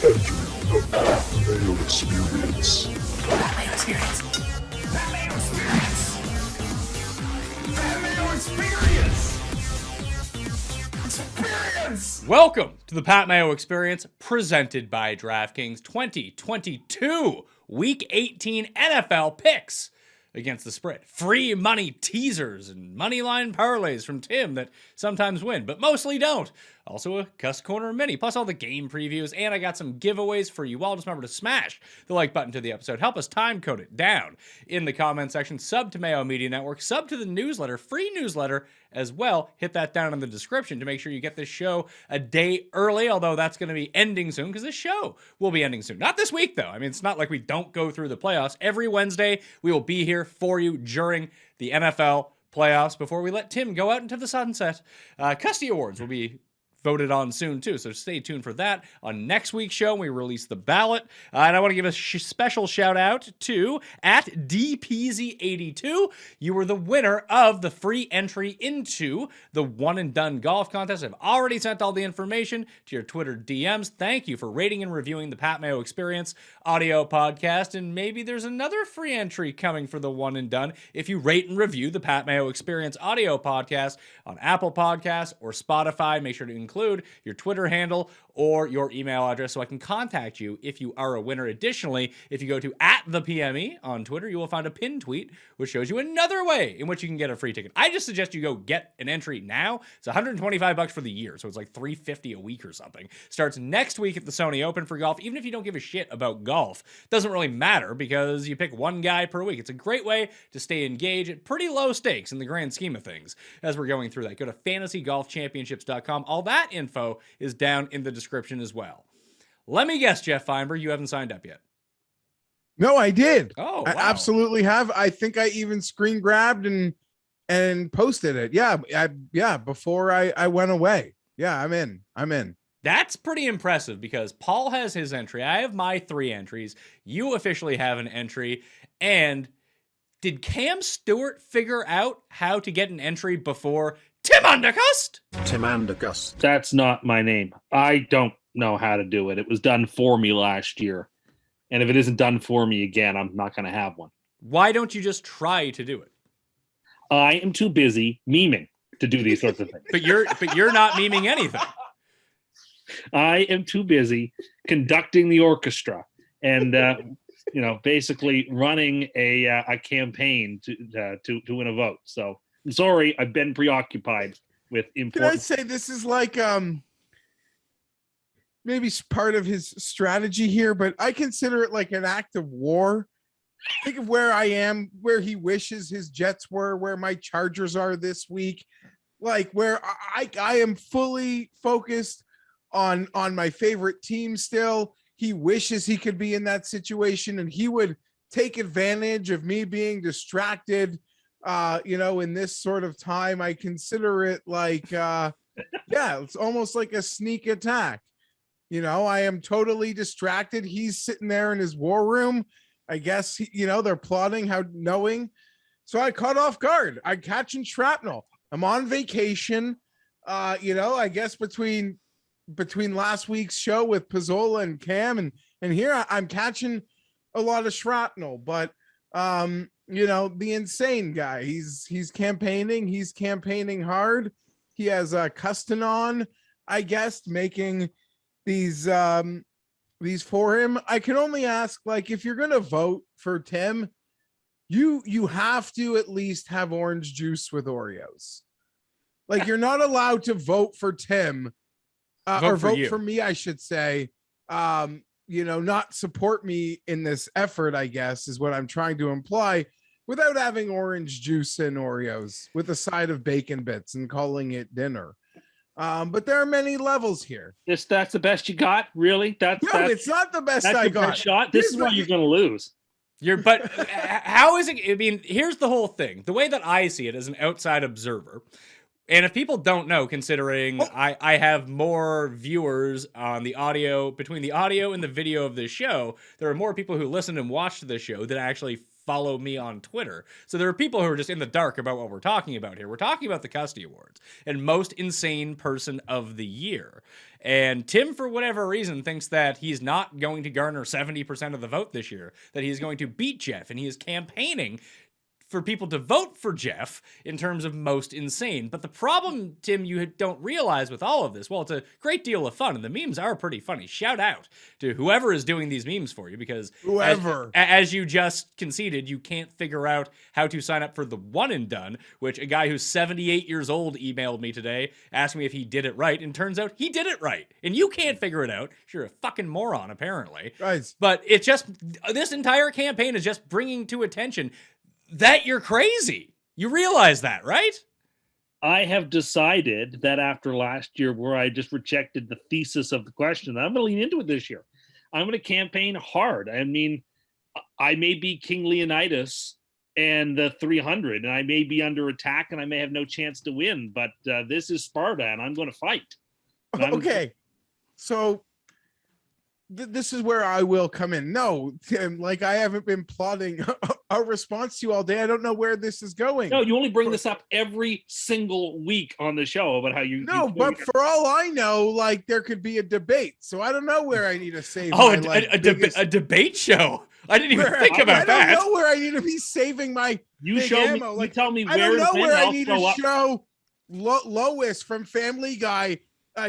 the Mayo Experience. That Mayo Experience. That Mayo Experience. That Mayo Experience. Experience. Welcome to the Pat Mayo Experience, presented by DraftKings 2022 Week 18 NFL picks against the spread. Free money teasers and moneyline parlays from Tim that sometimes win, but mostly don't. Also a Cust Corner mini, plus all the game previews, and I got some giveaways for you all. Just remember to smash the like button to the episode. Help us time code it down in the comment section. Sub to Mayo Media Network. Sub to the newsletter, free newsletter as well. Hit that down in the description to make sure you get this show a day early, although that's going to be ending soon because this show will be ending soon. Not this week, though. I mean, it's not like we don't go through the playoffs. Every Wednesday, we will be here for you during the NFL playoffs before we let Tim go out into the sunset. Custy Awards will be voted on soon too, so stay tuned for that. On next week's show, we release the ballot, and I want to give a special shout out to at DPZ82. You were the winner of the free entry into the one and done golf contest. I've already sent all the information to your Twitter DMs. Thank you for rating and reviewing the Pat Mayo Experience audio podcast, and maybe there's another free entry coming for the one and done if you rate and review the Pat Mayo Experience audio podcast on Apple Podcasts or Spotify. Make sure to include your Twitter handle or your email address so I can contact you if you are a winner. Additionally, if you go to @thepme on Twitter, you will find a pinned tweet which shows you another way in which you can get a free ticket. I just suggest you go get an entry now. It's $125 for the year, so it's like $350 a week or something. Starts next week at the Sony Open for golf. Even if you don't give a shit about golf, it doesn't really matter because you pick one guy per week. It's a great way to stay engaged at pretty low stakes in the grand scheme of things as we're going through that. Go to fantasygolfchampionships.com. All that info is down in the description as well. Let me guess, Geoff Fienberg, you haven't signed up yet. No, I did. Oh, I wow. absolutely have. I think I even screen grabbed and posted it. Yeah, before I went away. Yeah, I'm in. That's pretty impressive because Paul has his entry. I have my 3 entries. You officially have an entry. And did Cam Stewart figure out how to get an entry before Tim Undergust? Tim Undergust. That's not my name. I don't know how to do it. It was done for me last year. And if it isn't done for me again, I'm not going to have one. Why don't you just try to do it? I am too busy memeing to do these sorts of things. But you're not memeing anything. I am too busy conducting the orchestra and basically running a campaign to win a vote. So I'm sorry, I've been preoccupied with important. Can I say this is like maybe part of his strategy here, but I consider it like an act of war. Think of where I am, where he wishes his Jets were, where my Chargers are this week, like where I am fully focused on my favorite team still. He wishes he could be in that situation, and he would take advantage of me being distracted. In this sort of time, I consider it like, it's almost like a sneak attack. I am totally distracted. He's sitting there in his war room. I guess, they're plotting knowing. So I caught off guard. I'm catching shrapnel. I'm on vacation. I guess between last week's show with Pizzola and Cam and here I'm catching a lot of shrapnel, but the insane guy, he's campaigning. He's campaigning hard. He has Custon on, I guess, making these for him. I can only ask, like, if you're gonna vote for Tim, you have to at least have orange juice with Oreos. Like, you're not allowed to vote for Tim or vote for me, I should say. Not support me in this effort, I guess, is what I'm trying to imply, without having orange juice and Oreos with a side of bacon bits and calling it dinner. But there are many levels here. That's the best you got, really? It's not the best I got. Best shot. This is why you're going to lose. But how is it? I mean, here's the whole thing. The way that I see it as an outside observer, and if people don't know, considering I have more viewers on the audio, between the audio and the video of this show, there are more people who listen and watch this show than actually follow me on Twitter. So there are people who are just in the dark about what we're talking about here. We're talking about the Custy Awards and most insane person of the year. And Tim, for whatever reason, thinks that he's not going to garner 70% of the vote this year, that he's going to beat Geoff, and he is campaigning for people to vote for Geoff in terms of most insane. But the problem, Tim, you don't realize with all of this, well, it's a great deal of fun, and the memes are pretty funny. Shout out to whoever is doing these memes for you, because as you just conceded, you can't figure out how to sign up for the one and done, which a guy who's 78 years old emailed me today, asked me if he did it right, and turns out he did it right. And you can't figure it out. You're a fucking moron, apparently. Guys. But it's just, this entire campaign is just bringing to attention that you're crazy. You realize that, right? I have decided that after last year, where I just rejected the thesis of the question, I'm going to lean into it this year. I'm going to campaign hard. I mean, I may be King Leonidas and the 300, and I may be under attack, and I may have no chance to win. But this is Sparta, and I'm going to fight. Okay, so this is where I will come in. No, Tim, like I haven't been plotting a response to you all day. I don't know where this is going. No, you only bring this up every single week on the show about how you. No, but for all I know, like there could be a debate. So I don't know where I need to save. Oh, my, a debate show. I didn't even think about that. I don't know where I need to be saving my. You show ammo. me. Like, you tell me where. I don't know where I I'll need to show Lois from Family Guy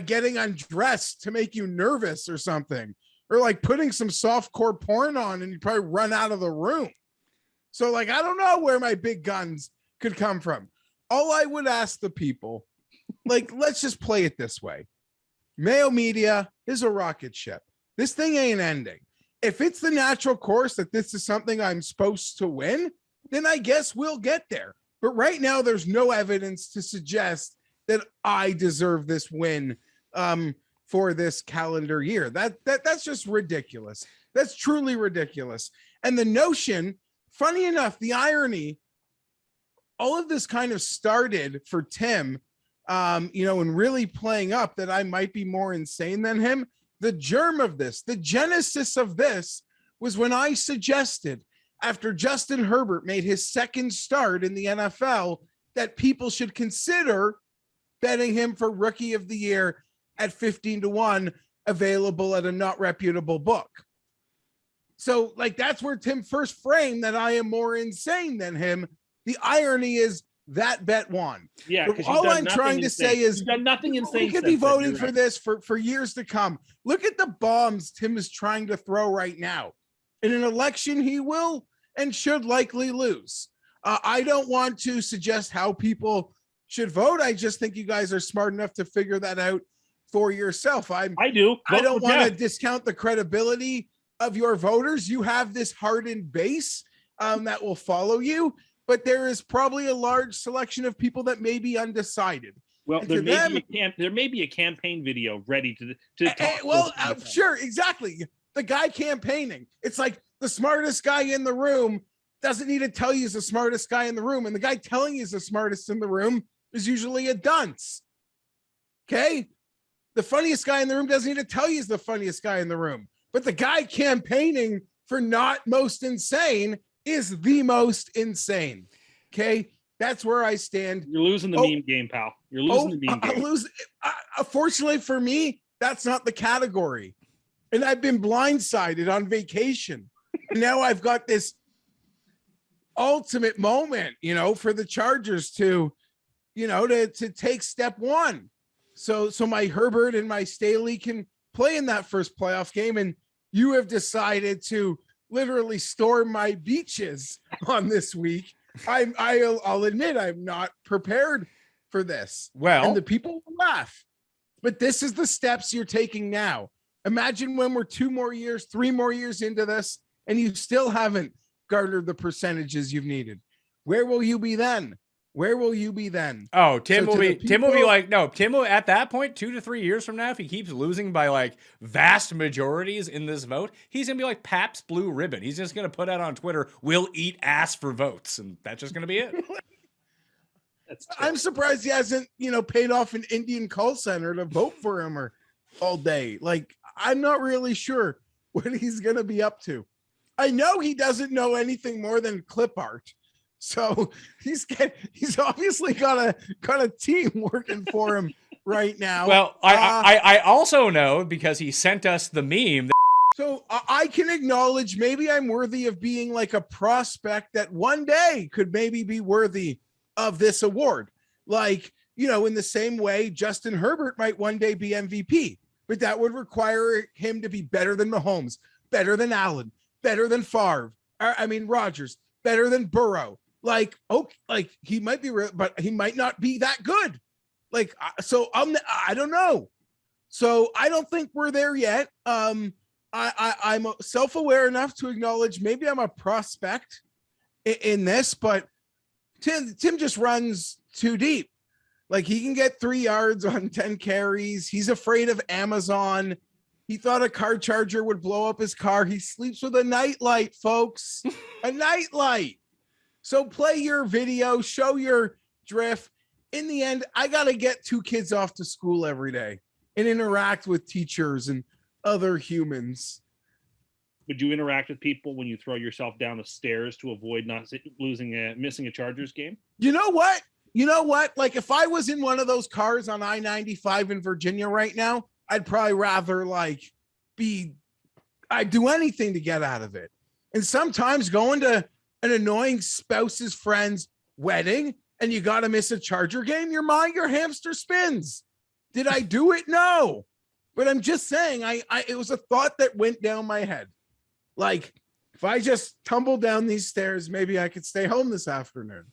getting undressed to make you nervous or something. Or like putting some softcore porn on and you probably run out of the room. So like, I don't know where my big guns could come from. All I would ask the people, like, let's just play it this way. Mayo Media is a rocket ship. This thing ain't ending. If it's the natural course that this is something I'm supposed to win, then I guess we'll get there. But right now, there's no evidence to suggest that I deserve this win. For this calendar year. That's just ridiculous. That's truly ridiculous. And the notion, funny enough, the irony, all of this kind of started for Tim, and really playing up that I might be more insane than him. The germ of this, the genesis of this was when I suggested, after Justin Herbert made his second start in the NFL, that people should consider betting him for Rookie of the Year at 15-1, available at a not reputable book. So like, that's where Tim first framed that I am more insane than him. The irony is that bet won. Yeah. All I'm trying to say is you've done nothing insane. We could be voting for this for years to come. Look at the bombs Tim is trying to throw right now. In an election, he will and should likely lose. I don't want to suggest how people should vote. I just think you guys are smart enough to figure that out for yourself. I do. I don't want to discount the credibility of your voters. You have this hardened base that will follow you, but there is probably a large selection of people that may be undecided. Well, there may be a campaign video ready to talk. Sure, exactly. The guy campaigning. It's like the smartest guy in the room doesn't need to tell you he's the smartest guy in the room, and the guy telling you he's the smartest in the room is usually a dunce. Okay? The funniest guy in the room doesn't need to tell you he's the funniest guy in the room. But the guy campaigning for not most insane is the most insane. Okay? That's where I stand. You're losing the meme game, pal. You're losing the meme game. Fortunately for me, that's not the category. And I've been blindsided on vacation. And now I've got this ultimate moment, for the Chargers to take step one. So my Herbert and my Staley can play in that first playoff game, and you have decided to literally storm my beaches on this week. I'll admit I'm not prepared for this. Well, and the people will laugh, but this is the steps you're taking now. Imagine when we're 2 more years, 3 more years into this, and you still haven't garnered the percentages you've needed. Where will you be then? Where will you be then? Oh, Tim will at that point, 2 to 3 years from now, if he keeps losing by like vast majorities in this vote, he's going to be like Pabst Blue Ribbon. He's just going to put out on Twitter, "We'll eat ass for votes." And that's just going to be it. I'm surprised he hasn't, paid off an Indian call center to vote for him all day. Like, I'm not really sure what he's going to be up to. I know he doesn't know anything more than clip art. So he's obviously got a team working for him right now. Well, I also know because he sent us the meme. So I can acknowledge maybe I'm worthy of being like a prospect that one day could maybe be worthy of this award. Like, you know, in the same way Justin Herbert might one day be MVP, but that would require him to be better than Mahomes, better than Allen, better than Favre. Rodgers, better than Burrow. Like, okay, like he might be real, but he might not be that good. Like, so I don't know. So I don't think we're there yet. I'm self-aware enough to acknowledge maybe I'm a prospect in this, but Tim just runs too deep. Like, he can get 3 yards on 10 carries. He's afraid of Amazon. He thought a car charger would blow up his car. He sleeps with a nightlight, folks. A nightlight. So play your video, show your drift. In the end, I got to get 2 kids off to school every day and interact with teachers and other humans. Would you interact with people when you throw yourself down the stairs to avoid missing a Chargers game? You know what? Like, if I was in one of those cars on I-95 in Virginia right now, I'd probably rather I'd do anything to get out of it. And sometimes going to an annoying spouse's friend's wedding and you got to miss a Charger game, your hamster spins. Did I do it? No. But I'm just saying, it was a thought that went down my head. Like, if I just tumble down these stairs, maybe I could stay home this afternoon.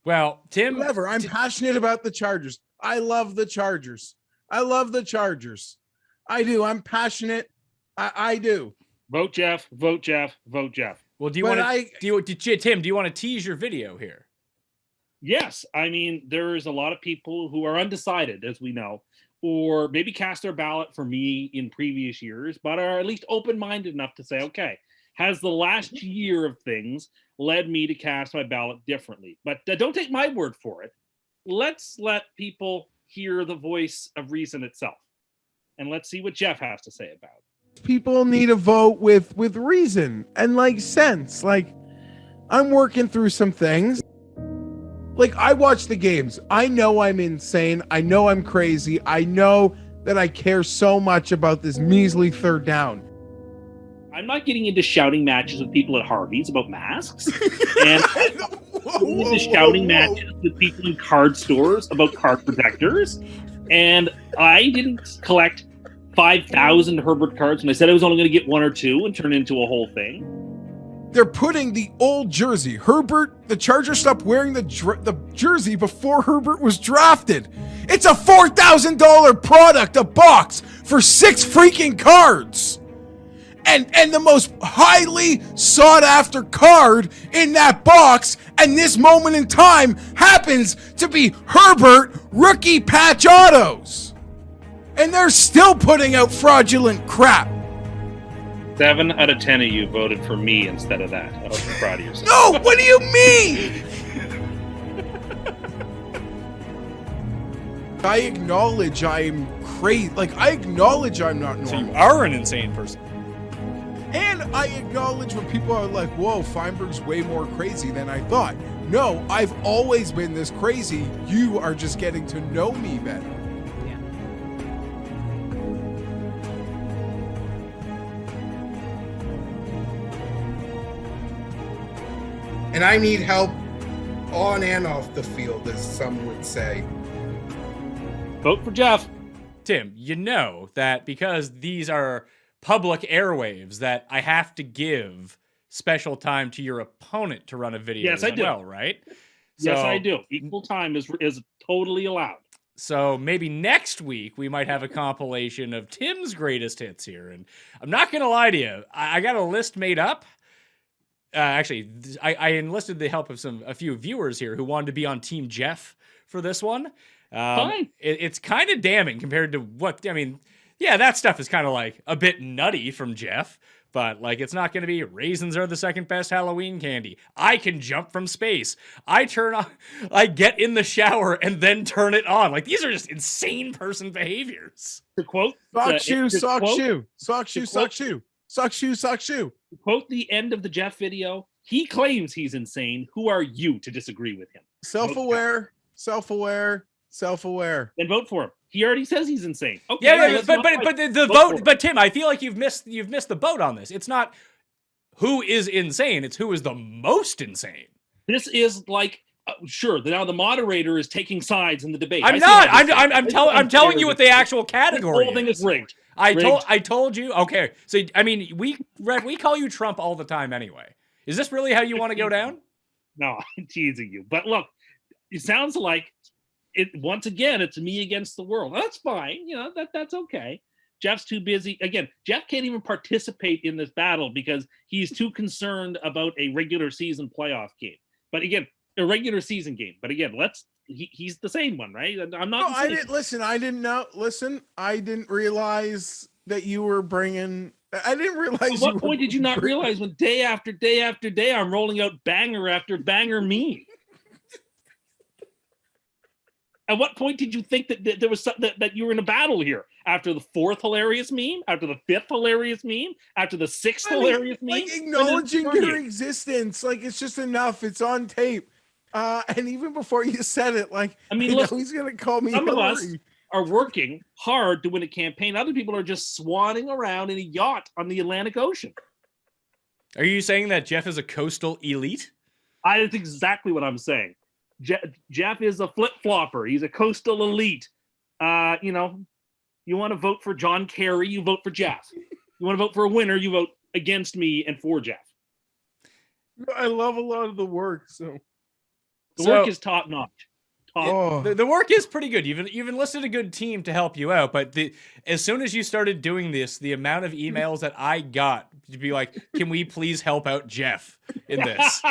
Well, Tim, whatever. I'm passionate about the Chargers. I love the Chargers. I do. I'm passionate. I do. Vote Geoff. Vote Geoff. Vote Geoff. Well, Tim, do you want to tease your video here? Yes. I mean, there's a lot of people who are undecided, as we know, or maybe cast their ballot for me in previous years, but are at least open-minded enough to say, okay, has the last year of things led me to cast my ballot differently? But don't take my word for it. Let's let people hear the voice of reason itself. And let's see what Geoff has to say about it. People need to vote with reason and sense. I'm working through some things. I watch the games. I know I'm insane. I know I'm crazy. I know that I care so much about this measly third down. I'm not getting into shouting matches with people at Harvey's about masks. And into shouting matches with people in card stores about card protectors. And I didn't collect 5,000 Herbert cards when I said I was only going to get 1 or 2 and turn it into a whole thing. They're putting the old jersey. Herbert, the Chargers stopped wearing the jersey before Herbert was drafted. It's a $4,000 product, a box, for 6 freaking cards. And the most highly sought after card in that box, and this moment in time, happens to be Herbert rookie patch autos. And they're still putting out fraudulent crap. 7 out of 10 of you voted for me instead of that. I hope you're proud of yourself. No, what do you mean? I acknowledge I'm crazy. I acknowledge I'm not normal. So you are an insane person. And I acknowledge when people are like, whoa, Fienberg's way more crazy than I thought. No, I've always been this crazy. You are just getting to know me better. Yeah. And I need help on and off the field, as some would say. Vote for Geoff. Tim, you know that because these are public airwaves that I have to give special time to your opponent to run a video. Yes, I do. Well, right? Yes, I do. Equal time is totally allowed. So maybe next week we might have a compilation of Tim's greatest hits here. And I'm not going to lie to you. I got a list made up. Actually, I enlisted the help of a few viewers here who wanted to be on Team Geoff for this one. Fine. It's kind of damning compared to what, yeah, that stuff is kind of a bit nutty from Geoff, but it's not going to be raisins are the second best Halloween candy. I can jump from space. I get in the shower and then turn it on. These are just insane person behaviors. To quote, sock shoe. Suck shoe, suck shoe. To quote the end of the Geoff video, he claims he's insane. Who are you to disagree with him? Self-aware, self-aware, self-aware. Then vote for him. He already says he's insane. Okay, Yeah, but the vote, but Tim, I feel like you've missed the boat on this. It's not who is insane; it's who is the most insane. This is like sure. Now the moderator is taking sides in the debate. I'm not. I'm telling you what the actual category. The whole thing is rigged. I told you. Okay, so I mean, we call you Trump all the time anyway. Is this really how you want to go down? No, I'm teasing you. But look, it sounds like it. Once again, it's me against the world. That's fine. You know that's okay. Geoff's too busy. Again, Geoff can't even participate in this battle because he's too concerned about a regular season playoff game. But again, a regular season game. But again, he's the same one, right? I'm not. No, I didn't listen. I didn't know. Listen, I didn't realize that you were bringing. I didn't realize. At what point did you not realize when day after day after day I'm rolling out banger after banger meme? At what point did you think that there was something that you were in a battle here? After the 4th hilarious meme? After the 5th hilarious meme? After the 6th hilarious meme? Like acknowledging your existence, like it's just enough. It's on tape. And even before you said it, like I mean, look, he's gonna call me. Some Hillary. of us are working hard to win a campaign. Other people are just swanning around in a yacht on the Atlantic Ocean. Are you saying that Geoff is a coastal elite? That's exactly what I'm saying. Geoff is a flip-flopper. He's a coastal elite. You want to vote for John Kerry, you vote for Geoff. You want to vote for a winner, you vote against me and for Geoff. I love a lot of the work. So the work is top notch. The work is pretty good. You've enlisted a good team to help you out, but as soon as you started doing this, the amount of emails that I got to be like, "Can we please help out Geoff in this?"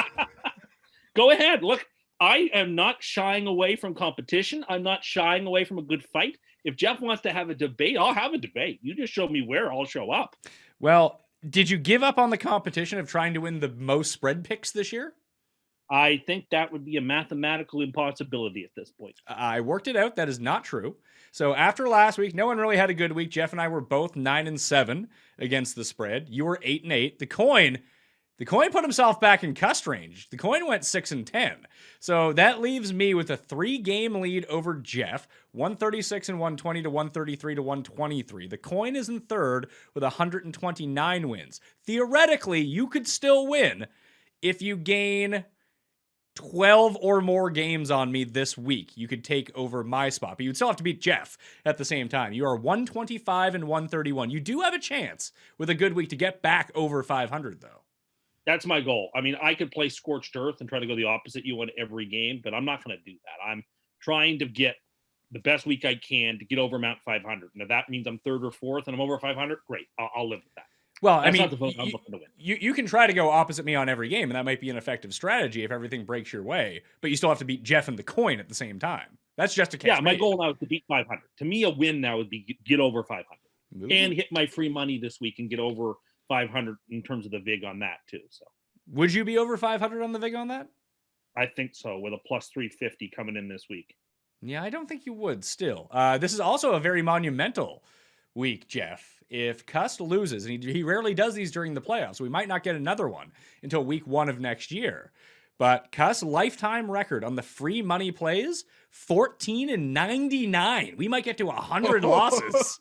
Go ahead. Look, I am not shying away from competition. I'm not shying away from a good fight. If Geoff wants to have a debate, I'll have a debate. You just show me where, I'll show up. Well, did you give up on the competition of trying to win the most spread picks this year? I think that would be a mathematical impossibility at this point. I worked it out. That is not true. So after last week, no one really had a good week. Geoff and I were both 9-7 against the spread. You were 8-8. The coin put himself back in Cust range. The coin went 6-10. So that leaves me with a 3-game lead over Geoff, 136 and 120 to 133 to 123. The coin is in third with 129 wins. Theoretically, you could still win if you gain 12 or more games on me this week. You could take over my spot, but you'd still have to beat Geoff at the same time. You are 125 and 131. You do have a chance with a good week to get back over 500, though. That's my goal. I mean, I could play Scorched Earth and try to go the opposite you want every game, but I'm not going to do that. I'm trying to get the best week I can to get over Mount 500. Now, that means I'm 3rd or 4th and I'm over 500. Great. I'll live with that. Well, That's I mean, not the vote I'm looking to win. You can try to go opposite me on every game, and that might be an effective strategy if everything breaks your way, but you still have to beat Geoff and the coin at the same time. That's just a case. Yeah, my goal now is to beat 500. To me, a win now would be get over 500 and hit my free money this week and get over 500 in terms of the VIG on that too. So, would you be over 500 on the VIG on that? I think so, with a plus 350 coming in this week. Yeah, I don't think you would still. This is also a very monumental week, Geoff. If Cust loses, and he rarely does these during the playoffs, so we might not get another one until week 1 of next year. But Cust's lifetime record on the free money plays, 14-99. We might get to 100 losses.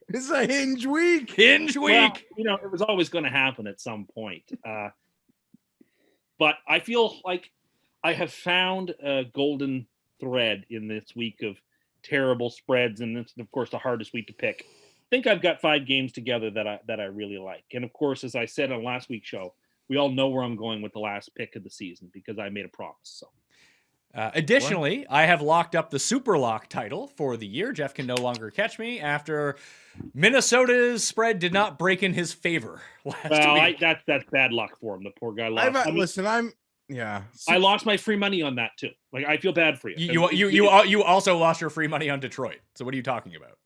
It's a hinge week. Hinge week. Well, it was always going to happen at some point. But I feel like I have found a golden thread in this week of terrible spreads, and it's, of course, the hardest week to pick. I think I've got 5 games together that I really like. And, of course, as I said on last week's show, we all know where I'm going with the last pick of the season because I made a promise. So. Additionally, I have locked up the Super Lock title for the year. Geoff can no longer catch me after Minnesota's spread did not break in his favor last week. That's bad luck for him. The poor guy lost. I lost my free money on that too. Like, I feel bad for you. You also lost your free money on Detroit. So what are you talking about?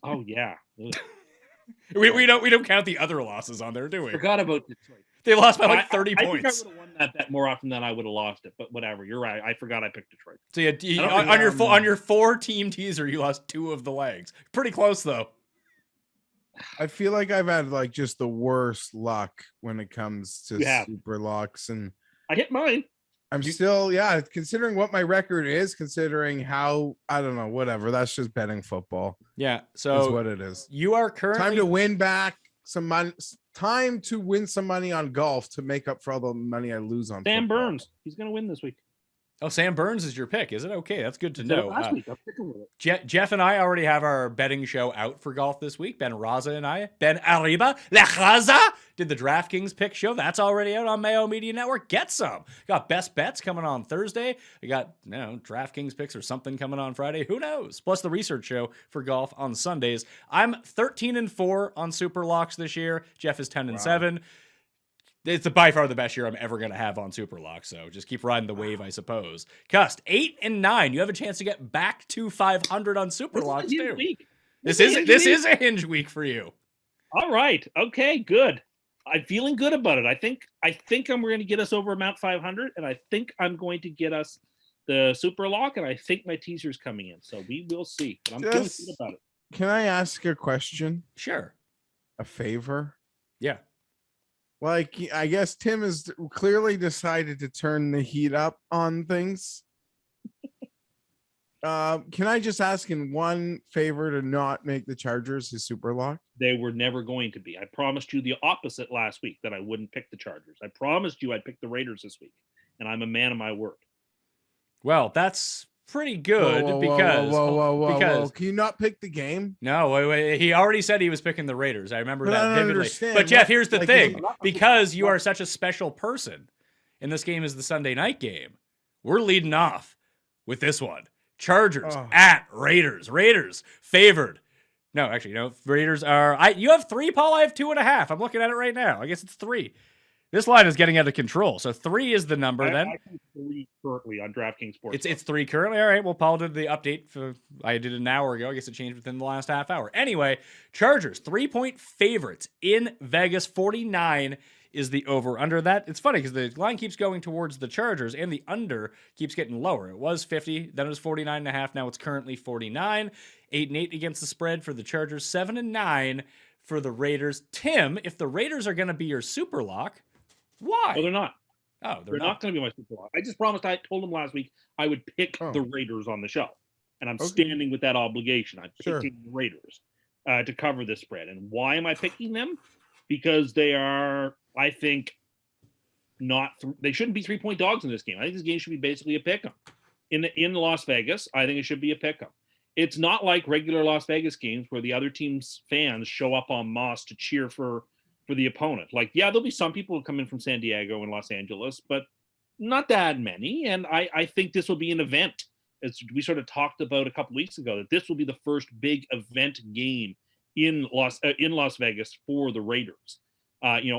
Oh yeah. we don't count the other losses on there, do we? Forgot about Detroit. They lost by like 30 points. I think I would have won that bet more often than I would have lost it, but whatever. You're right. I forgot I picked Detroit. So on your 4-team teaser, you lost 2 of the legs. Pretty close though. I feel like I've had like just the worst luck when it comes to You have. super locks, and I hit mine. I'm still, considering what my record is, considering how, I don't know, whatever. That's just betting football. Yeah. Is So what it is. you are currently Time to win back some money. Time to win some money on golf to make up for all the money I lose on Sam football. Burns. He's going to win this week. Oh, Sam Burns is your pick, is it? Okay, that's good to Instead of know. last week, I'm picking with it. Jeff and I already have our betting show out for golf this week. Ben Raza and I, Ben Arriba, La Raza, did the DraftKings pick show. That's already out on Mayo Media Network. Get some. Got best bets coming on Thursday. I got, DraftKings picks or something coming on Friday. Who knows? Plus the research show for golf on Sundays. I'm 13-4 on Super Locks this year. Jeff is 10-7. It's by far the best year I'm ever going to have on Super Lock, so just keep riding the wave, I suppose. Cust, 8-9. You have a chance to get back to 500 on Super Locks too. This is a hinge week for you. All right. Okay. Good. I'm feeling good about it. I think I'm going to get us over Mount 500, and I think I'm going to get us the Super Lock, and I think my teaser's coming in. So we will see. But I'm feeling good about it. Can I ask a question? Sure. A favor? Yeah. Like, I guess Tim has clearly decided to turn the heat up on things. Can I just ask in one favor to not make the Chargers his Super Lock? They were never going to be. I promised you the opposite last week, that I wouldn't pick the Chargers. I promised you I'd pick the Raiders this week, and I'm a man of my word. Well, that's pretty good because can you not pick the game? No, wait. He already said he was picking the Raiders. I remember But I that don't vividly. understand. But Jeff, here's the Like, thing: because you are such a special person, and this game is the Sunday night game, we're leading off with this one: Chargers at Raiders. Raiders favored. No, actually, no. Raiders are. You have 3, Paul. I have 2.5. I'm looking at it right now. I guess it's 3. This line is getting out of control. So 3 is the number then. I think 3 currently on DraftKings Sports. It's 3 currently. All right. Well, Paul did the update. I did an hour ago. I guess it changed within the last half hour. Anyway, Chargers 3-point favorites in Vegas. 49 is the over under that. It's funny because the line keeps going towards the Chargers and the under keeps getting lower. It was 50, then it was 49.5. Now it's currently 49. 8-8 against the spread for the Chargers. 7-9 for the Raiders. Tim, if the Raiders are going to be your super lock, why? No, they're not. Oh, They're not going to be my super lock. I just promised. I told them last week I would pick Oh. the Raiders on the show, and I'm Okay. standing with that obligation. I'm Sure. picking the Raiders to cover this spread. And why am I picking them? Because they are, I think, they shouldn't be 3-point dogs in this game. I think this game should be basically a pick 'em. In Las Vegas, I think it should be a pick 'em. It's not like regular Las Vegas games where the other team's fans show up en masse to cheer for the opponent. Like, yeah, there'll be some people who come in from San Diego and Los Angeles, but not that many. And I think this will be an event, as we sort of talked about a couple weeks ago, that this will be the first big event game in Las Vegas for the Raiders.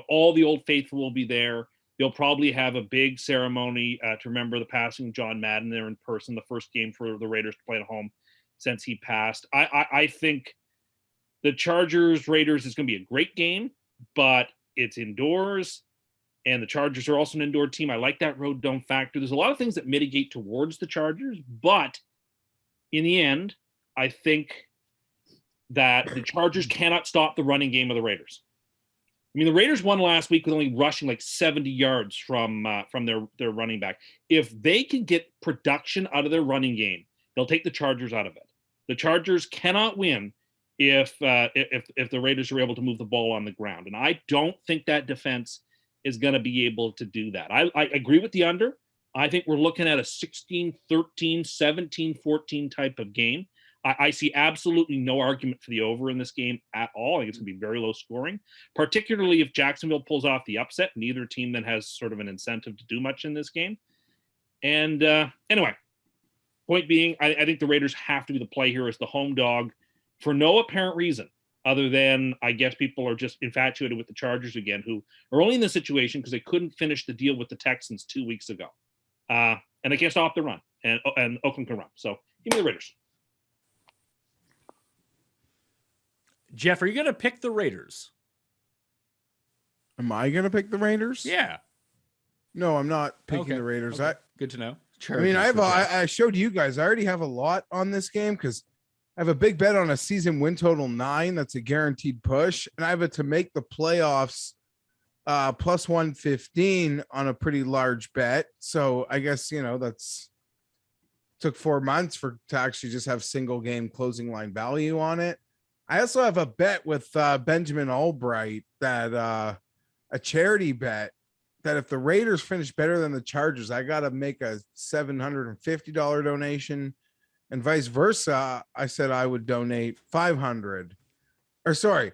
All the old faithful will be there. They'll probably have a big ceremony to remember the passing of John Madden there in person, the first game for the Raiders to play at home since he passed. I think the Chargers-Raiders is going to be a great game, but it's indoors, and the Chargers are also an indoor team. I like that road dome factor. There's a lot of things that mitigate towards the Chargers, but in the end, I think that the Chargers cannot stop the running game of the Raiders. I mean, the Raiders won last week with only rushing like 70 yards from their running back. If they can get production out of their running game, they'll take the Chargers out of it. The Chargers cannot win if the Raiders are able to move the ball on the ground, and I don't think that defense is going to be able to do that. I agree with the under. I think we're looking at a 16-13, 17-14 type of game. I see absolutely no argument for the over in this game at all. I think it's going to be very low scoring, particularly if Jacksonville pulls off the upset. Neither team then has sort of an incentive to do much in this game. And anyway, point being, I think the Raiders have to be the play here as the home dog for no apparent reason other than I guess people are just infatuated with the Chargers again, who are only in this situation because they couldn't finish the deal with the Texans 2 weeks ago. And they can't stop the run, and Oakland can run. So give me the Raiders. Jeff, are you going to pick the Raiders? Am I going to pick the Raiders? Yeah. No, I'm not picking Okay. the Raiders. Okay. Good to know. I mean, I showed you guys. I already have a lot on this game because I have a big bet on a season win total 9. That's a guaranteed push. And I have it to make the playoffs plus 115 on a pretty large bet. So I guess, that's took 4 months to actually just have single game closing line value on it. I also have a bet with Benjamin Albright that a charity bet that if the Raiders finish better than the Chargers, I got to make a $750 donation, and vice versa. I said I would donate 500, or sorry,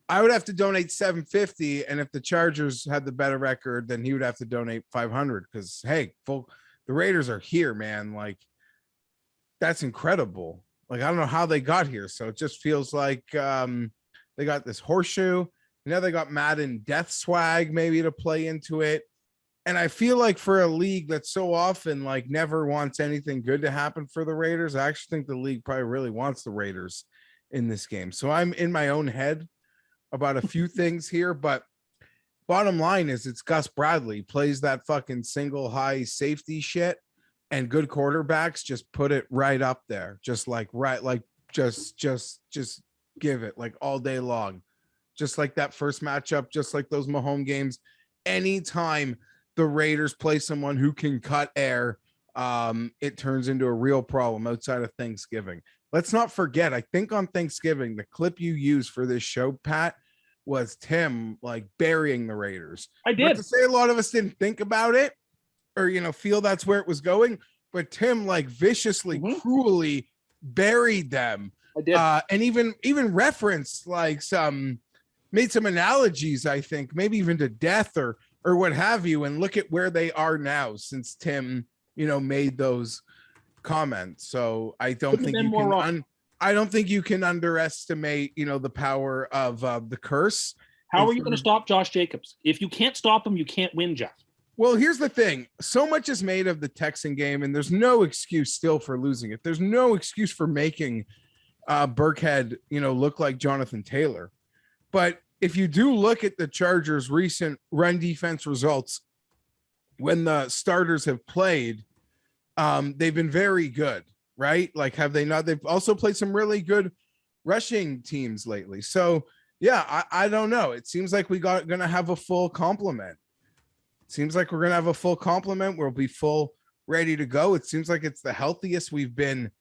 I would have to donate 750. And if the Chargers had the better record, then he would have to donate 500. Cause hey, the Raiders are here, man. Like that's incredible. Like, I don't know how they got here. So it just feels like they got this horseshoe. Now they got Madden death swag maybe to play into it. And I feel like for a league that so often like never wants anything good to happen for the Raiders, I actually think the league probably really wants the Raiders in this game. So I'm in my own head about a few things here, but bottom line is it's Gus Bradley plays that fucking single high safety shit, and good quarterbacks just put it right up there. Just give it like all day long. Just like that first matchup, just like those Mahomes games. Anytime the Raiders play someone who can cut air, it turns into a real problem outside of Thanksgiving. Let's not forget, I think on Thanksgiving, the clip you used for this show, Pat, was Tim like burying the Raiders. I did. Not to say a lot of us didn't think about it or, feel that's where it was going, but Tim like viciously, cruelly buried them. I did. And even referenced like made some analogies, I think, maybe even to death or what have you, and look at where they are now since Tim, made those comments. So I don't think you can I don't think you can underestimate, the power of the curse. How are you going to stop Josh Jacobs? If you can't stop him, you can't win, Geoff. Well, here's the thing. So much is made of the Texan game, and there's no excuse still for losing it. There's no excuse for making Burkhead, look like Jonathan Taylor. But if you do look at the Chargers' recent run defense results, when the starters have played, they've been very good, right? Like, have they not? They've also played some really good rushing teams lately. So, yeah, I don't know. It seems like going to have a full complement. Seems like we're going to have a full complement. We'll be full, ready to go. It seems like it's the healthiest we've been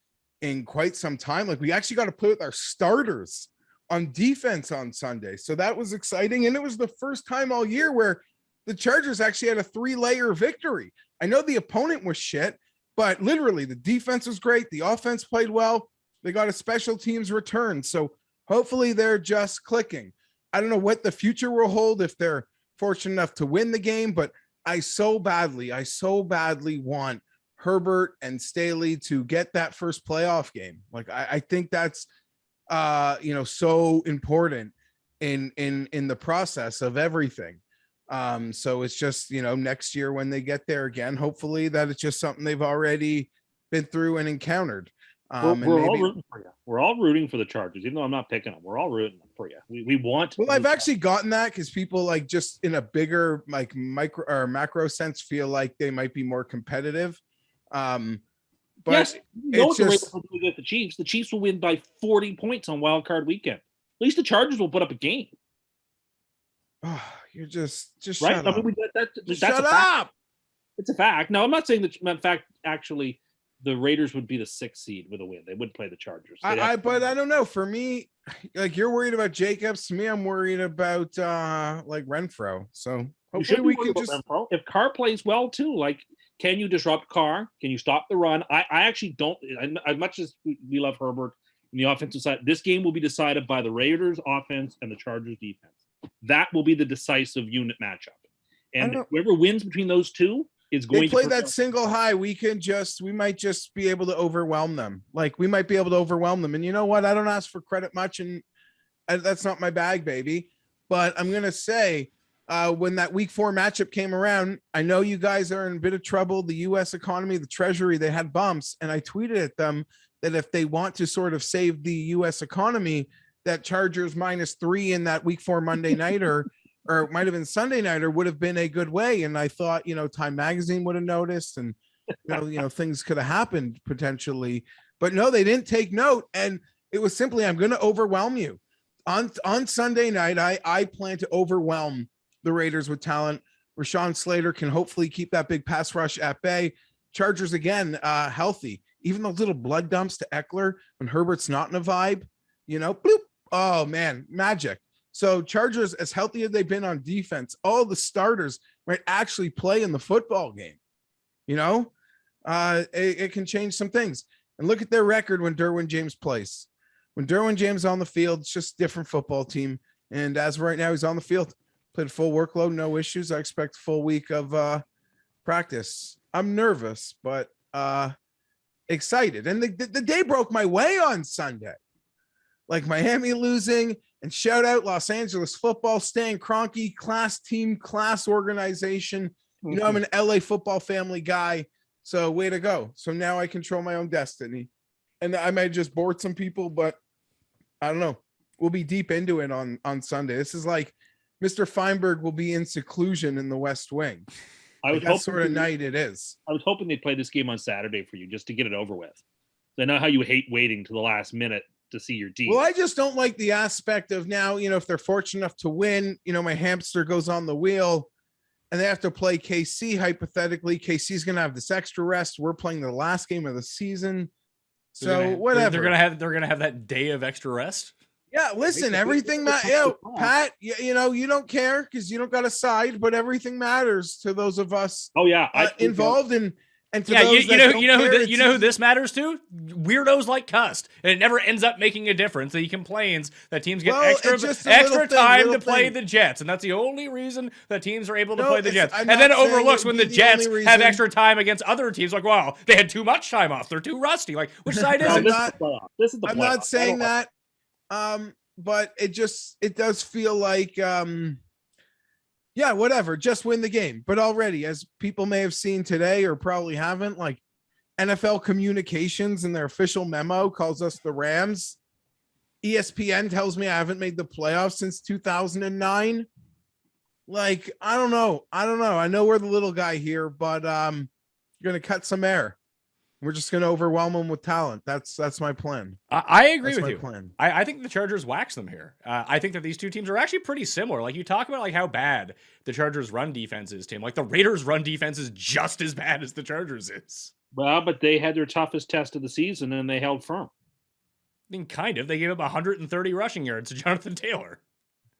in quite some time. Like, we actually got to put our starters on defense on Sunday. So that was exciting. And it was the first time all year where the Chargers actually had a 3-layer victory. I know the opponent was shit, but literally the defense was great. The offense played well. They got a special teams return. So hopefully they're just clicking. I don't know what the future will hold if they're fortunate enough to win the game, but I so badly want Herbert and Staley to get that first playoff game. Like, I think that's, so important in the process of everything. So it's just, next year when they get there again, hopefully that it's just something they've already been through and encountered. We're all rooting for you. We're all rooting for the Chargers, even though I'm not picking them. We're all rooting for you. We want. Well, I've actually gotten that because people like just in a bigger like micro or macro sense feel like they might be more competitive. But yes, it's just get the Chiefs. The Chiefs will win by 40 points on Wild Card Weekend. At least the Chargers will put up a game. Oh, you're just right. Shut up. I mean, that's shut a fact. up. It's a fact. No, I'm not saying that. In fact, actually, the Raiders would be the 6th seed with a win. They would play the Chargers. But I don't know. For me, like you're worried about Jacobs. To me, I'm worried about like Renfro. So hopefully we can just. Renfro. If Carr plays well too, like. Can you disrupt Carr? Can you stop the run? I actually don't. As much as we love Herbert in the offensive side, this game will be decided by the Raiders offense and the Chargers defense. That will be the decisive unit matchup. And whoever wins between those two is going to play that single high. We might just be able to overwhelm them. Like we might be able to overwhelm them. And you know what? I don't ask for credit much, and that's not my bag, baby. But I'm gonna say. When that week 4 matchup came around, I know you guys are in a bit of trouble. The U.S. economy, the Treasury, they had bumps. And I tweeted at them that if they want to sort of save the U.S. economy, that Chargers -3 in that week 4 Monday nighter, or it might have been Sunday nighter, would have been a good way. And I thought, Time Magazine would have noticed and, things could have happened potentially. But no, they didn't take note. And It was simply, I'm going to overwhelm you. On Sunday night, I plan to overwhelm the Raiders with talent. Rashawn Slater can hopefully keep that big pass rush at bay. Chargers, again, healthy. Even those little blood dumps to Eckler when Herbert's not in a vibe, bloop. Oh, man, magic. So Chargers, as healthy as they've been on defense, all the starters might actually play in the football game. It can change some things. And look at their record when Derwin James plays. When Derwin James is on the field, it's just a different football team. And as of right now, he's on the field. Played full workload, no issues. I expect a full week of practice. I'm nervous, but excited. And the day broke my way on Sunday. Like Miami losing, and shout out Los Angeles football, Stan Kroenke, class team, class organization. I'm an LA football family guy. So way to go. So now I control my own destiny. And I might just bored some people, but I don't know. We'll be deep into it on Sunday. This is like Mr. Fienberg will be in seclusion in the West Wing. That's sort of night it is. I was hoping they'd play this game on Saturday for you just to get it over with. I know how you hate waiting to the last minute to see your team. Well, I just don't like the aspect of now, if they're fortunate enough to win, my hamster goes on the wheel and they have to play KC. Hypothetically, KC's going to have this extra rest. We're playing the last game of the season. So whatever. They're gonna have that day of extra rest. Yeah, listen, everything Pat, you don't care because you don't got a side, but everything matters to those of us involved in. And to those who this matters to? Weirdos like Cust. And it never ends up making a difference. That he complains that teams get extra time to play the Jets. And that's the only reason that teams are able to play the Jets. And then it overlooks when the Jets have extra time against other teams. Like, wow, they had too much time off. They're too rusty. Like, which side is it? This is the playoff. I'm not saying that. But it does feel like yeah, whatever, just win the game. But already, as people may have seen today or probably haven't, like NFL communications in their official memo calls us the Rams. ESPN tells me I haven't made the playoffs since 2009. Like, I don't know. I know we're the little guy here, but you're going to cut some air. We're just going to overwhelm them with talent. That's my plan. I agree with you. Plan. I think the Chargers wax them here. I think that these two teams are actually pretty similar. Like, you talk about like how bad the Chargers' run defense is, Tim. Like, the Raiders' run defense is just as bad as the Chargers is. Well, but they had their toughest test of the season, and they held firm. I mean, kind of. They gave up 130 rushing yards to Jonathan Taylor.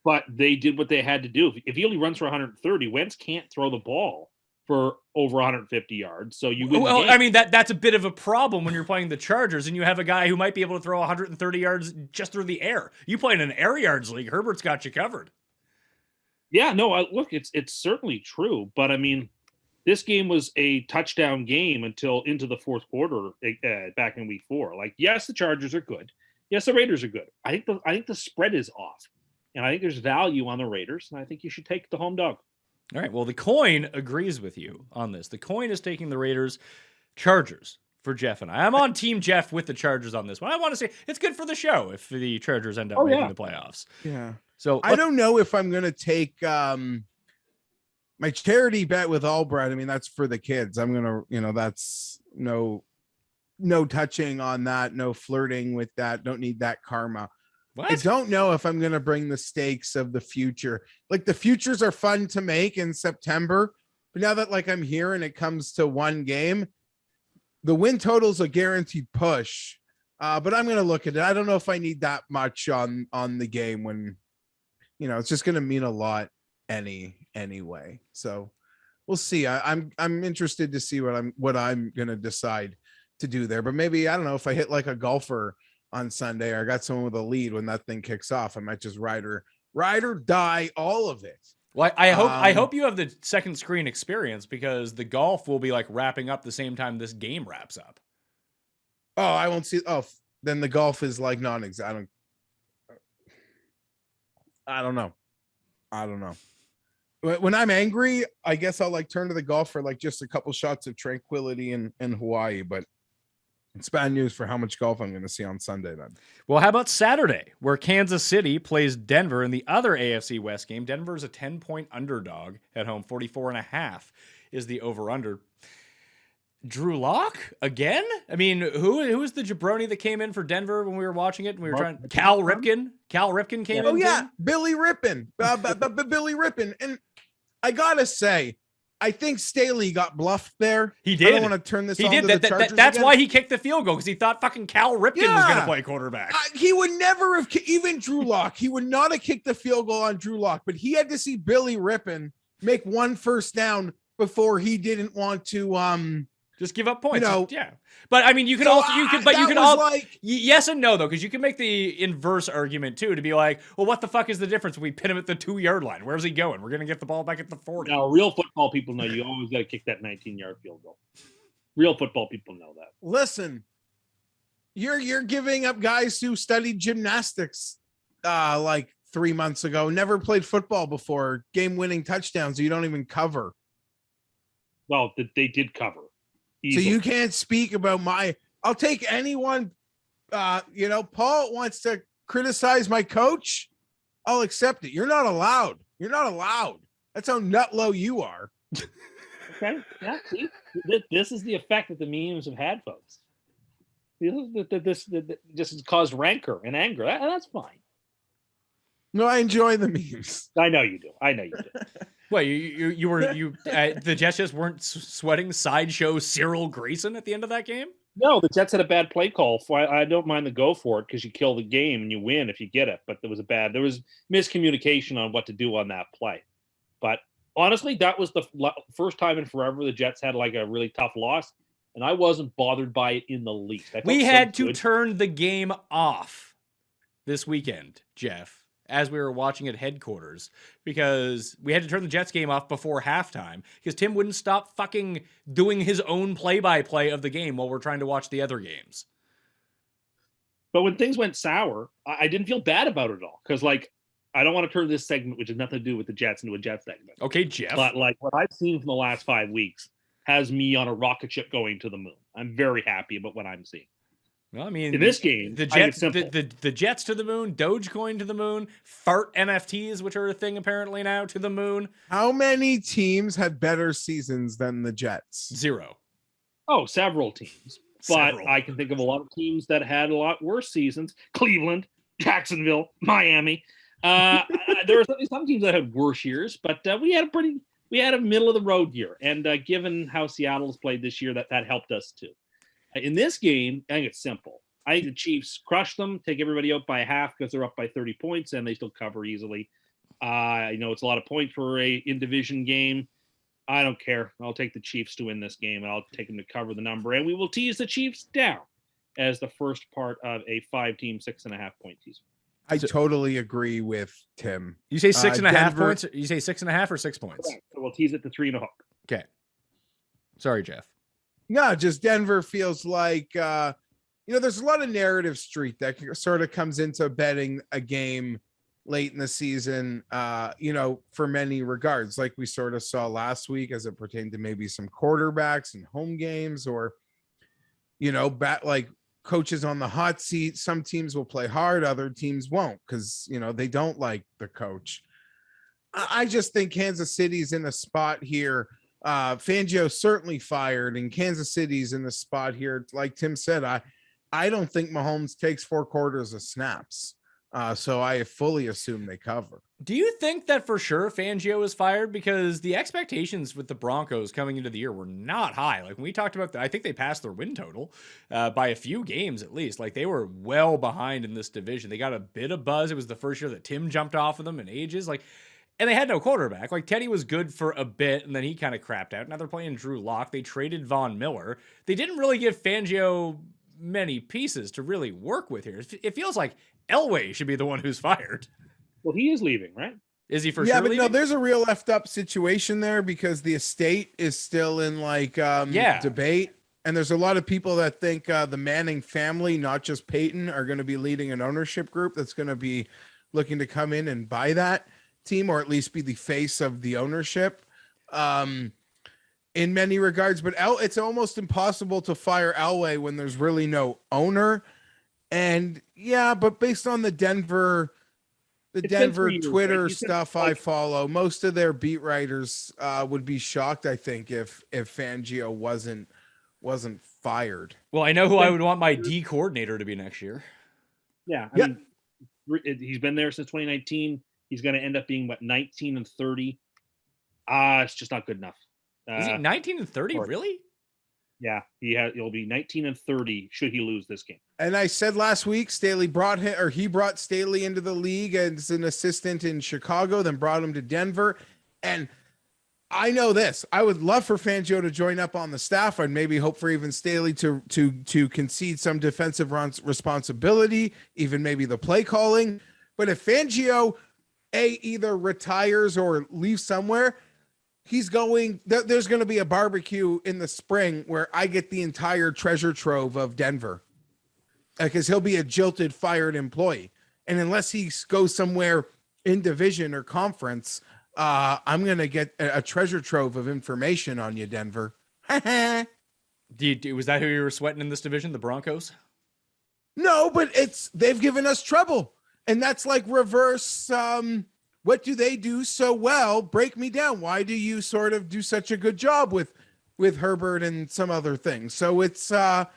But they did what they had to do. If he only runs for 130, Wentz can't throw the ball for over 150 yards. So you win. Well, I mean, that's a bit of a problem when you're playing the Chargers and you have a guy who might be able to throw 130 yards just through the air. You play in an air yards league, Herbert's got you covered. Yeah, no, look, it's certainly true. But I mean, this game was a touchdown game until into the fourth quarter back in week 4. Like, yes, the Chargers are good. Yes, the Raiders are good. I think the spread is off. And I think there's value on the Raiders. And I think you should take the home dog. All right, well, the coin agrees with you on this. The coin is taking the Raiders. Chargers for Geoff and I. I'm on Team Geoff with the Chargers on this one. I want to say it's good for the show if the Chargers end up making the playoffs. Yeah. So I don't know if I'm going to take my charity bet with Albright. I mean, that's for the kids. I'm going to, that's no touching on that. No flirting with that. Don't need that karma. What? I don't know if I'm going to bring the stakes of the future. Like, the futures are fun to make in September, but now that like I'm here and it comes to one game, the win total's a guaranteed push. But I'm going to look at it. I don't know if I need that much on the game when, it's just going to mean a lot anyway. So we'll see. I'm interested to see what I'm going to decide to do there, but maybe, I don't know, if I hit like a golfer on Sunday, or I got someone with a lead when that thing kicks off, I might just ride or die all of it. Well, I hope you have the second screen experience, because the golf will be like wrapping up the same time this game wraps up. Oh, I won't see. Oh, then the golf is like non-exact. I don't know. When I'm angry, I guess I'll like turn to the golf for like just a couple shots of tranquility in Hawaii, but it's bad news for how much golf I'm going to see on Sunday then. Well, how about Saturday, where Kansas City plays Denver in the other AFC West game? Denver is a 10-point underdog at home. 44.5 is the over-under. Drew Lock again? I mean, who was the jabroni that came in for Denver when we were watching it? And we were trying. Cal Ripken. Cal Ripken came in. Oh yeah, too? Billy Rippin. Billy Rippin. And I gotta say, I think Staley got bluffed there. He did. I don't want to turn this. He on did. to the Chargers That's again. why he kicked the field goal, because he thought fucking Cal Ripken was going to play quarterback. He would never have, even Drew Lock, he would not have kicked the field goal on Drew Lock, but he had to see Billy Rippin make one first down before he didn't want to just give up points. You know, yeah. But I mean, you can so also, like, yes and no, though, because you can make the inverse argument too, to be like, well, what the fuck is the difference if we pin him at the 2-yard line? Where's he going? We're going to get the ball back at the 40. Now, real football people know you always got to kick that 19-yard field goal. Real football people know that. Listen, you're giving up guys who studied gymnastics like 3 months ago, never played football before, game-winning touchdowns. You don't even cover. Well, they did cover. Easily. So you can't speak about I'll take anyone, Paul wants to criticize my coach. I'll accept it. You're not allowed. That's how nut low you are. Okay. Yeah. See, this is the effect that the memes have had, folks. This just has caused rancor and anger. That's fine. No, I enjoy the memes. I know you do. Well, the Jets just weren't sweating sideshow Cyril Grayson at the end of that game? No, the Jets had a bad play call. I don't mind the go for it because you kill the game and you win if you get it. But there was miscommunication on what to do on that play. But honestly, that was the first time in forever the Jets had like a really tough loss, and I wasn't bothered by it in the least. We had to turn the game off this weekend, Geoff, as we were watching at headquarters, because we had to turn the Jets game off before halftime because Tim wouldn't stop fucking doing his own play-by-play of the game while we're trying to watch the other games. But when things went sour, I didn't feel bad about it at all because, like, I don't want to turn this segment, which has nothing to do with the Jets, into a Jets segment. Okay, Geoff. But, like, what I've seen from the last 5 weeks has me on a rocket ship going to the moon. I'm very happy about what I'm seeing. Well, I mean, in this game, the Jets, the Jets to the moon, Dogecoin to the moon, fart NFTs, which are a thing apparently now, to the moon. How many teams had better seasons than the Jets? 0. Oh, several teams. But I can think of a lot of teams that had a lot worse seasons. Cleveland, Jacksonville, Miami. There were some teams that had worse years, but we had a middle of the road year. And given how Seattle's played this year, that helped us too. In this game, I think it's simple. I think the Chiefs crush them, take everybody out by half because they're up by 30 points, and they still cover easily. It's a lot of points for a in-division game. I don't care. I'll take the Chiefs to win this game, and I'll take them to cover the number. And we will tease the Chiefs down as the first part of a 5-team, 6.5-point teaser. I totally agree with Tim. You say 6.5 points? You say 6.5 or 6 points? Okay. So we'll tease it to 3.5. Okay. Sorry, Geoff. No, just Denver feels like, there's a lot of narrative street that sort of comes into betting a game late in the season, for many regards, like we sort of saw last week as it pertained to maybe some quarterbacks and home games or, like coaches on the hot seat. Some teams will play hard, other teams won't because, they don't like the coach. I just think Kansas City's in a spot here. Fangio certainly fired, and Kansas City's in the spot here. Like Tim said, I don't think Mahomes takes 4 quarters of snaps. So I fully assume they cover. Do you think that for sure Fangio is fired? Because the expectations with the Broncos coming into the year were not high. Like when we talked about that, I think they passed their win total by a few games at least. Like they were well behind in this division. They got a bit of buzz. It was the first year that Tim jumped off of them in ages. And they had no quarterback. Like Teddy was good for a bit, and then he kind of crapped out. Now they're playing Drew Lock. They traded Von Miller. They didn't really give Fangio many pieces to really work with here. It feels like Elway should be the one who's fired. Well, he is leaving, right? Is he for sure? Yeah, but leaving? No, there's a real effed up situation there because the estate is still in debate. And there's a lot of people that think the Manning family, not just Peyton, are going to be leading an ownership group that's going to be looking to come in and buy that team, or at least be the face of the ownership in many regards. But it's almost impossible to fire Elway when there's really no owner. And but based on the Denver Twitter stuff I follow, most of their beat writers would be shocked, I think, if Fangio wasn't wasn't fired. Well, I know who I would want my D coordinator to be next year. Yeah, I Yeah. mean, he's been there since 2019. He's going to end up being 19-30. It's just not good enough. Is he 19 and 30? or- Really? Yeah, he'll be 19-30 should he lose this game. And I said last week, he brought Staley into the league as an assistant in Chicago, then brought him to Denver. And I know this. I would love for Fangio to join up on the staff. I'd maybe hope for even Staley to concede some defensive responsibility, even maybe the play calling. But if Fangio either retires or leaves somewhere, there's going to be a barbecue in the spring where I get the entire treasure trove of Denver, because he'll be a jilted, fired employee. And unless he goes somewhere in division or conference, I'm going to get a treasure trove of information on you, Denver. Was that who you were sweating in this division, the Broncos? No, but they've given us trouble. And that's like reverse. What do they do so well? Break me down. Why do you sort of do such a good job with Herbert and some other things? So it's, I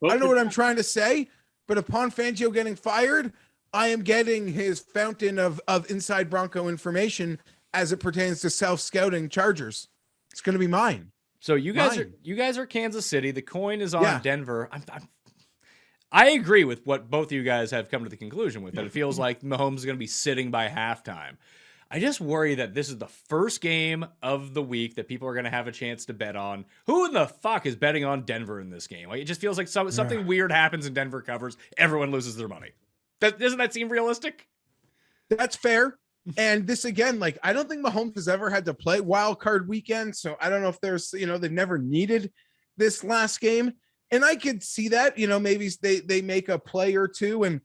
don't know what I'm trying to say, but upon Fangio getting fired, I am getting his fountain of inside Bronco information as it pertains to self-scouting Chargers. It's going to be mine. So you guys are Kansas City. The coin is on Denver. I agree with what both of you guys have come to the conclusion with, that it feels like Mahomes is going to be sitting by halftime. I just worry that this is the first game of the week that people are going to have a chance to bet on. Who in the fuck is betting on Denver in this game? Like, it just feels like something weird happens and Denver covers. Everyone loses their money. Doesn't that seem realistic? That's fair. And this again, like, I don't think Mahomes has ever had to play wild card weekend. So I don't know if there's, they've never needed this last game. And I could see that, maybe they make a play or two. And,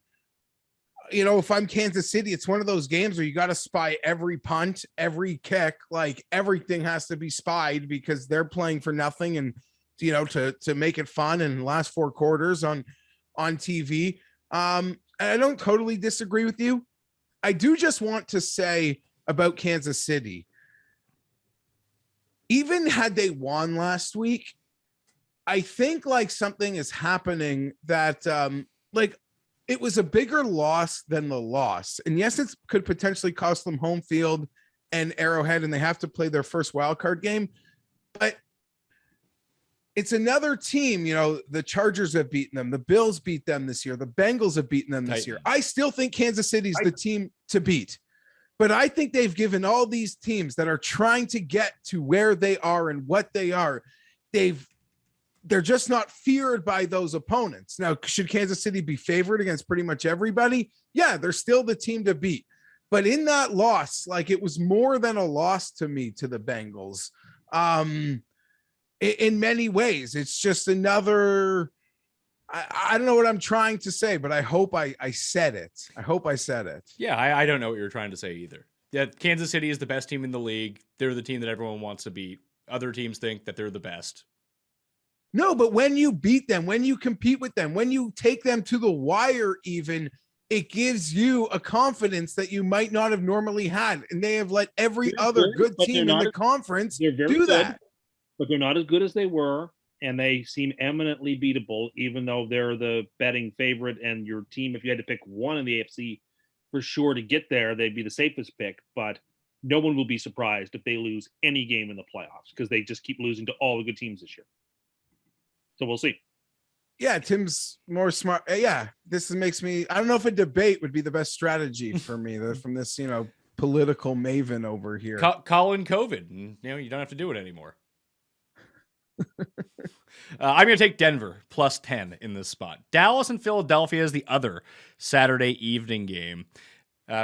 if I'm Kansas City, it's one of those games where you got to spy every punt, every kick, like everything has to be spied because they're playing for nothing. And, to make it fun in the last 4 quarters on TV. And I don't totally disagree with you. I do just want to say about Kansas City, even had they won last week, I think like something is happening that it was a bigger loss than the loss. And yes, it could potentially cost them home field and Arrowhead, and they have to play their first wild card game. But it's another team, the Chargers have beaten them. The Bills beat them this year. The Bengals have beaten them this year. I still think Kansas City's the team to beat. But I think they've given all these teams that are trying to get to where they are and what they are, they're just not feared by those opponents. Now, should Kansas City be favored against pretty much everybody? Yeah, they're still the team to beat. But in that loss, like, it was more than a loss to me, to the Bengals. In many ways, it's just another, I don't know what I'm trying to say, but I hope I said it. I hope I said it. Yeah, I don't know what you're trying to say either. Yeah, Kansas City is the best team in the league. They're the team that everyone wants to beat. Other teams think that they're the best. No, but when you beat them, when you compete with them, when you take them to the wire even, it gives you a confidence that you might not have normally had. And they have let every other good team in the conference do that. But they're not as good as they were, and they seem eminently beatable, even though they're the betting favorite. And your team, if you had to pick one in the AFC for sure to get there, they'd be the safest pick. But no one will be surprised if they lose any game in the playoffs, because they just keep losing to all the good teams this year. So we'll see. Yeah, Tim's more smart. Yeah, makes me, I don't know if a debate would be the best strategy for me from this, political maven over here. Call in COVID, and you don't have to do it anymore. I'm going to take Denver plus 10 in this spot. Dallas and Philadelphia is the other Saturday evening game.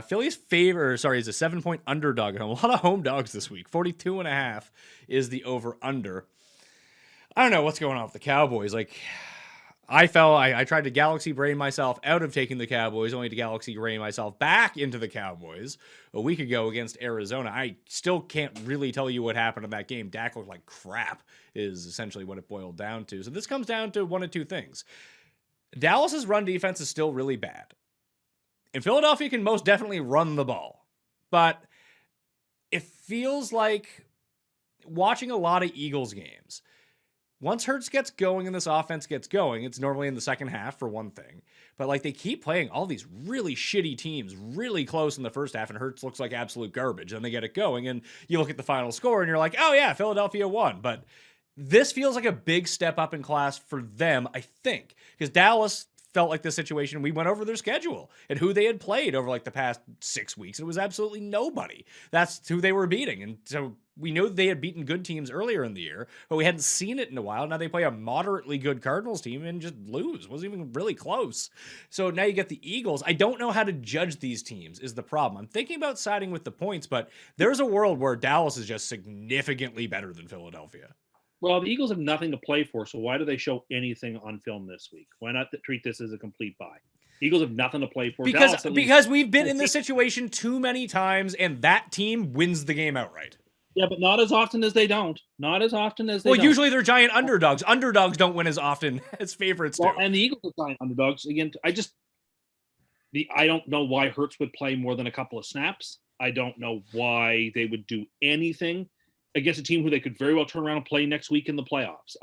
Philly's is a 7-point underdog at home. A lot of home dogs this week. 42.5 is the over-under. I don't know what's going on with the Cowboys. Like, I tried to galaxy brain myself out of taking the Cowboys, only to galaxy brain myself back into the Cowboys a week ago against Arizona. I still can't really tell you what happened in that game. Dak looked like crap is essentially what it boiled down to. So this comes down to one of two things. Dallas's run defense is still really bad. And Philadelphia can most definitely run the ball. But it feels like watching a lot of Eagles games, once Hurts gets going and this offense gets going, it's normally in the second half for one thing. But like they keep playing all these really shitty teams really close in the first half, and Hurts looks like absolute garbage. And they get it going, and you look at the final score, and you're like, oh yeah, Philadelphia won. But this feels like a big step up in class for them, I think, because Dallas felt like this situation. We went over their schedule and who they had played over like the past 6 weeks. It was absolutely nobody. That's who they were beating. And so we know they had beaten good teams earlier in the year, but we hadn't seen it in a while. Now they play a moderately good Cardinals team and just lose. Wasn't even really close. So now you get the Eagles. I don't know how to judge these teams is the problem. I'm thinking about siding with the points, but there's a world where Dallas is just significantly better than Philadelphia. Well, the Eagles have nothing to play for, so why do they show anything on film this week? Why not treat this as a complete bye? Eagles have nothing to play for. Because we've been in this situation too many times, and that team wins the game outright. Yeah, but not as often as they don't. Not as often as they don't. Well, usually they're giant underdogs. Underdogs don't win as often as favorites do. And the Eagles are giant underdogs. Again, I don't know why Hurts would play more than a couple of snaps. I don't know why they would do anything against a team who they could very well turn around and play next week in the playoffs.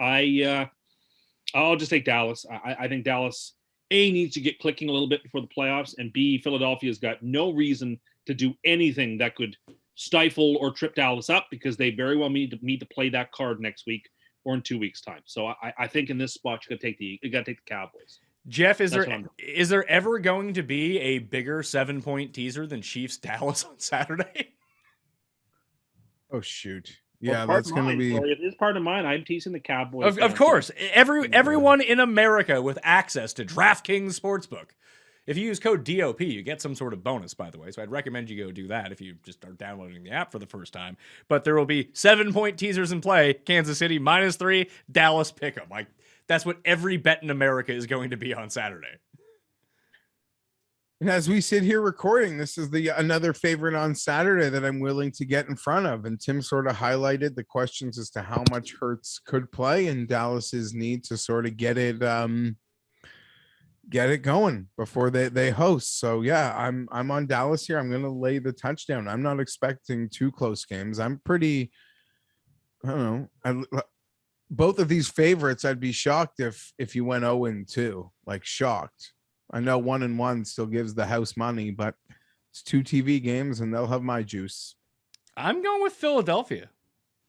I'll just take Dallas. I think Dallas, A, needs to get clicking a little bit before the playoffs, and B, Philadelphia's got no reason to do anything that could stifle or trip Dallas up because they very well need to play that card next week or in 2 weeks' time. So I think in this spot you got to take the Cowboys. Jeff, is there ever going to be a bigger 7-point teaser than Chiefs Dallas on Saturday? Oh shoot. Yeah, that's going to be. It is part of mine. I'm teasing the Cowboys. Of course. Everyone in America with access to DraftKings Sportsbook. If you use code DOP, you get some sort of bonus, by the way. So I'd recommend you go do that if you just are downloading the app for the first time. But there will be 7-point teasers in play. Kansas City -3, Dallas pick'em. Like that's what every bet in America is going to be on Saturday. And as we sit here recording, this is another favorite on Saturday that I'm willing to get in front of. And Tim sort of highlighted the questions as to how much Hurts could play and Dallas's need to sort of get it going before they host. So yeah, I'm on Dallas here. I'm going to lay the touchdown. I'm not expecting 2 close games. I'm pretty, I don't know. Both of these favorites, I'd be shocked if you went 0-2, like shocked. I know 1-1 still gives the house money, but it's 2 TV games and they'll have my juice. I'm going with Philadelphia.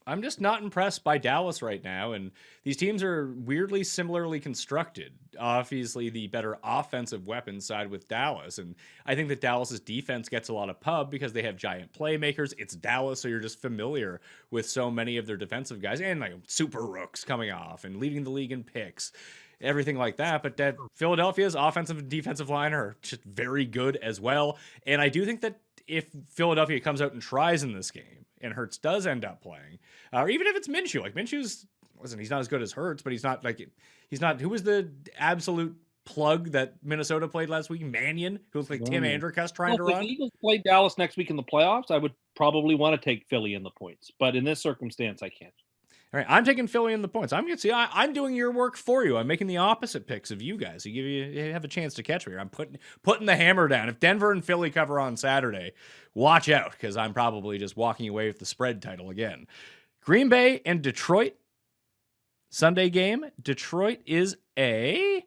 I'm just not impressed by Dallas right now. And these teams are weirdly similarly constructed. Obviously, the better offensive weapons side with Dallas. And I think that Dallas's defense gets a lot of pub because they have giant playmakers. It's Dallas, so you're just familiar with so many of their defensive guys and like super rooks coming off and leading the league in picks. Everything like that, but that Philadelphia's offensive and defensive line are just very good as well. And I do think that if Philadelphia comes out and tries in this game and Hurts does end up playing, or even if it's Minshew, like he's not as good as Hurts, but he's not, who was the absolute plug that Minnesota played last week? Mannion, who looks like Tim Andercuss trying to run. If the Eagles play Dallas next week in the playoffs, I would probably want to take Philly in the points, but in this circumstance, I can't. All right, I'm taking Philly in the points. I'm doing your work for you. I'm making the opposite picks of you guys. You have a chance to catch me. I'm putting the hammer down. If Denver and Philly cover on Saturday, watch out because I'm probably just walking away with the spread title again. Green Bay and Detroit Sunday game. Detroit is a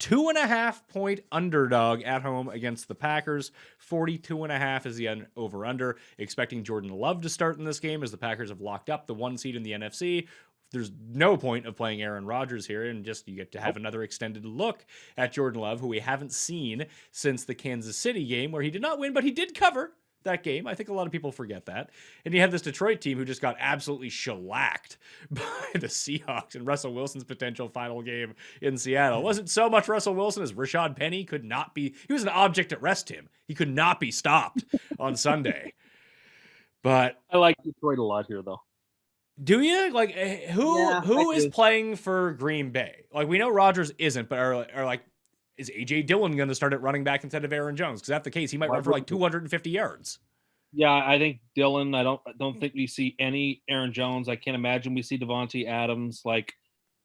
2.5-point underdog at home against the Packers. 42.5 is the over-under. Expecting Jordan Love to start in this game as the Packers have locked up the 1 seed in the NFC. There's no point of playing Aaron Rodgers here, and just you get to have another extended look at Jordan Love, who we haven't seen since the Kansas City game, where he did not win, but he did cover that game. I think a lot of people forget that. And you have this Detroit team who just got absolutely shellacked by the Seahawks in Russell Wilson's potential final game in Seattle. It wasn't so much Russell Wilson as Rashad Penny he was an object at rest him. He could not be stopped on Sunday. But I like Detroit a lot here, though. Do you? Like, who is playing for Green Bay? Like, we know Rodgers isn't, but are like, is A.J. Dillon going to start at running back instead of Aaron Jones? Because if that's the case, he might run for like 250 yards. Yeah, I think Dillon. I don't think we see any Aaron Jones. I can't imagine we see Devontae Adams. Like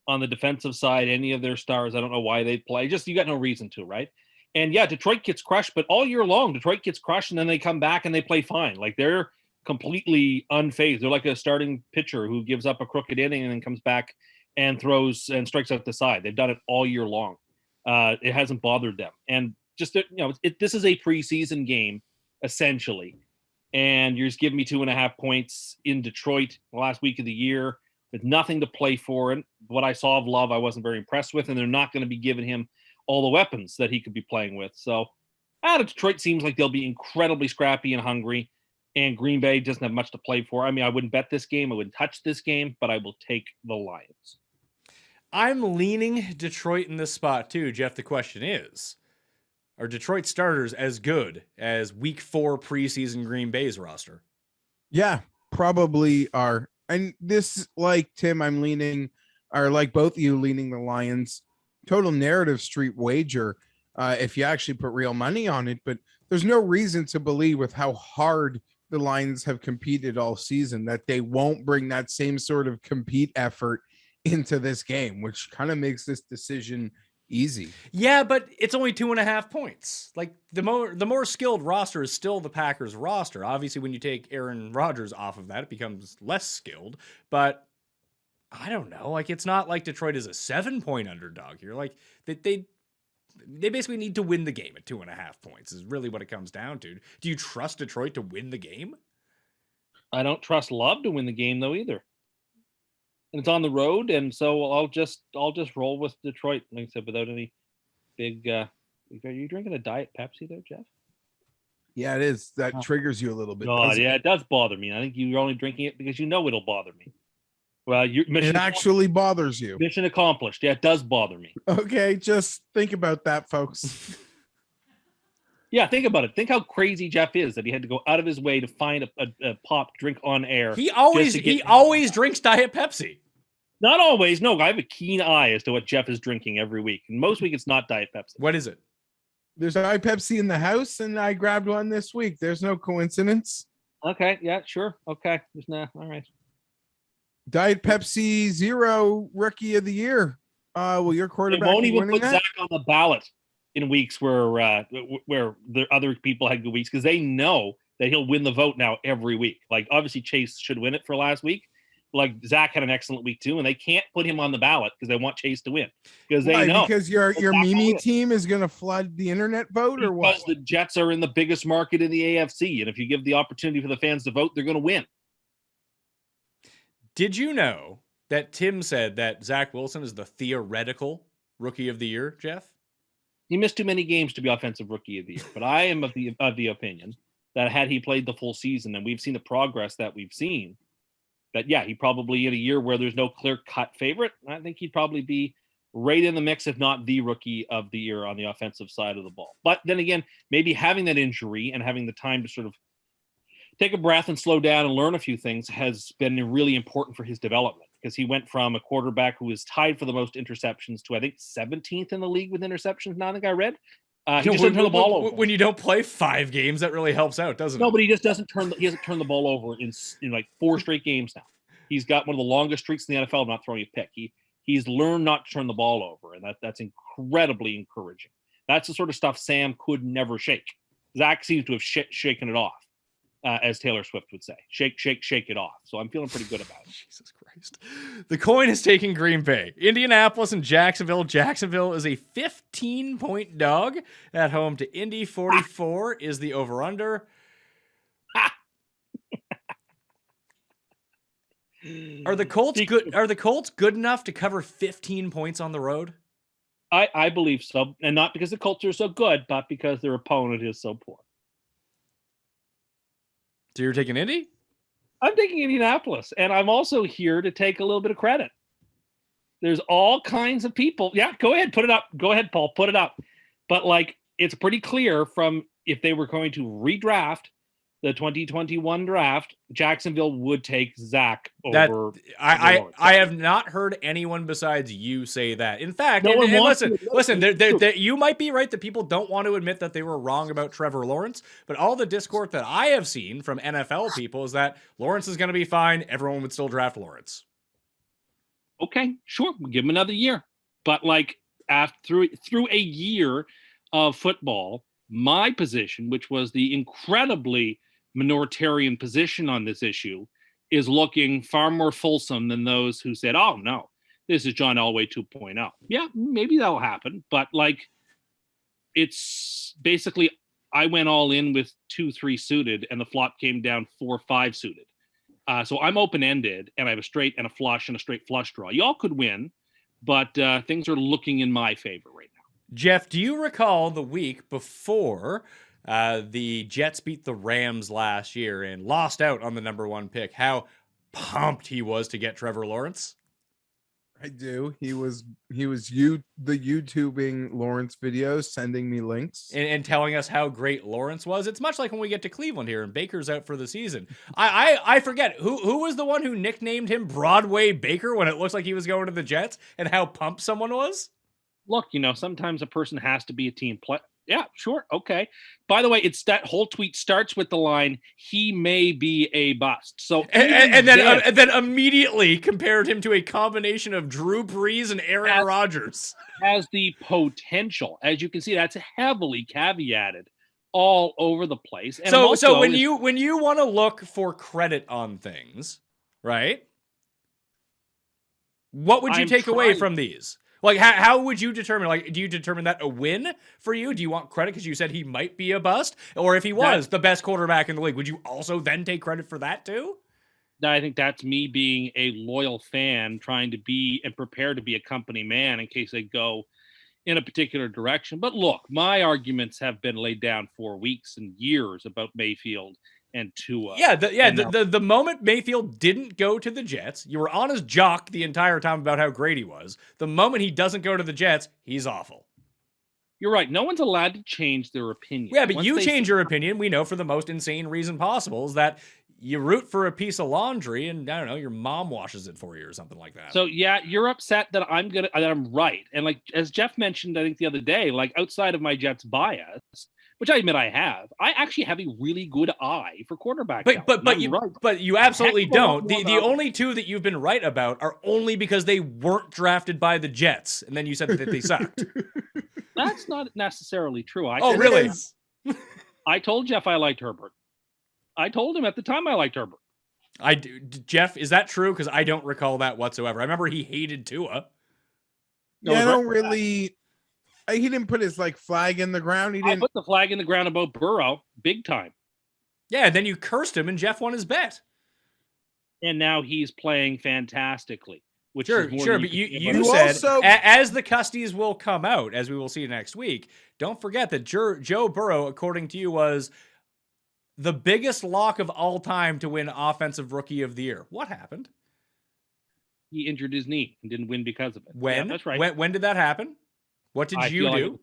on the defensive side, any of their stars. I don't know why they'd play. Just you got no reason to, right? And yeah, Detroit gets crushed, but all year long, Detroit gets crushed, and then they come back and they play fine. Like they're completely unfazed. They're like a starting pitcher who gives up a crooked inning and then comes back and throws and strikes out the side. They've done it all year long. It hasn't bothered them. And just, this is a preseason game, essentially. And you're just giving me 2.5 points in Detroit the last week of the year with nothing to play for. And what I saw of Love, I wasn't very impressed with. And they're not going to be giving him all the weapons that he could be playing with. So Detroit seems like they'll be incredibly scrappy and hungry. And Green Bay doesn't have much to play for. I mean, I wouldn't bet this game. I wouldn't touch this game, but I will take the Lions. I'm leaning Detroit in this spot too, Geoff. The question is, are Detroit starters as good as week 4 preseason Green Bay's roster? Yeah, probably are. And this, like Tim, I'm leaning, or like both of you leaning the Lions. Total narrative street wager, if you actually put real money on it. But there's no reason to believe, with how hard the Lions have competed all season, that they won't bring that same sort of compete effort into this game, which kind of makes this decision easy. Yeah, but it's only 2.5 points. Like the more skilled roster is still the Packers roster. Obviously, when you take Aaron Rodgers off of that, it becomes less skilled. But I don't know. Like, it's not like Detroit is a 7-point underdog here. Like they basically need to win the game at 2.5 points is really what it comes down to. Do you trust Detroit to win the game? I don't trust Love to win the game though either. And it's on the road, and so I'll just roll with Detroit, like I said, without any big. Are you drinking a Diet Pepsi there, Geoff? Yeah, it is. That triggers you a little bit. God, yeah, it does bother me. I think you're only drinking it because you know it'll bother me. Well, it actually bothers you. Mission accomplished. Yeah, it does bother me. Okay, just think about that, folks. Yeah, think about it. Think how crazy Geoff is that he had to go out of his way to find a pop drink on air. He always drinks Diet Pepsi. Not always. No, I have a keen eye as to what Geoff is drinking every week. And most week it's not Diet Pepsi. What is it? There's Diet Pepsi in the house, and I grabbed one this week. There's no coincidence. Okay, yeah, sure. Okay. All right. Diet Pepsi Zero Rookie of the Year. Well, your quarterback won't even winning put that? Zach on the ballot in weeks where the other people had good weeks because they know that he'll win the vote now every week. Like, obviously Chase should win it for last week. Like, Zach had an excellent week too, and they can't put him on the ballot because they want Chase to win because they know because your Mimi team is going to flood the internet vote, or what? Because the Jets are in the biggest market in the AFC, and if you give the opportunity for the fans to vote, they're going to win. Did you know that Tim said that Zach Wilson is the theoretical Rookie of the Year, Geoff? He missed too many games to be Offensive Rookie of the Year, but I am of the opinion that had he played the full season, and we've seen the progress that we've seen, that, yeah, he probably in a year where there's no clear-cut favorite, I think he'd probably be right in the mix, if not the Rookie of the Year on the offensive side of the ball. But then again, maybe having that injury and having the time to sort of take a breath and slow down and learn a few things has been really important for his development, because he went from a quarterback who was tied for the most interceptions to, I think, 17th in the league with interceptions. Now I think I read. He just doesn't turn the ball over. When you don't play 5 games, that really helps out, doesn't it? No, but he just doesn't he hasn't turned the ball over in like 4 straight games now. He's got one of the longest streaks in the NFL of not throwing a pick. He's learned not to turn the ball over, and that's incredibly encouraging. That's the sort of stuff Sam could never shake. Zach seems to have shaken it off, as Taylor Swift would say. Shake it off. So I'm feeling pretty good about it. Jesus Christ. The coin is taking Green Bay. Indianapolis and Jacksonville. Jacksonville is a 15-point dog at home to Indy. 44 is the over-under. Are the Colts good enough to cover 15 points on the road? I believe so. And not because the Colts are so good, but because their opponent is so poor. So you're taking Indy? I'm taking Indianapolis, and I'm also here to take a little bit of credit. There's all kinds of people. Yeah, go ahead, put it up. Go ahead, Paul, put it up. But like, it's pretty clear from if they were going to redraft the 2021 draft, Jacksonville would take Zach over. I have not heard anyone besides you say that. In fact, listen, you might be right that people don't want to admit that they were wrong about Trevor Lawrence, but all the discourse that I have seen from NFL people is that Lawrence is going to be fine. Everyone would still draft Lawrence. Okay, sure, we'll give him another year. But like through a year of football, my position, which was the incredibly minoritarian position on this issue, is looking far more fulsome than those who said, oh no, this is John Elway 2.0. Yeah, maybe that'll happen. But like, it's basically, I went all in with 2-3 suited and the flop came down 4-5 suited. So I'm open-ended and I have a straight and a flush and a straight flush draw. Y'all could win, but things are looking in my favor right now. Geoff, do you recall the week before the Jets beat the Rams last year and lost out on the number 1 pick, how pumped he was to get Trevor Lawrence? I do. He was the YouTubing Lawrence videos, sending me links And telling us how great Lawrence was. It's much like when we get to Cleveland here and Baker's out for the season. I forget who was the one who nicknamed him Broadway Baker when it looks like he was going to the Jets, and how pumped someone was. Look, sometimes a person has to be a team player. Yeah, sure. Okay. By the way, it's that whole tweet starts with the line, he may be a bust. So and then immediately compared him to a combination of Drew Brees and Aaron Rodgers. Has the potential. As you can see, that's heavily caveated all over the place. And so when you want to look for credit on things, right? What would you take away from these? Like, how would you determine, like, do you determine that a win for you? Do you want credit because you said he might be a bust? Or if he was the best quarterback in the league, would you also then take credit for that too? I think that's me being a loyal fan, trying to be and prepare to be a company man in case they go in a particular direction. But look, my arguments have been laid down for weeks and years about Mayfield and Tua. The moment Mayfield didn't go to the Jets, you were on his jock the entire time about how great he was. The moment he doesn't go to the Jets, he's awful. You're right. No one's allowed to change their opinion. Yeah, but you change your opinion, we know, for the most insane reason possible, is that you root for a piece of laundry and, I don't know, your mom washes it for you or something like that. So, yeah, you're upset that I'm right. And like, as Geoff mentioned, I think the other day, like outside of my Jets bias, which I admit I actually have a really good eye for quarterback. But you absolutely don't. The only two that you've been right about are only because they weren't drafted by the Jets, and then you said that they sucked. That's not necessarily true. Really? I told Geoff I liked Herbert. I told him at the time I liked Herbert. I do. Geoff, is that true? Because I don't recall that whatsoever. I remember he hated Tua. Yeah, I don't really. He didn't put his flag in the ground. He didn't put the flag in the ground about Burrow big time. Yeah, and then you cursed him, and Geoff won his bet. And now he's playing fantastically. Which sure, but you said, also, as the Custies will come out, as we will see next week, don't forget that Joe Burrow, according to you, was the biggest lock of all time to win Offensive Rookie of the Year. What happened? He injured his knee and didn't win because of it. When? Yeah, that's right. When did that happen? What did you do? Like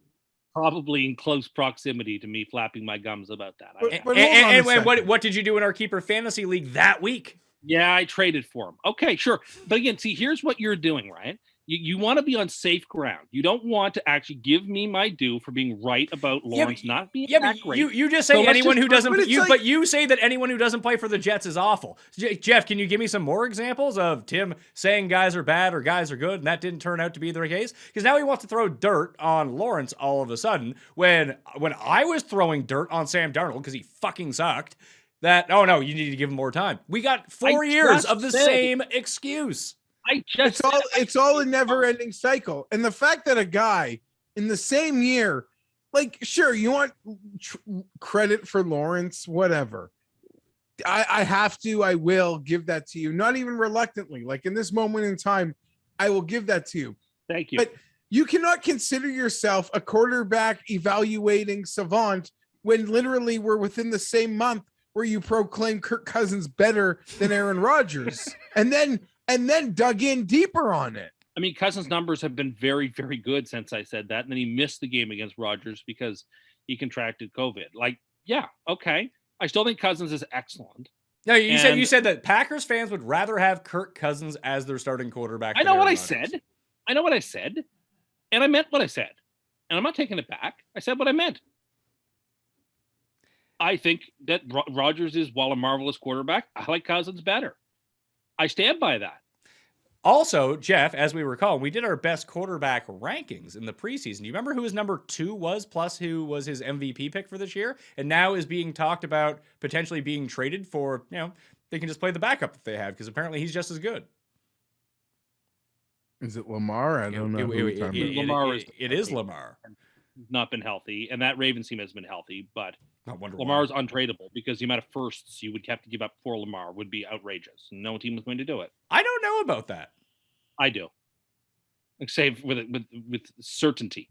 probably in close proximity to me flapping my gums about that. And what did you do in our Keeper Fantasy League that week? Yeah, I traded for him. Okay, sure. But again, see, here's what you're doing, right? You want to be on safe ground. You don't want to actually give me my due for being right about Lawrence not being that great. You just say anyone who doesn't. But you say that anyone who doesn't play for the Jets is awful. Geoff, can you give me some more examples of Tim saying guys are bad or guys are good, and that didn't turn out to be the case? Because now he wants to throw dirt on Lawrence all of a sudden. When I was throwing dirt on Sam Darnold because he fucking sucked. That no, you need to give him more time. We got 4 years of the same excuse. It's all a never-ending cycle. And the fact that a guy in the same year, sure, you want credit for Lawrence, whatever. I will give that to you, not even reluctantly. In this moment in time, I will give that to you. Thank you. But you cannot consider yourself a quarterback evaluating savant when literally we're within the same month where you proclaim Kirk Cousins better than Aaron Rodgers. and then dug in deeper on it. I mean, Cousins' numbers have been very, very good since I said that. And then he missed the game against Rodgers because he contracted COVID. Yeah, okay. I still think Cousins is excellent. No, you said that Packers fans would rather have Kirk Cousins as their starting quarterback. I know what I said. And I meant what I said. And I'm not taking it back. I said what I meant. I think that Rodgers is, while a marvelous quarterback, I like Cousins better. I stand by that. Also, Geoff, as we recall, we did our best quarterback rankings in the preseason. You remember who his number 2 was, plus who was his MVP pick for this year? And now is being talked about potentially being traded for, they can just play the backup if they have, because apparently he's just as good. Is it Lamar? I don't know. who we're talking about. Lamar is it is Lamar. not been healthy, and that Ravens team has been healthy, but Not wonder Lamar's why. untradeable because the amount of firsts you would have to give up for Lamar would be outrageous. No team was going to do it. I don't know about that. I do. Like say with certainty,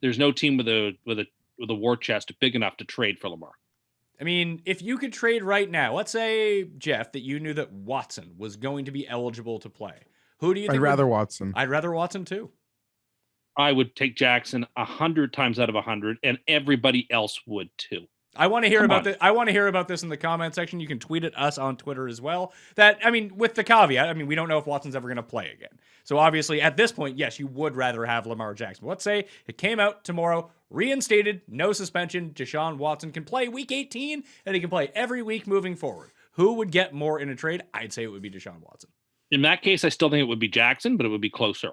there's no team with a war chest big enough to trade for Lamar. I mean, if you could trade right now, let's say, Geoff, that you knew that Watson was going to be eligible to play. Who do you think? I'd rather Watson. I'd rather Watson too. I would take Jackson 100 times out of 100, and everybody else would too. I want to hear Come about on. this. I want to hear about this in the comment section. You can tweet at us on Twitter as well. That, I mean, with the caveat, I mean, we don't know if Watson's ever going to play again. So obviously, at this point, yes, you would rather have Lamar Jackson. But let's say it came out tomorrow, reinstated, no suspension. Deshaun Watson can play Week 18, and he can play every week moving forward. Who would get more in a trade? I'd say it would be Deshaun Watson. In that case, I still think it would be Jackson, but it would be closer.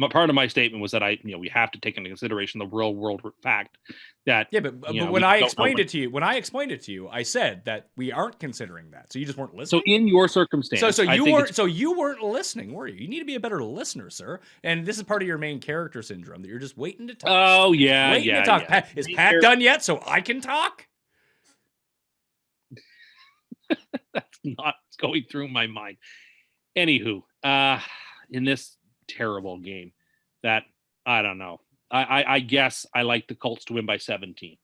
Part of my statement was that we have to take into consideration the real world fact that but when I explained it to you, I said that we aren't considering that. So you just weren't listening. So in your circumstance, So you weren't listening, were you? You need to be a better listener, sir. And this is part of your main character syndrome that you're just waiting to talk. Oh yeah, waiting to talk. yeah. Pat, is Pat done yet? So I can talk. That's not going through my mind. Anywho, in this terrible game, that I don't know. I guess I like the Colts to win by 17.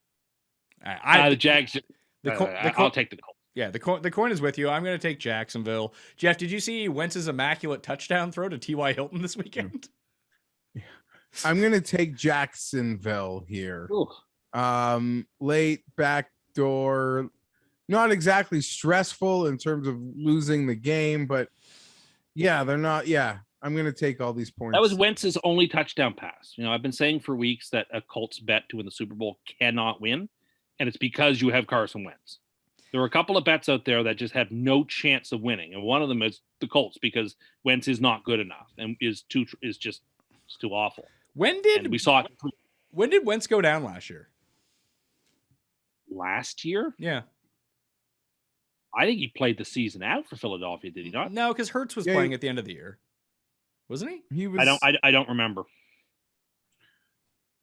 The Jags. I'll take the Colts. Yeah, the coin is with you. I'm going to take Jacksonville. Geoff, did you see Wentz's immaculate touchdown throw to T.Y. Hilton this weekend? I'm going to take Jacksonville here. Ooh. Late backdoor, not exactly stressful in terms of losing the game, but yeah, they're not. Yeah, I'm going to take all these points. That was Wentz's only touchdown pass. I've been saying for weeks that a Colts bet to win the Super Bowl cannot win, and it's because you have Carson Wentz. There were a couple of bets out there that just have no chance of winning, and one of them is the Colts because Wentz is not good enough and is too awful. When did Wentz go down last year? Last year? Yeah. I think he played the season out for Philadelphia, did he not? No, because Hurts was playing at the end of the year. Wasn't he? He was. I don't remember.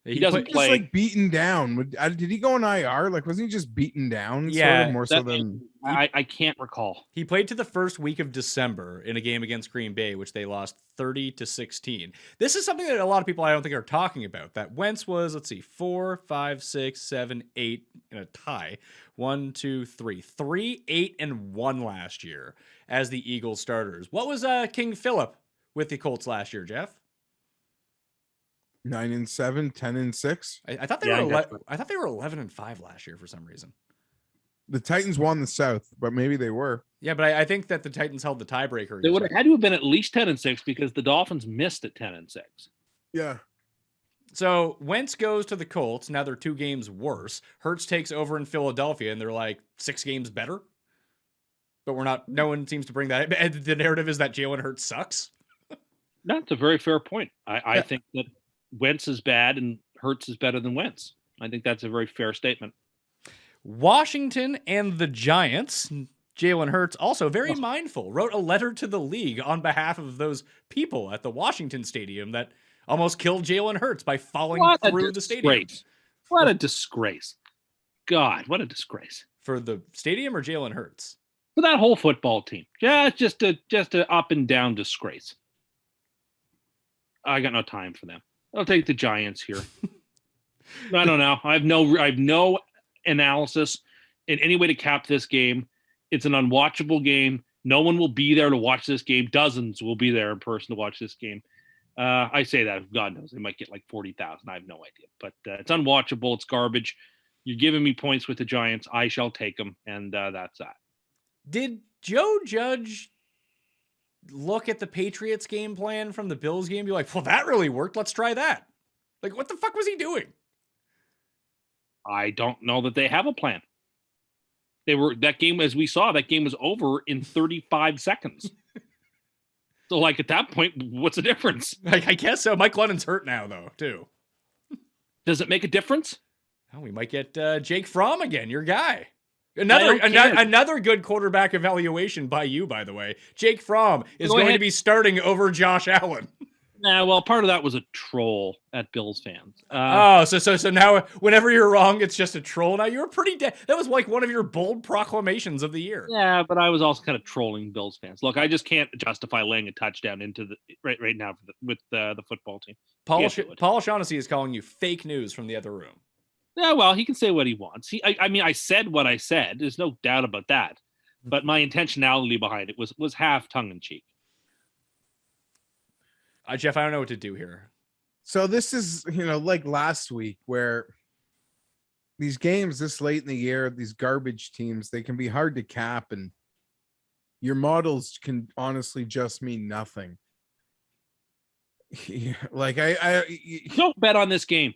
He doesn't just play. like beaten down. Did he go on IR? Like, wasn't he just beaten down? Yeah, sort of, more so than I can't recall. He played to the first week of December in a game against Green Bay, which they lost 30-16. This is something that a lot of people I don't think are talking about. That Wentz was, 4, 5, 6, 7, 8 in a tie. 1, 2, 3. 3, 8, and 1 last year as the Eagles starters. What was King Philip with the Colts last year, Geoff? 9-7, 10-6. I thought they were. I thought they were 11-5 last year for some reason. The Titans won the South, but maybe they were. Yeah, but I think that the Titans held the tiebreaker. They would have had to have been at least 10-6 because the Dolphins missed at 10-6. Yeah. So Wentz goes to the Colts. Now they're 2 games worse. Hurts takes over in Philadelphia, and they're like 6 games better. But we're not. No one seems to bring that. The narrative is that Jalen Hurts sucks. That's a very fair point. I think that Wentz is bad and Hurts is better than Wentz. I think that's a very fair statement. Washington and the Giants. Jalen Hurts, also very mindful, wrote a letter to the league on behalf of those people at the Washington Stadium that almost killed Jalen Hurts by falling through the stadium. What a disgrace. God, what a disgrace. For the stadium or Jalen Hurts? For that whole football team. Yeah, just a up and down disgrace. I got no time for them. I'll take the Giants here. I don't know. I have no analysis in any way to cap this game. It's an unwatchable game. No one will be there to watch this game. Dozens will be there in person to watch this game. I say that. God knows. They might get like 40,000. I have no idea. But it's unwatchable. It's garbage. You're giving me points with the Giants. I shall take them. And that's that. Did Joe Judge look at the Patriots game plan from the Bills game? Be like, well, that really worked. Let's try that. Like, what the fuck was he doing? I don't know that they have a plan. That game, as we saw, that game was over in 35 seconds. So, like, at that point, what's the difference? I guess so. Mike Lennon's hurt now, though, too. Does it make a difference? Oh, we might get Jake Fromm again, your guy. Another good quarterback evaluation by you, by the way. Jake Fromm is going to be starting over Josh Allen. Nah, well, part of that was a troll at Bills fans. So now whenever you're wrong, it's just a troll. Now you were pretty that was like one of your bold proclamations of the year. Yeah, but I was also kind of trolling Bills fans. Look, I just can't justify laying a touchdown into the right now with the football team. Paul Shaughnessy is calling you fake news from the other room. Yeah, well, he can say what he wants. I mean, I said what I said. There's no doubt about that. But my intentionality behind it was half tongue in cheek. Geoff, I don't know what to do here. So this is, like last week where these games this late in the year, these garbage teams, they can be hard to cap, and your models can honestly just mean nothing. Like don't bet on this game.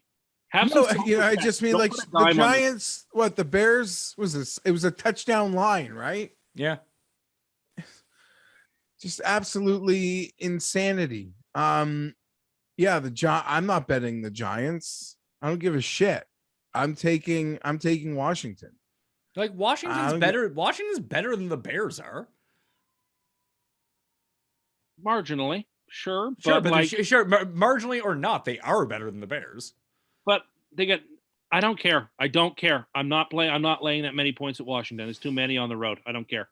I just mean like the Giants, the Bears was this? It was a touchdown line, right? Yeah. Just absolutely insanity. I'm not betting the Giants. I don't give a shit. I'm taking Washington. Like Washington's better. Washington's better than the Bears are. Marginally, sure, marginally or not, they are better than the Bears. But they get. I don't care. I don't care. I'm not laying that many points at Washington. There's too many on the road. I don't care.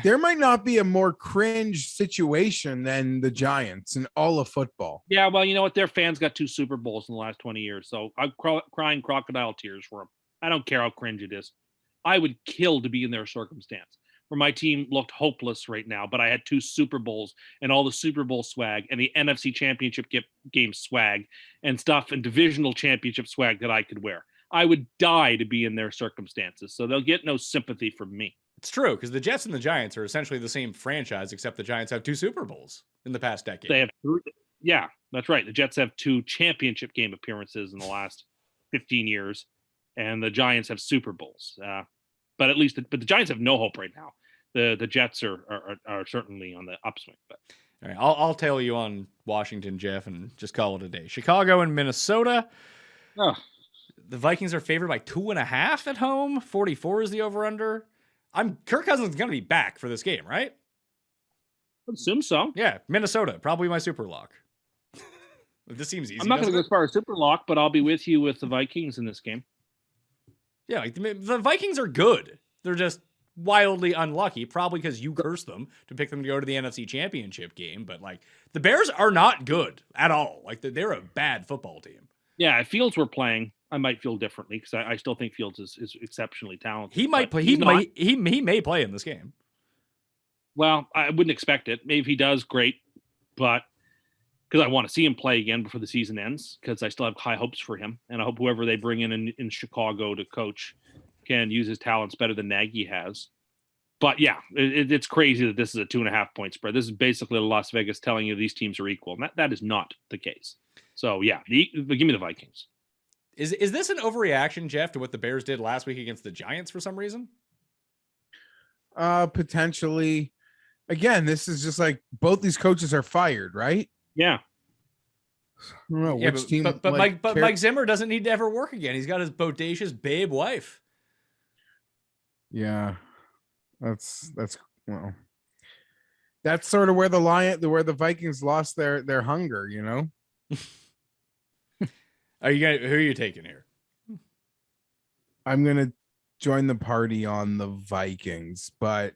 There might not be a more cringe situation than the Giants in all of football. Yeah, well, you know what? Their fans got 2 Super Bowls in the last 20 years, so I'm crying crocodile tears for them. I don't care how cringe it is. I would kill to be in their circumstance where my team looked hopeless right now, but I had 2 Super Bowls and all the Super Bowl swag and the NFC Championship game swag and stuff and divisional championship swag that I could wear. I would die to be in their circumstances, so they'll get no sympathy from me. It's true, because the Jets and the Giants are essentially the same franchise, except the Giants have 2 Super Bowls in the past decade. They have 3. Yeah, that's right. The Jets have 2 championship game appearances in the last 15 years, and the Giants have Super Bowls. But the Giants have no hope right now. The Jets are certainly on the upswing. But all right, I'll tell you on Washington, Geoff, and just call it a day. Chicago and Minnesota. Oh. The Vikings are favored by 2.5 at home. 44 is the over/under. Kirk Cousins is going to be back for this game, right? I assume so. Yeah, Minnesota, probably my super lock. This seems easy. I'm not going to go as far as super lock, but I'll be with you with the Vikings in this game. Yeah, like the Vikings are good. They're just wildly unlucky, probably because you cursed them to pick them to go to the NFC Championship game. But like the Bears are not good at all. Like they're a bad football team. Yeah, if Fields were playing, I might feel differently because I still think Fields is exceptionally talented. He might play. He may play in this game. Well, I wouldn't expect it. Maybe if he does, great. But because I want to see him play again before the season ends, because I still have high hopes for him, and I hope whoever they bring in Chicago to coach can use his talents better than Nagy has. But yeah, it's crazy that this is a 2.5 point spread. This is basically Las Vegas telling you these teams are equal, and that is not the case. So yeah, give me the Vikings. Is this an overreaction, Geoff, to what the Bears did last week against the Giants for some reason? Potentially. Again, this is just like both these coaches are fired, right? Yeah. I don't know which team. But Mike Zimmer doesn't need to ever work again. He's got his bodacious babe wife. Yeah, that's sort of where the Vikings lost their hunger, you know. Who are you taking here? I'm gonna join the party on the Vikings, but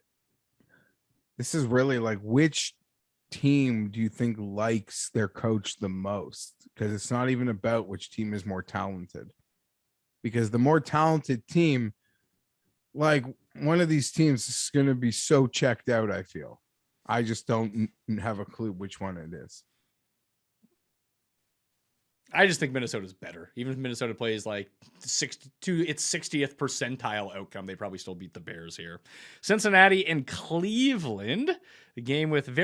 this is really like which team do you think likes their coach the most? Because it's not even about which team is more talented. Because the more talented team, like one of these teams is going to be so checked out, I feel. I just don't have a clue which one it is. I just think Minnesota's better. Even if Minnesota plays like its 60th percentile outcome, they probably still beat the Bears here. Cincinnati and Cleveland, a game with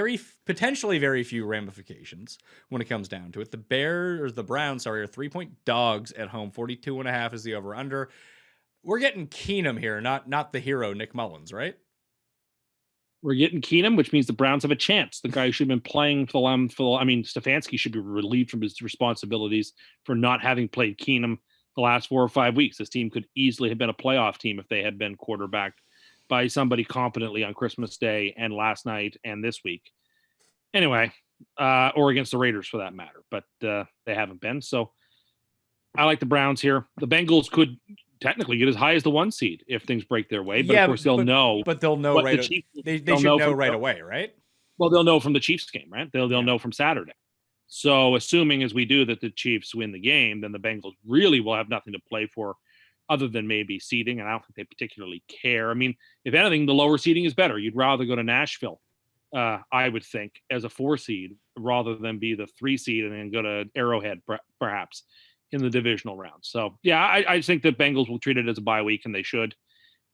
potentially very few ramifications when it comes down to it. The Browns are 3-point dogs at home. 42.5 is the over/under. We're getting Keenum here, not the hero Nick Mullins, right? We're getting Keenum, which means the Browns have a chance. The guy who should have been playing Stefanski should be relieved from his responsibilities for not having played Keenum the last 4 or 5 weeks. This team could easily have been a playoff team if they had been quarterbacked by somebody competently on Christmas Day and last night and this week. Anyway, or against the Raiders for that matter, but they haven't been. So I like the Browns here. The Bengals could technically get as high as the 1 seed if things break their way, but of course they'll know. But they'll know what right. the Chiefs, they should know right away, right? Well, they'll know from the Chiefs game, right? They'll know from Saturday. So assuming as we do that the Chiefs win the game, then the Bengals really will have nothing to play for other than maybe seeding, and I don't think they particularly care. I mean, if anything, the lower seeding is better. You'd rather go to Nashville, I would think, as a 4 seed rather than be the 3 seed and then go to Arrowhead perhaps in the divisional round. So, yeah, I think the Bengals will treat it as a bye week, and they should.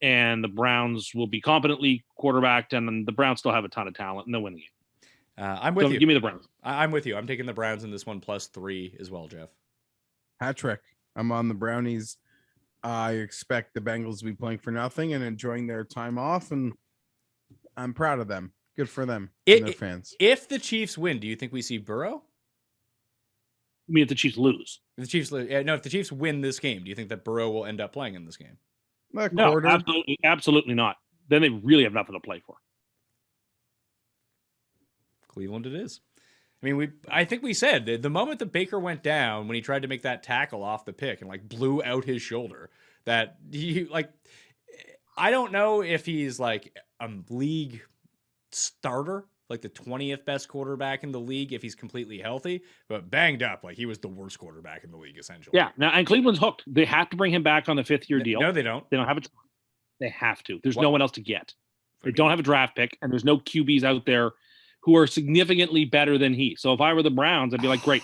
And the Browns will be competently quarterbacked, and then the Browns still have a ton of talent, and they'll win the game. I'm with you. Give me the Browns. I'm with you. I'm taking the Browns in this one +3 as well, Geoff. Hat-trick. I'm on the Brownies. I expect the Bengals to be playing for nothing and enjoying their time off, and I'm proud of them. Good for them and their fans. If the Chiefs win, do you think we see Burrow? I mean, if the Chiefs lose. If the Chiefs if the Chiefs win this game, do you think that Burrow will end up playing in this game? No, absolutely not. Then they really have nothing to play for. Cleveland it is. I mean, I think we said the moment that Baker went down when he tried to make that tackle off the pick and like blew out his shoulder, that he I don't know if he's like a league starter, like the 20th best quarterback in the league if he's completely healthy, but banged up, like he was the worst quarterback in the league essentially. Yeah. Now, and Cleveland's hooked. They have to bring him back on the 5th-year deal. No, they don't. They don't have it. They have to. There's no one else to get. They don't have a draft pick, and there's no QBs out there who are significantly better than he. So if I were the Browns, I'd be like, great,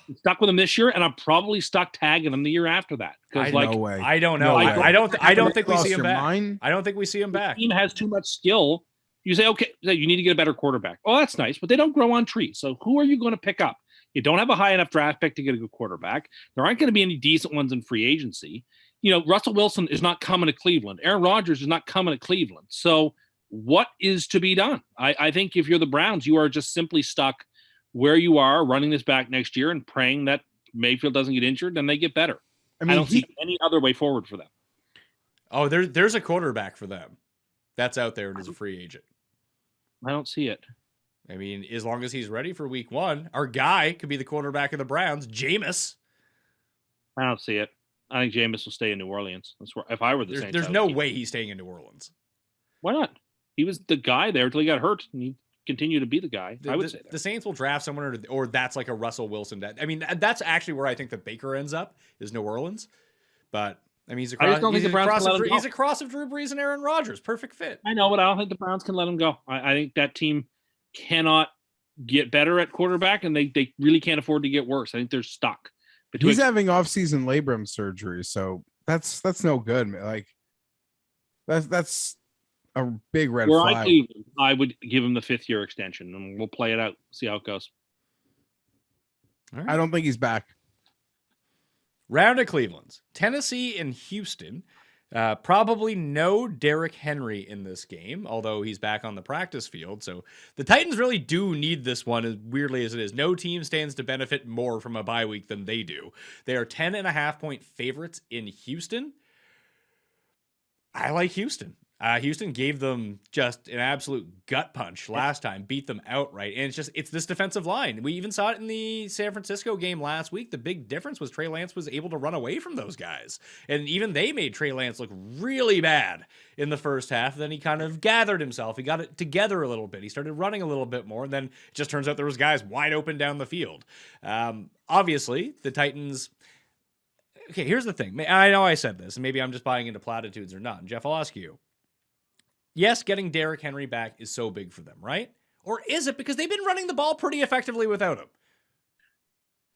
I'm stuck with him this year, and I'm probably stuck tagging him the year after that. Because no way. I don't know. No I don't think we see him back. Mind? I don't think we see him back. The team has too much skill. You say, okay, you need to get a better quarterback. Oh, that's nice, but they don't grow on trees. So who are you going to pick up? You don't have a high enough draft pick to get a good quarterback. There aren't going to be any decent ones in free agency. You know, Russell Wilson is not coming to Cleveland. Aaron Rodgers is not coming to Cleveland. So what is to be done? I think if you're the Browns, you are just simply stuck where you are, running this back next year and praying that Mayfield doesn't get injured and they get better. I don't see any other way forward for them. Oh, there's a quarterback for them that's out there and is a free agent. I don't see it. I mean, as long as he's ready for week 1, our guy could be the quarterback of the Browns, Jameis. I don't see it. I think Jameis will stay in New Orleans. That's where, if I were the Saints, there's no way he's staying in New Orleans. Why not? He was the guy there until he got hurt, and he continued to be the guy. I would say that. The Saints will draft someone, or that's like a Russell Wilson. I mean, that's actually where I think that Baker ends up, is New Orleans. But I mean, he's a cross of Drew Brees and Aaron Rodgers. Perfect fit. I know, but I don't think the Browns can let him go. I think that team cannot get better at quarterback, and they really can't afford to get worse. I think they're stuck. He's having off-season labrum surgery, so that's no good. Like that's a big red flag. I would give him the 5th-year extension, and we'll play it out, see how it goes. All right. I don't think he's back. Round of Cleveland's Tennessee and Houston. Probably no Derrick Henry in this game, although he's back on the practice field. So the Titans really do need this one, as weirdly as it is. No team stands to benefit more from a bye week than they do. They are 10.5-point favorites in Houston. I like Houston. Houston gave them just an absolute gut punch last time, beat them outright. And it's this defensive line. We even saw it in the San Francisco game last week. The big difference was Trey Lance was able to run away from those guys. And even they made Trey Lance look really bad in the first half. Then he kind of gathered himself. He got it together a little bit. He started running a little bit more. And then it just turns out there was guys wide open down the field. Obviously, the Titans... Okay, here's the thing. I know I said this, and maybe I'm just buying into platitudes or not. And Geoff, I'll ask you. Yes, getting Derrick Henry back is so big for them, right? Or is it because they've been running the ball pretty effectively without him?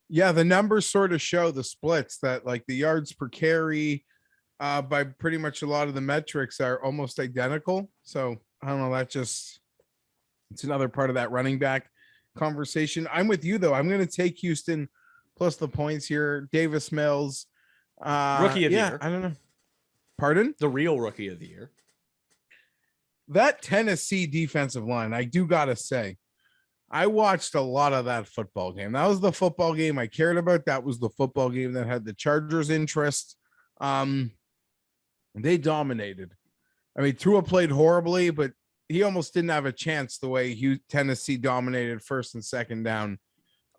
Yeah, the numbers sort of show the splits that like the yards per carry by pretty much a lot of the metrics are almost identical. So I don't know, it's another part of that running back conversation. I'm with you though. I'm going to take Houston plus the points here. Davis Mills. Rookie of the year. I don't know. Pardon? The real rookie of the year. That Tennessee defensive line, I do got to say, I watched a lot of that football game. That was the football game I cared about. That was the football game that had the Chargers' interest. They dominated. I mean, Tua played horribly, but he almost didn't have a chance the way Tennessee dominated first and second down.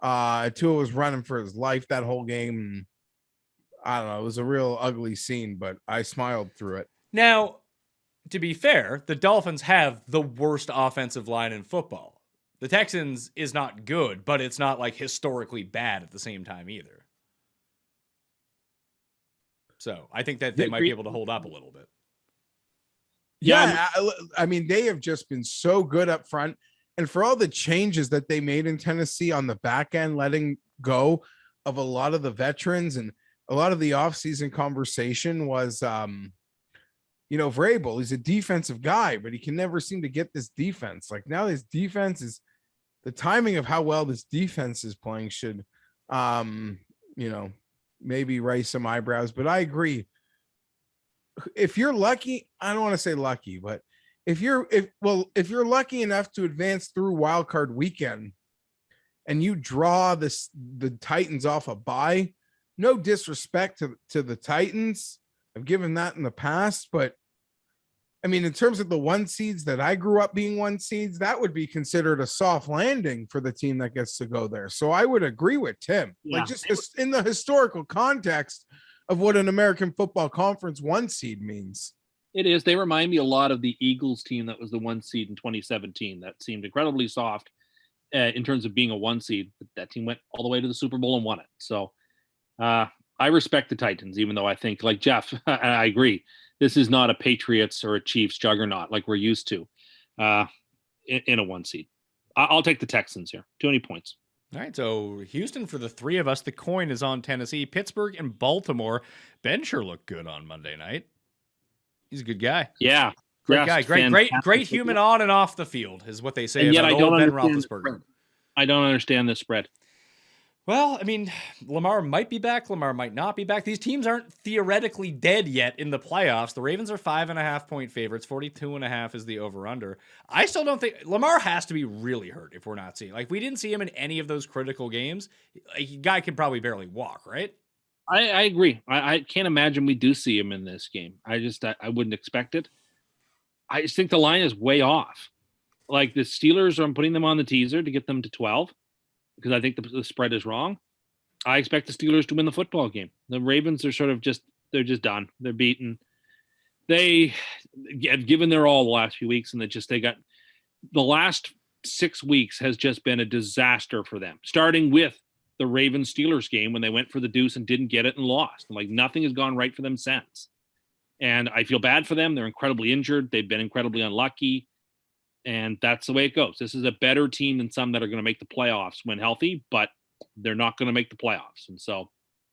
Tua was running for his life that whole game. And I don't know. It was a real ugly scene, but I smiled through it. Now, to be fair, the Dolphins have the worst offensive line in football. The Texans is not good, but it's not like historically bad at the same time either. So I think that they might be able to hold up a little bit. Yeah, I mean, they have just been so good up front. And for all the changes that they made in Tennessee on the back end, letting go of a lot of the veterans and a lot of the offseason conversation was, Vrabel, he's a defensive guy, but he can never seem to get this defense. Like now his defense is the timing of how well this defense is playing should, maybe raise some eyebrows, but I agree. If you're lucky, I don't want to say lucky, but if you're lucky enough to advance through wild card weekend and you draw the Titans off a bye, no disrespect to the Titans. I've given that in the past, but I mean, in terms of the 1 seeds that I grew up being 1 seeds, that would be considered a soft landing for the team that gets to go there. So I would agree with Tim, like just in the historical context of what an American Football Conference 1 seed means. It is. They remind me a lot of the Eagles team that was the 1 seed in 2017. That seemed incredibly soft in terms of being a 1 seed. But that team went all the way to the Super Bowl and won it. So I respect the Titans, even though I think, like Geoff, I agree. This is not a Patriots or a Chiefs juggernaut like we're used to in a 1 seed. I'll take the Texans here. 20 points. All right, so Houston for the three of us. The coin is on Tennessee. Pittsburgh and Baltimore. Ben sure looked good on Monday night. He's a good guy. Yeah. Great guy. Great human on and off the field is what they say about old Ben Roethlisberger. I don't understand this spread. Well, I mean, Lamar might be back. Lamar might not be back. These teams aren't theoretically dead yet in the playoffs. The Ravens are 5.5-point favorites. 42.5 is the over-under. I still don't think Lamar has to be really hurt if we're not seeing. Like, we didn't see him in any of those critical games. A guy can probably barely walk, right? I agree. I can't imagine we do see him in this game. I wouldn't expect it. I just think the line is way off. Like the Steelers, I'm putting them on the teaser to get them to 12. Because I think the spread is wrong. I expect the Steelers to win the football game. The Ravens are they're just done. They're beaten. They have given their all the last few weeks, and they got the last 6 weeks has just been a disaster for them. Starting with the Ravens Steelers game when they went for the deuce and didn't get it and lost. Like nothing has gone right for them since. And I feel bad for them. They're incredibly injured. They've been incredibly unlucky. And that's the way it goes. This is a better team than some that are going to make the playoffs when healthy, but they're not going to make the playoffs. And so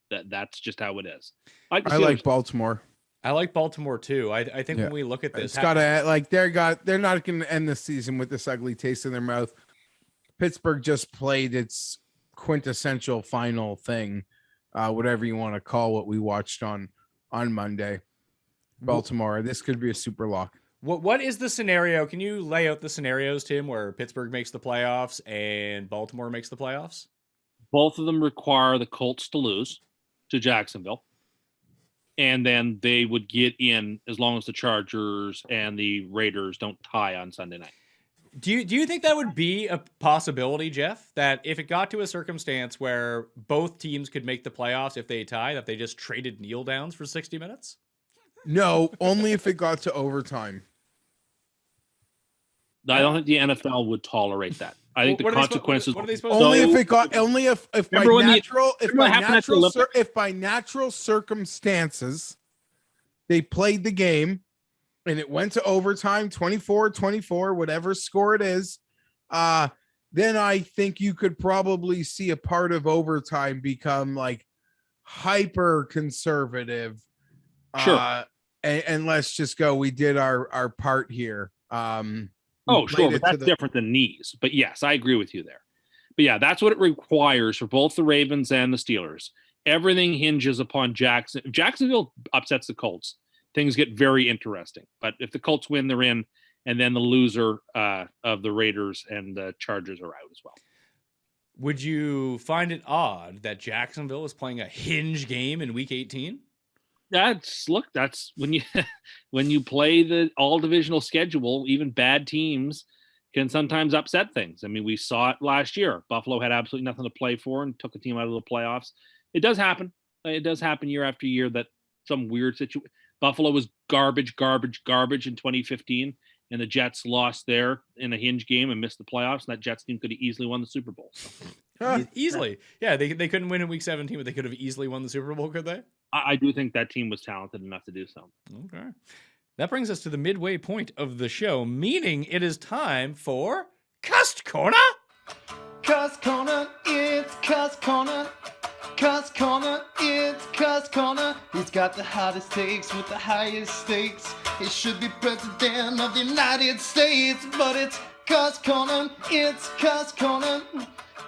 that's just how it is. I like Baltimore. I like Baltimore too. I think when we look at this, it's got to like they're not going to end the season with this ugly taste in their mouth. Pittsburgh just played its quintessential final thing, whatever you want to call what we watched on Monday. Baltimore, this could be a super lock. What is the scenario? Can you lay out the scenarios, Tim, where Pittsburgh makes the playoffs and Baltimore makes the playoffs? Both of them require the Colts to lose to Jacksonville. And then they would get in as long as the Chargers and the Raiders don't tie on Sunday night. Do you think that would be a possibility, Geoff? That if it got to a circumstance where both teams could make the playoffs if they tie, that they just traded kneel downs for 60 minutes? No, only if it got to overtime. I don't think the NFL would tolerate that. I think the consequences. What are they supposed only to do? if it got only if by natural circumstances they played the game and it went to overtime 24-24 whatever score it is, then I think you could probably see a part of overtime become like hyper conservative. Sure. And let's just go. We did our part here. Sure, but that's different than knees. But yes, I agree with you there. But yeah, that's what it requires for both the Ravens and the Steelers. Everything hinges upon Jackson. If Jacksonville upsets the Colts, things get very interesting. But if the Colts win, they're in, and then the loser of the Raiders and the Chargers are out as well. Would you find it odd that Jacksonville is playing a hinge game in Week 18? That's when you when you play the all divisional schedule, even bad teams can sometimes upset things. I mean, we saw it last year. Buffalo had absolutely nothing to play for and took a team out of the playoffs. It does happen. It does happen year after year that some weird situation. Buffalo was garbage in 2015, and the Jets lost there in a hinge game and missed the playoffs. And that Jets team could have easily won the Super Bowl. So. Easily. Yeah, they couldn't win in week 17, but they could have easily won the Super Bowl, could they? I do think that team was talented enough to do so. Okay. That brings us to the midway point of the show, meaning it is time for Cust Corner. Cust Corner, it's Cust Corner. Cust Corner, it's Cust Corner. He's got the hottest takes with the highest stakes. He should be president of the United States, but it's Cust Corner, it's Cust Corner.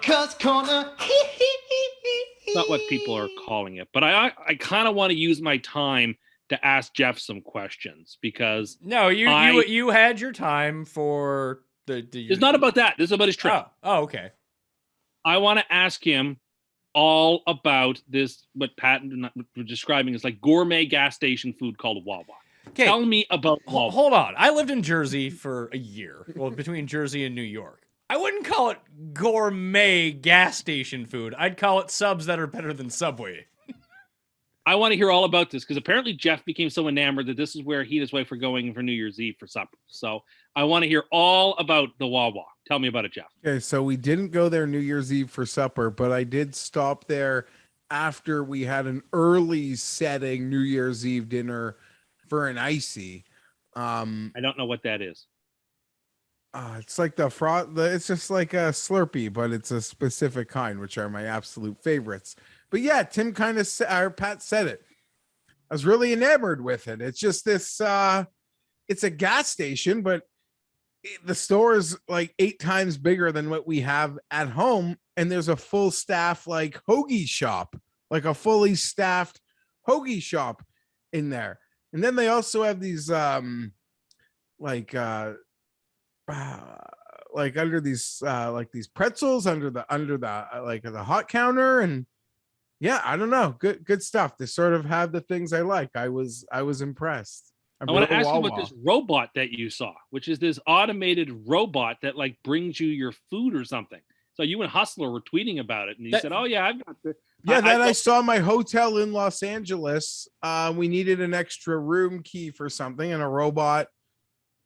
Cust Corner. It's not what people are calling it, but I kind of want to use my time to ask Geoff some questions because no, you had your time for the it's not about that. This is about his trip. Oh, okay. I want to ask him all about this, what Pat was describing as like gourmet gas station food called Wawa. Okay. Tell me about Wawa. Hold on. I lived in Jersey for a year. Well, between Jersey and New York. I wouldn't call it gourmet gas station food. I'd call it subs that are better than Subway. I want to hear all about this because apparently Geoff became so enamored that this is where he and his wife are going for New Year's Eve for supper. So I want to hear all about the Wawa. Tell me about it, Geoff. Okay, so we didn't go there New Year's Eve for supper, but I did stop there after we had an early setting New Year's Eve dinner for an icy. I don't know what that is. It's like it's just like a Slurpee, but it's a specific kind, which are my absolute favorites. But yeah, Tim kind of Pat said it. I was really enamored with it. It's just this, it's a gas station, but the store is like 8 times bigger than what we have at home. And there's a full staff, like hoagie shop, like a fully staffed hoagie shop in there. And then they also have these, like under these like these pretzels under the like the hot counter. And yeah, I don't know, good stuff. They sort of have the things I like. I was impressed. I want to ask you about this robot that you saw, which is this automated robot that like brings you your food or something. So you and Hustler were tweeting about it, and you said, "Oh yeah, I've got this." Yeah, I saw my hotel in Los Angeles. We needed an extra room key for something, and a robot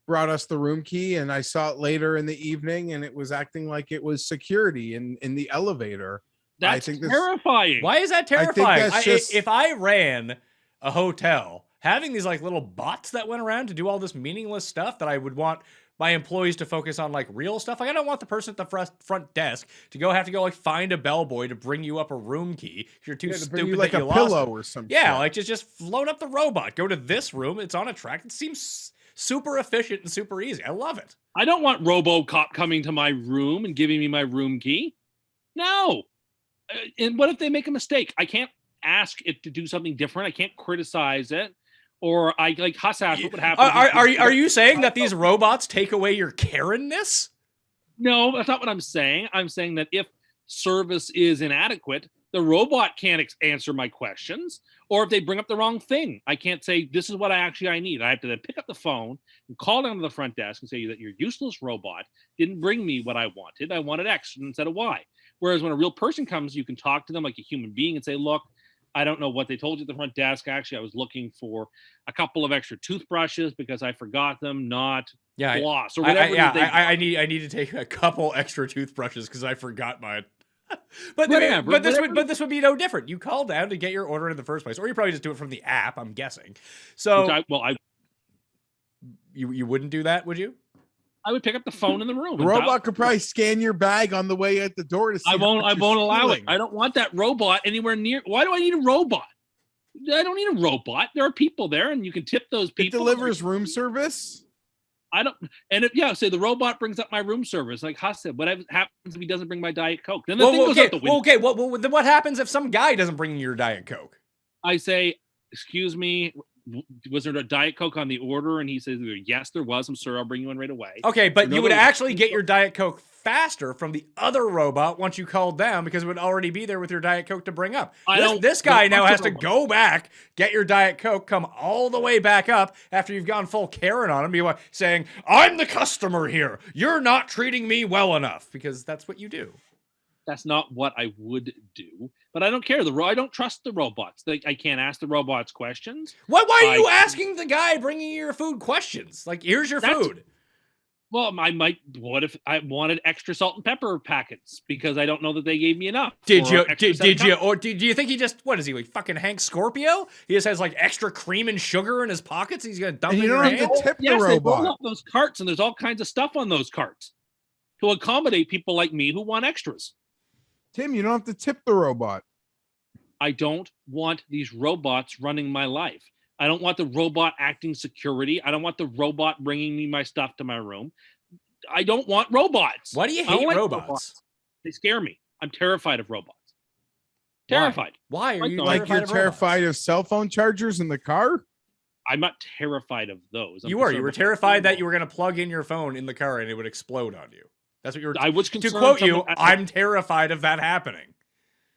brought us the room key. And I saw it later in the evening, and it was acting like it was security in the elevator. That's terrifying. Why is that terrifying? That's if I ran a hotel, having these like little bots that went around to do all this meaningless stuff that I would want my employees to focus on like real stuff. Like I don't want the person at the front desk to have to like find a bellboy to bring you up a room key. You're too stupid like that you a pillow lost it. Or something. Yeah, like just float up the robot. Go to this room. It's on a track. It seems super efficient and super easy. I love it. I don't want RoboCop coming to my room and giving me my room key. No. And what if they make a mistake? I can't ask it to do something different. I can't criticize it. Or I like Huss asked what would happen. Are you saying that these robots take away your Karen-ness? No, that's not what I'm saying. I'm saying that if service is inadequate, the robot can't answer my questions. Or if they bring up the wrong thing, I can't say, this is what I need. I have to then pick up the phone and call down to the front desk and say that your useless robot didn't bring me what I wanted. I wanted X instead of Y. Whereas when a real person comes, you can talk to them like a human being and say, look, I don't know what they told you at the front desk. Actually, I was looking for a couple of extra toothbrushes because I forgot them, not floss or whatever. I need to take a couple extra toothbrushes because I forgot mine. But this would be no different. You call down to get your order in the first place, or you probably just do it from the app. I'm guessing. So, you wouldn't do that, would you? I would pick up the phone in the room. The robot could probably scan your bag on the way at the door to see. I won't allow it. I don't want that robot anywhere near. Why do I need a robot? I don't need a robot. There are people there, and you can tip those people. It delivers room service. I don't. And say the robot brings up my room service. Like Huss said, what happens if he doesn't bring my Diet Coke? Then the thing goes out the window. Okay. Well, then what happens if some guy doesn't bring you your Diet Coke? I say, excuse me. Was there a Diet Coke on the order? And he says, yes, there was. I'm sure I'll bring you one right away. Okay, but you would actually get your Diet Coke faster from the other robot once you called them because it would already be there with your Diet Coke to bring up. I don't- This guy don't now want has the to robot. go back, get your Diet Coke, come all the way back up after you've gone full Karen on him, be like, saying, I'm the customer here. You're not treating me well enough, because that's what you do. That's not what I would do, but I don't care. I don't trust the robots. I can't ask the robots questions. Why are you asking the guy bringing you your food questions? Like, here's your That's- food. Well, I might. What if I wanted extra salt and pepper packets because I don't know that they gave me enough? Did or you? extra set of Did you? cups? Or did you think he just? What is he, like fucking Hank Scorpio? He just has like extra cream and sugar in his pockets. He's gonna dump And in you your don't have hand. to tip the Yes, they roll robot. up those carts, and there's all kinds of stuff on those carts to accommodate people like me who want extras. Tim, you don't have to tip the robot. I don't want these robots running my life. I don't want the robot acting security. I don't want the robot bringing me my stuff to my room. I don't want robots. Why do you I don't hate like robots? They scare me. I'm terrified of robots. Why? Terrified. Why are you Like Like you're of robots? terrified of cell phone chargers in the car? I'm not terrified of those. I'm You were. concerned You were about terrified that robots. you were going to plug in your phone in the car and it would explode on you. That's what you were. I was To concerned. quote you, someone- I'm terrified of that happening.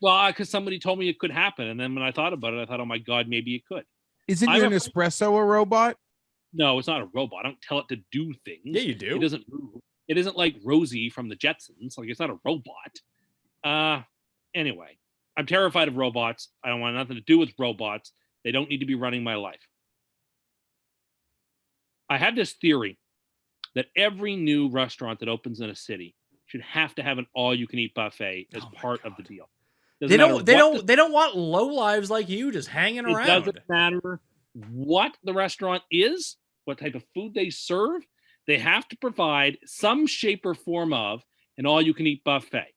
well, because somebody told me it could happen, and then when I thought about it, I thought, oh my god, maybe it could. Isn't I'm your a- Nespresso a robot? No, it's not a robot. I don't tell it to do things. Yeah, you do. It doesn't move. It isn't like Rosie from the Jetsons. Like, it's not a robot. Anyway, I'm terrified of robots. I don't want nothing to do with robots. They don't need to be running my life. I have this theory that every new restaurant that opens in a city should have to have an all-you-can-eat buffet as Oh my part of the God. deal. They Doesn't matter what They don't want low lives like you just hanging It around. doesn't matter what the restaurant is, what type of food they serve. They have to provide some shape or form of an all-you-can-eat buffet.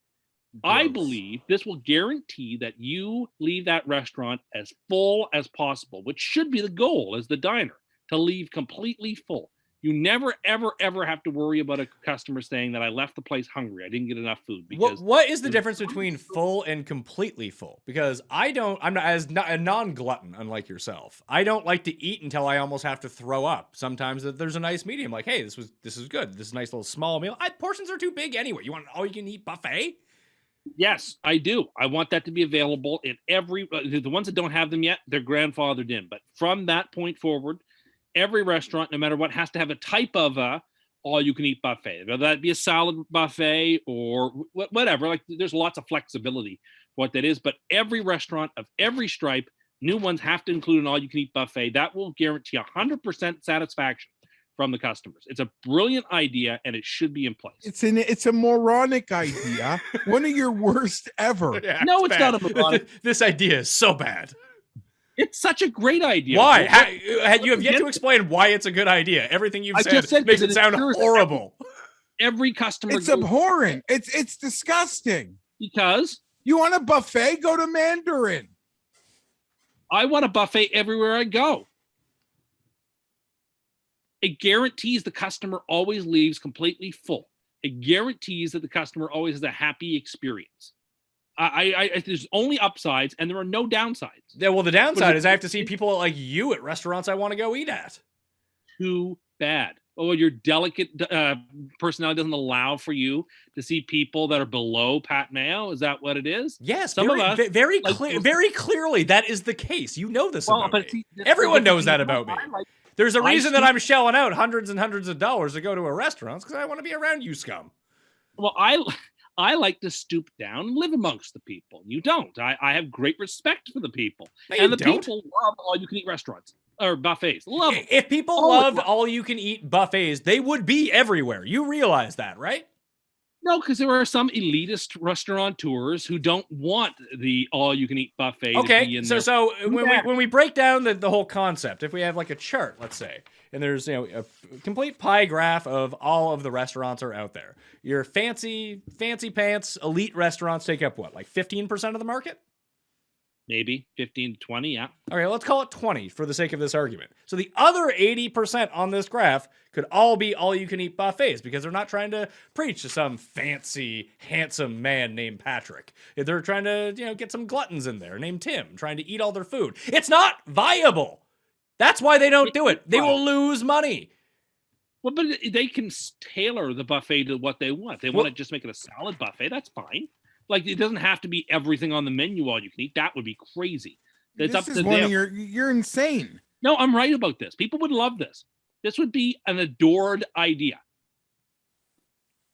I Gross. believe this will guarantee that you leave that restaurant as full as possible, which should be the goal as the diner, to leave completely full. You never, ever, ever have to worry about a customer saying that I left the place hungry. I didn't get enough food because What is the difference between full and completely full? Because I'm not a non-glutton, unlike yourself. I don't like to eat until I almost have to throw up. Sometimes there's a nice medium, like, hey, this is good. This is a nice little small meal. Portions are too big anyway. You want an all-you-can-eat buffet? yes, I do. I want that to be available in every. The ones that don't have them yet, they're grandfathered in. But from that point forward, every restaurant, no matter what, has to have a type of all-you-can-eat buffet. Whether that be a salad buffet or whatever. Like, there's lots of flexibility for what that is. But every restaurant of every stripe, new ones have to include an all-you-can-eat buffet. That will guarantee 100% satisfaction from the customers. It's a brilliant idea, and it should be in place. It's a moronic idea. One of your worst ever. Yeah, No, it's bad. not a moronic. This idea is so bad. It's such a great idea. Why? What- You have yet to explain why it's a good idea. Everything you've I said, just said makes that it it sound ensures that horrible. Every customer It's goes- abhorrent. It's disgusting. because You want a buffet? Go to Mandarin. I want a buffet everywhere I go. It guarantees the customer always leaves completely full. It guarantees that the customer always has a happy experience. There's only upsides and there are no downsides. Yeah, well, the downside it- is I have to see people like you at restaurants I want to go eat at. Too bad. Oh, your delicate personality doesn't allow for you to see people that are below Pat Mayo. Is that what it is? Yes, Some very, of us, very like, clear, very clearly that is the case. You know this about me. see, Everyone knows that I about me. like- There's a I reason that see- I'm shelling out hundreds and hundreds of dollars to go to a restaurant because I want to be around you scum. Well, I like to stoop down and live amongst the people. You don't. I have great respect for the people. No, you And the don't. people love all-you-can-eat restaurants or buffets. Love them. If people Oh, loved wow. all-you-can-eat buffets, they would be everywhere. You realize that, right? No, because there are some elitist restaurateurs who don't want the all-you-can-eat buffet to be Okay, in so their- so when that. we break down the whole concept, if we have like a chart, let's say, and there's a complete pie graph of all of the restaurants are out there. Your fancy pants elite restaurants take up what, like 15% of the market? maybe 15 to 20, yeah. Okay, let's call it 20 for the sake of this argument. So the other 80% on this graph could all be all-you-can-eat buffets because they're not trying to preach to some fancy, handsome man named Patrick. They're trying to, get some gluttons in there named Tim, trying to eat all their food. It's not viable. That's why they don't do it. They will lose money. Well, but they can tailor the buffet to what they want. They want to just make it a salad buffet. That's fine. Like, it doesn't have to be everything on the menu all you can eat. That would be crazy. It's up to them. You're insane. No, I'm right about this. People would love this. This would be an adored idea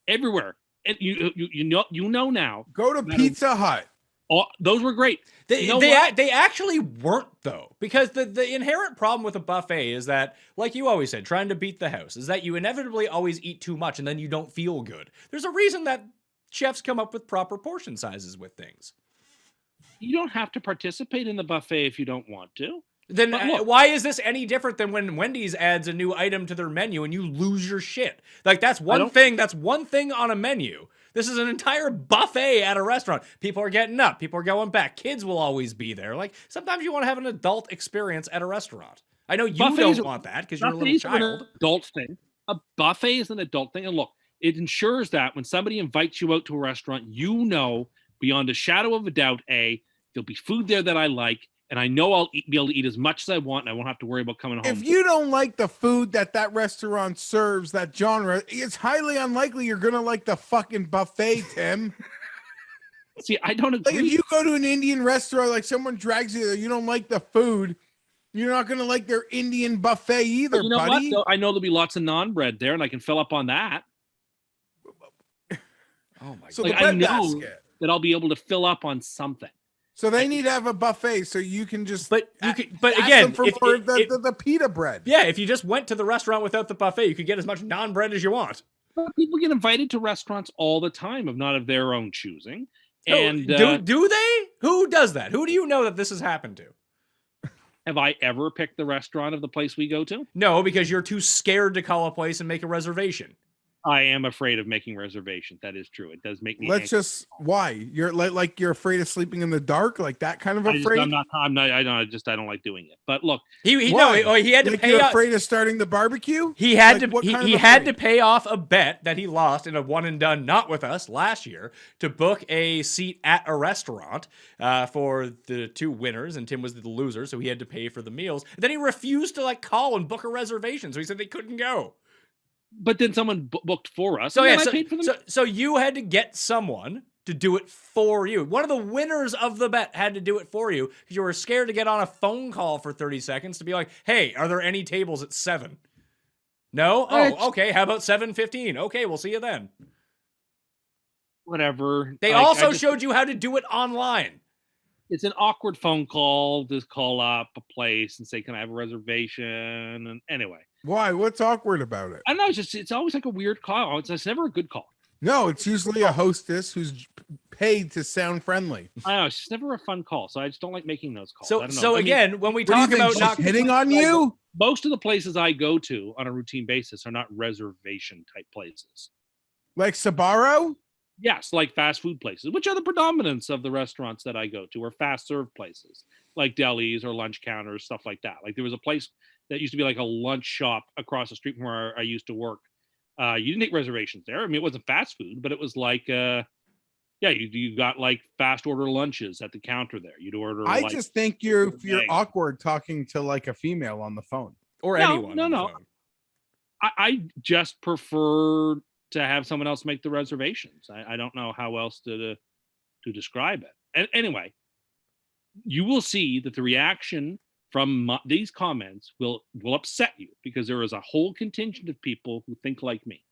everywhere. And you know now. Go to Pizza Hut. Oh, those were great. They actually weren't, though, because the inherent problem with a buffet is that, like you always said, trying to beat the house, is that you inevitably always eat too much and then you don't feel good. There's a reason that chefs come up with proper portion sizes with things. You don't have to participate in the buffet if you don't want to. Then why is this any different than when Wendy's adds a new item to their menu and you lose your shit? Like, that's one thing. That's one thing on a menu. This is an entire buffet at a restaurant. People are getting up. People are going back. Kids will always be there. Like, sometimes you want to have an adult experience at a restaurant. I know you don't want that because you're a little child. An adult thing. A buffet is an adult thing. And look, it ensures that when somebody invites you out to a restaurant, you know beyond a shadow of a doubt, there'll be food there that I like, and I know I'll be able to eat as much as I want, and I won't have to worry about coming home. If you don't like the food that restaurant serves, that genre, it's highly unlikely you're going to like the fucking buffet, Tim. See, I don't agree. Like, if you go to an Indian restaurant, like someone drags you there, you don't like the food, you're not going to like their Indian buffet either, but you know buddy. what? I know there'll be lots of naan bread there, and I can fill up on that. Oh my so God. I know that I'll be able to fill up on something. So they need to have a buffet so you can just. But again, for the pita bread. Yeah, if you just went to the restaurant without the buffet, you could get as much naan bread as you want. But people get invited to restaurants all the time, of not of their own choosing. And do they? Who does that? Who do you know that this has happened to? Have I ever picked the restaurant of the place we go to? No, because you're too scared to call a place and make a reservation. I am afraid of making reservations. That is true. It does make me. Why? You're like you're afraid of sleeping in the dark, like that kind of afraid. I don't like doing it. But look, he had to pay. You're afraid of starting the barbecue. He had to pay off a bet that he lost in a one and done, not with us, last year, to book a seat at a restaurant for the two winners, and Tim was the loser, so he had to pay for the meals. And then he refused to call and book a reservation, so he said they couldn't go. But then someone booked for us. So yeah, I paid for them. So you had to get someone to do it for you. One of the winners of the bet had to do it for you because you were scared to get on a phone call for 30 seconds to be like, "Hey, are there any tables at 7?" No? Oh, okay. How about 7:15? Okay, we'll see you then. Whatever. They also showed you how to do it online. It's an awkward phone call. Just call up a place and say, "Can I have a reservation?" And anyway. Why? What's awkward about it? I don't know. It's always like a weird call. It's never a good call. No, it's usually a hostess who's paid to sound friendly. I know. It's just never a fun call. So I just don't like making those calls. When we talk about not hitting on you, most of the places I go to on a routine basis are not reservation type places. Like Sbarro? Yes, like fast food places, which are the predominance of the restaurants that I go to, are fast serve places like delis or lunch counters, stuff like that. Like there was a place that used to be like a lunch shop across the street from where I used to work. You didn't take reservations there. I mean, it wasn't fast food, but it was like, you got like fast order lunches at the counter there. You'd order. I just think you're awkward talking to like a female on the phone or anyone. No. I just prefer to have someone else make the reservations. I don't know how else to describe it. And anyway, you will see that the reaction from these comments will upset you because there is a whole contingent of people who think like me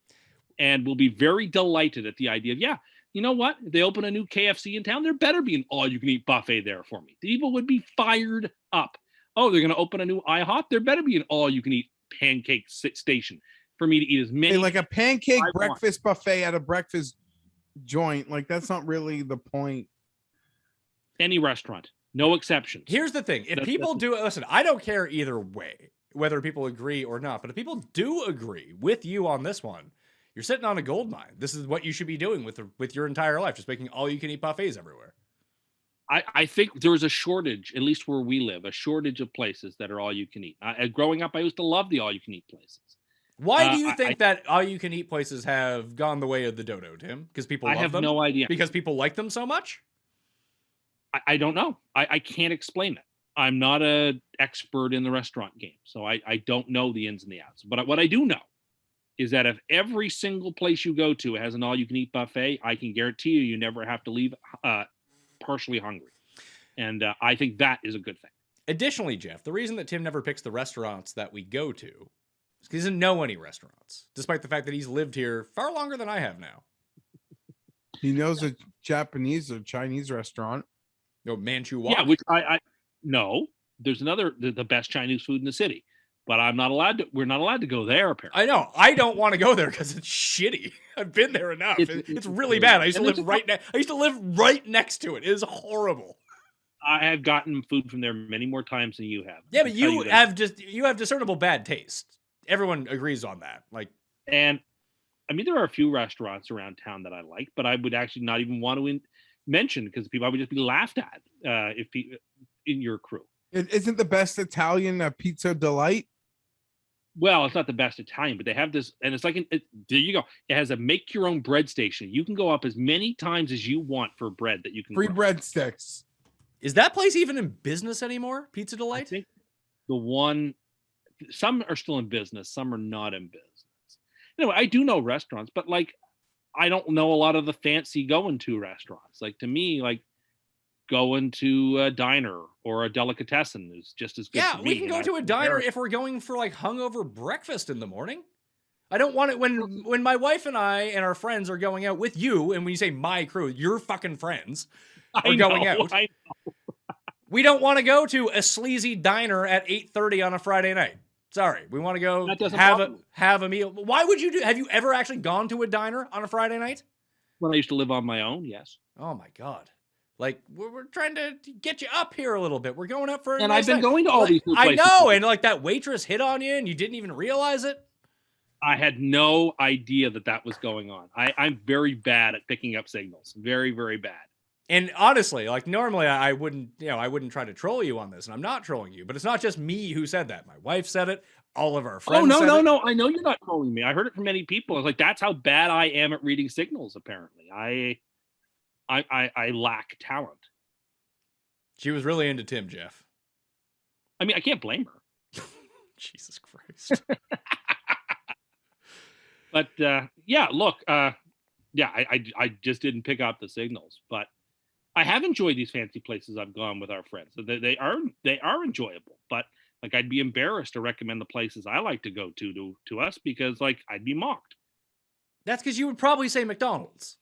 and will be very delighted at the idea of, you know what? If they open a new KFC in town, there better be an all-you-can-eat buffet there for me. People would be fired up. Oh, they're going to open a new IHOP? There better be an all-you-can-eat pancake station for me to eat as many. Like a pancake breakfast buffet at a breakfast joint. Like, that's not really the point. Any restaurant. No exceptions. Here's the thing. If people do it, listen, I don't care either way, whether people agree or not. But if people do agree with you on this one, you're sitting on a gold mine. This is what you should be doing with your entire life, just making all-you-can-eat buffets everywhere. I think there is a shortage, at least where we live, a shortage of places that are all-you-can-eat. Growing up, I used to love the all-you-can-eat places. Why do you think that all-you-can-eat places have gone the way of the dodo, Tim? Because people love them? I have no idea. Because people like them so much? I don't know. I can't explain it. I'm not an expert in the restaurant game, so I don't know the ins and the outs. But what I do know is that if every single place you go to has an all-you-can-eat buffet, I can guarantee you never have to leave partially hungry. And I think that is a good thing. Additionally, Geoff, the reason that Tim never picks the restaurants that we go to is because he doesn't know any restaurants, despite the fact that he's lived here far longer than I have now. He knows a Japanese or Chinese restaurant. No, Manchu Wok. Yeah, which I no. There's another the best Chinese food in the city, but I'm not allowed to. We're not allowed to go there. Apparently, I know. I don't want to go there because it's shitty. I've been there enough. It's really bad. I used to live right next to it. It is horrible. I have gotten food from there many more times than you have. Yeah, but you have discernible bad taste. Everyone agrees on that. Like, and I mean, there are a few restaurants around town that I like, but I would actually not even want to mention because I would just be laughed at if in your crew. It isn't the best Italian Pizza Delight. Well, it's not the best Italian, but they have this, and it's like, there you go. It has a make your own bread station. You can go up as many times as you want for bread that you can. Free breadsticks. Is that place even in business anymore? Pizza Delight? I think some are still in business, some are not in business. Anyway, I do know restaurants, but like, I don't know a lot of the fancy going to restaurants. Like to me, like going to a diner or a delicatessen is just as good. Yeah, to me. we can go to a diner if we're going for like hungover breakfast in the morning. I don't want it when my wife and I and our friends are going out with you, and when you say my crew, your fucking friends are going out. I know. We don't want to go to a sleazy diner at 8:30 on a Friday night. Sorry, we want to go have a meal. Why would you do? Have you ever actually gone to a diner on a Friday night? When I used to live on my own, yes. Oh my God. Like, we're trying to get you up here a little bit. We're going up for a and nice I've been night. going to all these new places. I know, and like that waitress hit on you and you didn't even realize it. I had no idea that was going on. I'm very bad at picking up signals. Very, very bad. And honestly, like normally I wouldn't try to troll you on this, and I'm not trolling you, but it's not just me who said that. My wife said it. All of our friends. Oh, no. I I know you're not trolling me. I heard it from many people. I was like, that's how bad I am at reading signals, apparently. I lack talent. She was really into Tim, Geoff. I mean, I can't blame her. Jesus Christ. But yeah, look, I just didn't pick up the signals, but I have enjoyed these fancy places I've gone with our friends. So they are enjoyable, but like I'd be embarrassed to recommend the places I like to go to us because like I'd be mocked. That's because you would probably say McDonald's.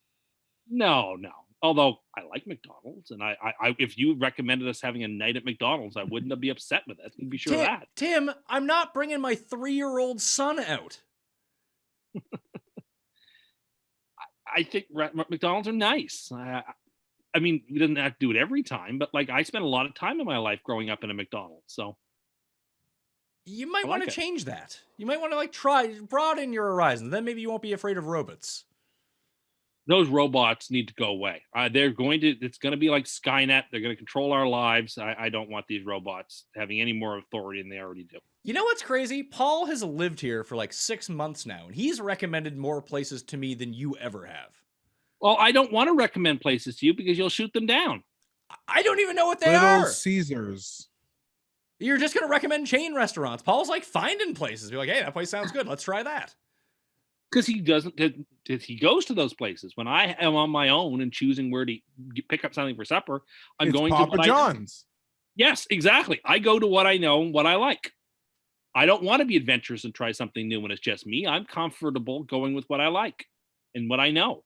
No. Although I like McDonald's, and I if you recommended us having a night at McDonald's, I wouldn't be upset with it. You'd be sure of that. Tim, I'm not bringing my 3-year-old son out. I think McDonald's are nice. I mean, we didn't have to do it every time, but like I spent a lot of time in my life growing up in a McDonald's, so you might want to change that. You might want to like try broaden your horizons. Then maybe you won't be afraid of robots. Those robots need to go away. It's going to be like Skynet. They're going to control our lives. I don't want these robots having any more authority than they already do. You know what's crazy? Paul has lived here for like 6 months now, and he's recommended more places to me than you ever have. Well, I don't want to recommend places to you because you'll shoot them down. I don't even know what they Little are. Caesars. You're just going to recommend chain restaurants. Paul's like finding places. Be like, hey, that place sounds good. Let's try that. Because he doesn't. He goes to those places. When I am on my own and choosing where to pick up something for supper, I'm going to Papa John's. Yes, exactly. I go to what I know and what I like. I don't want to be adventurous and try something new when it's just me. I'm comfortable going with what I like and what I know.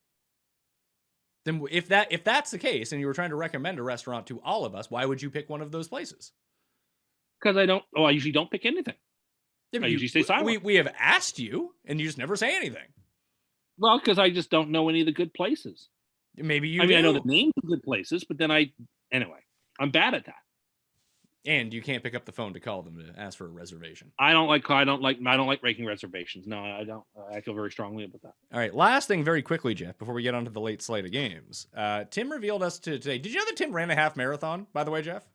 Then if that's the case and you were trying to recommend a restaurant to all of us, why would you pick one of those places? Because I usually don't pick anything. I usually stay silent. We have asked you and you just never say anything. Well, because I just don't know any of the good places. Maybe you I know the names of good places, but then anyway, I'm bad at that. And you can't pick up the phone to call them to ask for a reservation. I don't like making reservations. No, I don't. I feel very strongly about that. All right. Last thing very quickly, Geoff, before we get on to the late slate of games. Tim revealed us today. Did you know that Tim ran a half marathon, by the way, Geoff?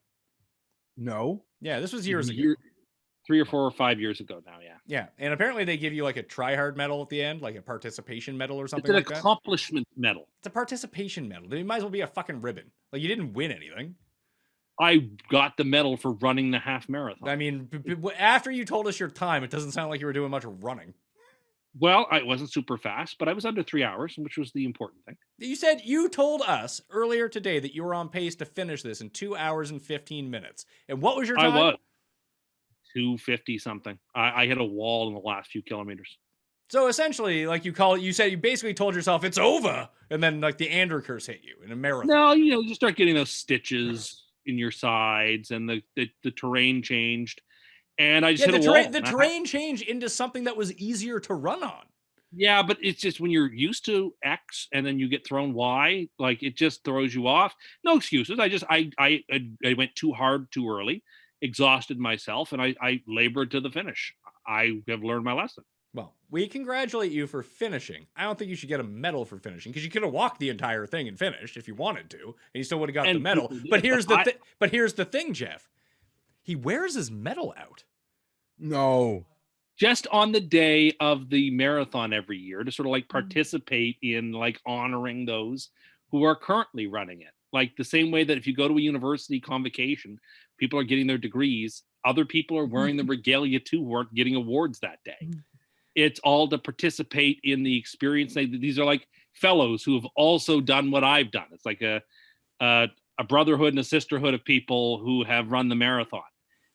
No. Yeah, this was years ago. 3 or 4 or 5 years ago now, yeah. Yeah, and apparently they give you like a try-hard medal at the end, like a participation medal or something like that. It's an accomplishment medal. It's a participation medal. It might as well be a fucking ribbon. Like, you didn't win anything. I got the medal for running the half marathon. I mean, after you told us your time, it doesn't sound like you were doing much running. Well, I wasn't super fast, but I was under 3 hours, which was the important thing. You told us earlier today that you were on pace to finish this in 2 hours and 15 minutes. And what was your time? I was 250 something. I hit a wall in the last few kilometers. So essentially, like you said you basically told yourself it's over, and then like the Ander curse hit you in a marathon. No, you start getting those stitches in your sides, and the terrain changed, and I just hit a wall. The terrain changed into something that was easier to run on. Yeah, but it's just when you're used to X and then you get thrown Y, like it just throws you off. No excuses. I went too hard too early, exhausted myself, and I labored to the finish. I have learned my lesson. Well, we congratulate you for finishing. I don't think you should get a medal for finishing because you could have walked the entire thing and finished if you wanted to, and you still would have got the medal. But here's the thing, Geoff. He wears his medal out. No. Just on the day of the marathon every year to sort of like participate in like honoring those who are currently running it. Like the same way that if you go to a university convocation, people are getting their degrees, other people are wearing the regalia too who aren't getting awards that day. It's all to participate in the experience. These are like fellows who have also done what I've done. It's like a brotherhood and a sisterhood of people who have run the marathon.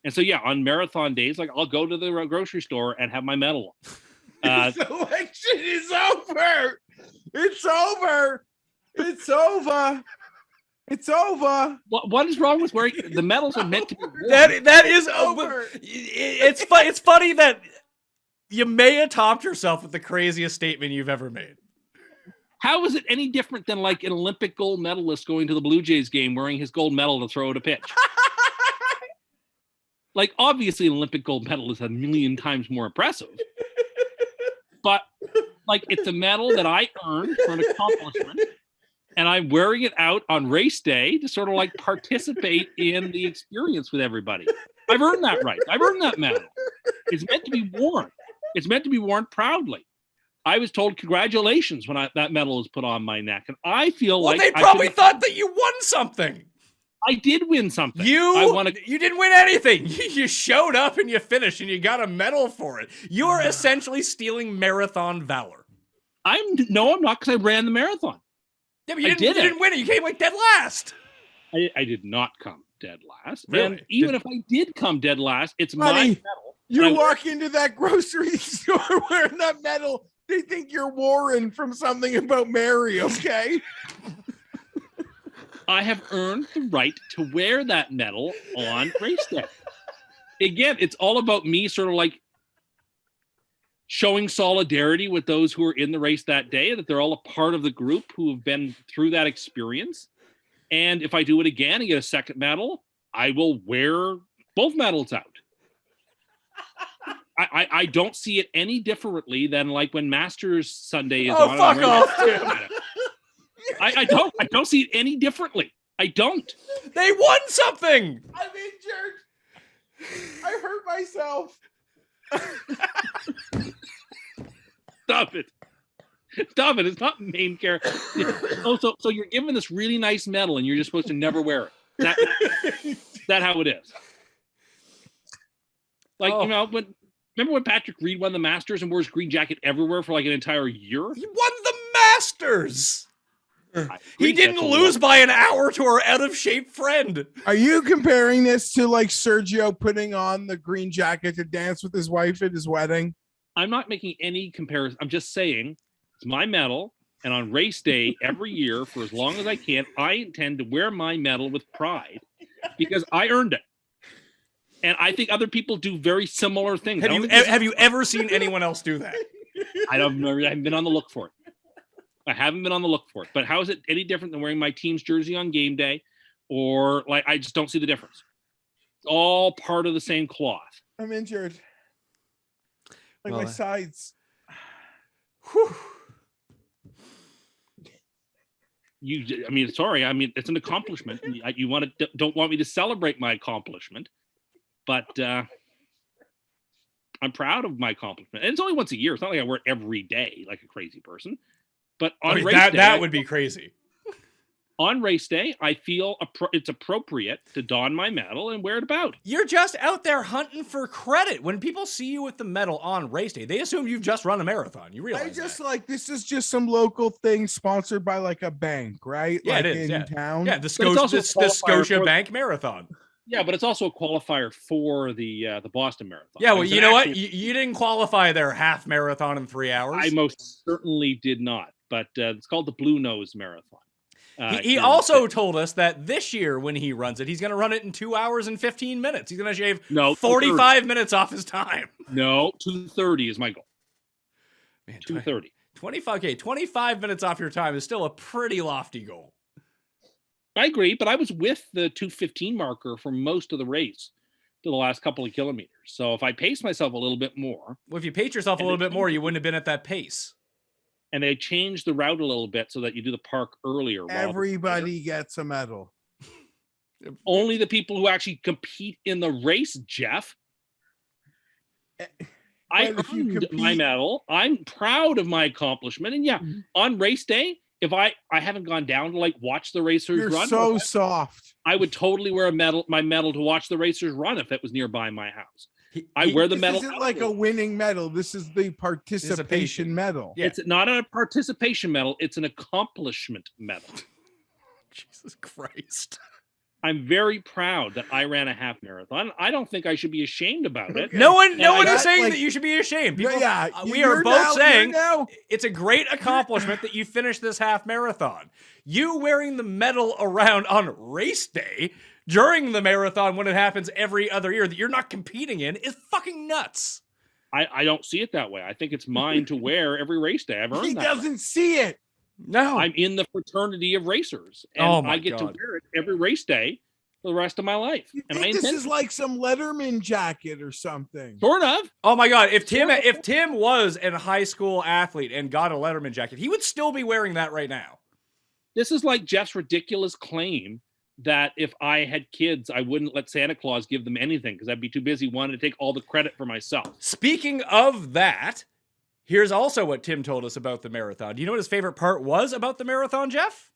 And so, yeah, on marathon days, like I'll go to the grocery store and have my medal. This election is over. It's over. It's over. It's over. What is wrong with wearing the medals are meant to be worn. That is over. It's funny that you may have topped yourself with the craziest statement you've ever made. How is it any different than like an Olympic gold medalist going to the Blue Jays game wearing his gold medal to throw at a pitch? Like, obviously, an Olympic gold medal is a million times more impressive. But, like, it's a medal that I earned for an accomplishment. And I'm wearing it out on race day to sort of, like, participate in the experience with everybody. I've earned that right. I've earned that medal. It's meant to be worn. It's meant to be worn proudly. I was told congratulations when that medal was put on my neck. And I feel like... they probably thought that you won something. I did win something. You didn't win anything. You showed up and you finished and you got a medal for it. You are essentially stealing marathon valor. I'm not, because I ran the marathon. Yeah, but you didn't win it. You came like dead last. I did not come dead last. Really? And even if I did come dead last, it's my medal. You walk into that grocery store wearing that medal, they think you're Warren from Something About Mary, okay? I have earned the right to wear that medal on race day. Again, it's all about me sort of like showing solidarity with those who are in the race that day, that they're all a part of the group who have been through that experience. And if I do it again and get a second medal, I will wear both medals out. I don't see it any differently than like when Masters Sunday is on. Oh, fuck off, dude. I don't see it any differently. I don't. They won something. I'm injured. I hurt myself. Stop it. It's not main character. So you're given this really nice medal and you're just supposed to never wear it. That how it is. Like, remember when Patrick Reed won the Masters and wore his green jacket everywhere for like an entire year? He won the Masters. He didn't lose by an hour to our out of shape friend. Are you comparing this to like Sergio putting on the green jacket to dance with his wife at his wedding? I'm not making any comparison. I'm just saying it's my medal. And on race day every year for as long as I can, I intend to wear my medal with pride because I earned it. And I think other people do very similar things. Have you ever seen anyone else do that? I haven't been on the look for it. But how is it any different than wearing my team's jersey on game day? Or like, I just don't see the difference. It's all part of the same cloth. I'm injured. Like my sides. Whew. Sorry. It's an accomplishment. You don't want me to celebrate my accomplishment, but I'm proud of my accomplishment. And it's only once a year. It's not like I wear it every day like a crazy person. But on race day, that would be crazy. on race day, I feel it's appropriate to don my medal and wear it about. You're just out there hunting for credit. When people see you with the medal on race day, they assume you've just run a marathon. You realize I just that. like this is just some local thing sponsored by like a bank, right? Yeah, like it is, in yeah. town. Yeah, the it's also a Scotia qualifier for- Bank Marathon. Yeah, but it's also a qualifier for the Boston Marathon. Yeah, well, It's you an know what? actual- You didn't qualify their half marathon in 3 hours. I most certainly did not, but it's called the Blue Nose Marathon. He also told us that this year when he runs it, he's going to run it in 2 hours and 15 minutes. He's going to shave 45 minutes off his time. No, 2:30 is my goal. Man, 2:30. 25 minutes off your time is still a pretty lofty goal. I agree, but I was with the 2:15 marker for most of the race to the last couple of kilometers. So if I pace myself a little bit more. Well, if you pace yourself a little bit more, you wouldn't have been at that pace. And they changed the route a little bit so that you do the park earlier. Everybody gets a medal. Only the people who actually compete in the race, Geoff. I earned my medal. I'm proud of my accomplishment. And yeah, on race day, if I haven't gone down to like watch the racers You're run, so soft. I would totally wear my medal to watch the racers run if it was nearby my house. I wear the medal. This isn't like a winning medal. This is the participation medal. Yeah. It's not a participation medal. It's an accomplishment medal. Jesus Christ. I'm very proud that I ran a half marathon. I don't think I should be ashamed about it. No one is saying like- that you should be ashamed. People, we you're are both saying now. it's a great accomplishment that you finished this half marathon. You wearing the medal around on race day during the marathon when it happens every other year that you're not competing in is fucking nuts. I don't see it that way. I think it's mine to wear every race day. I've earned He that. doesn't see it. No. I'm in the fraternity of racers, and my I get God. to wear it every race day for the rest of my life. You And think I this intend is like some Letterman jacket or something. sort of. Oh my God. If Tim was a high school athlete and got a Letterman jacket, he would still be wearing that right now. This is like Jeff's ridiculous claim that if I had kids, I wouldn't let Santa Claus give them anything because I'd be too busy wanting to take all the credit for myself. Speaking of that, here's also what Tim told us about the marathon. Do you know what his favorite part was about the marathon, Geoff?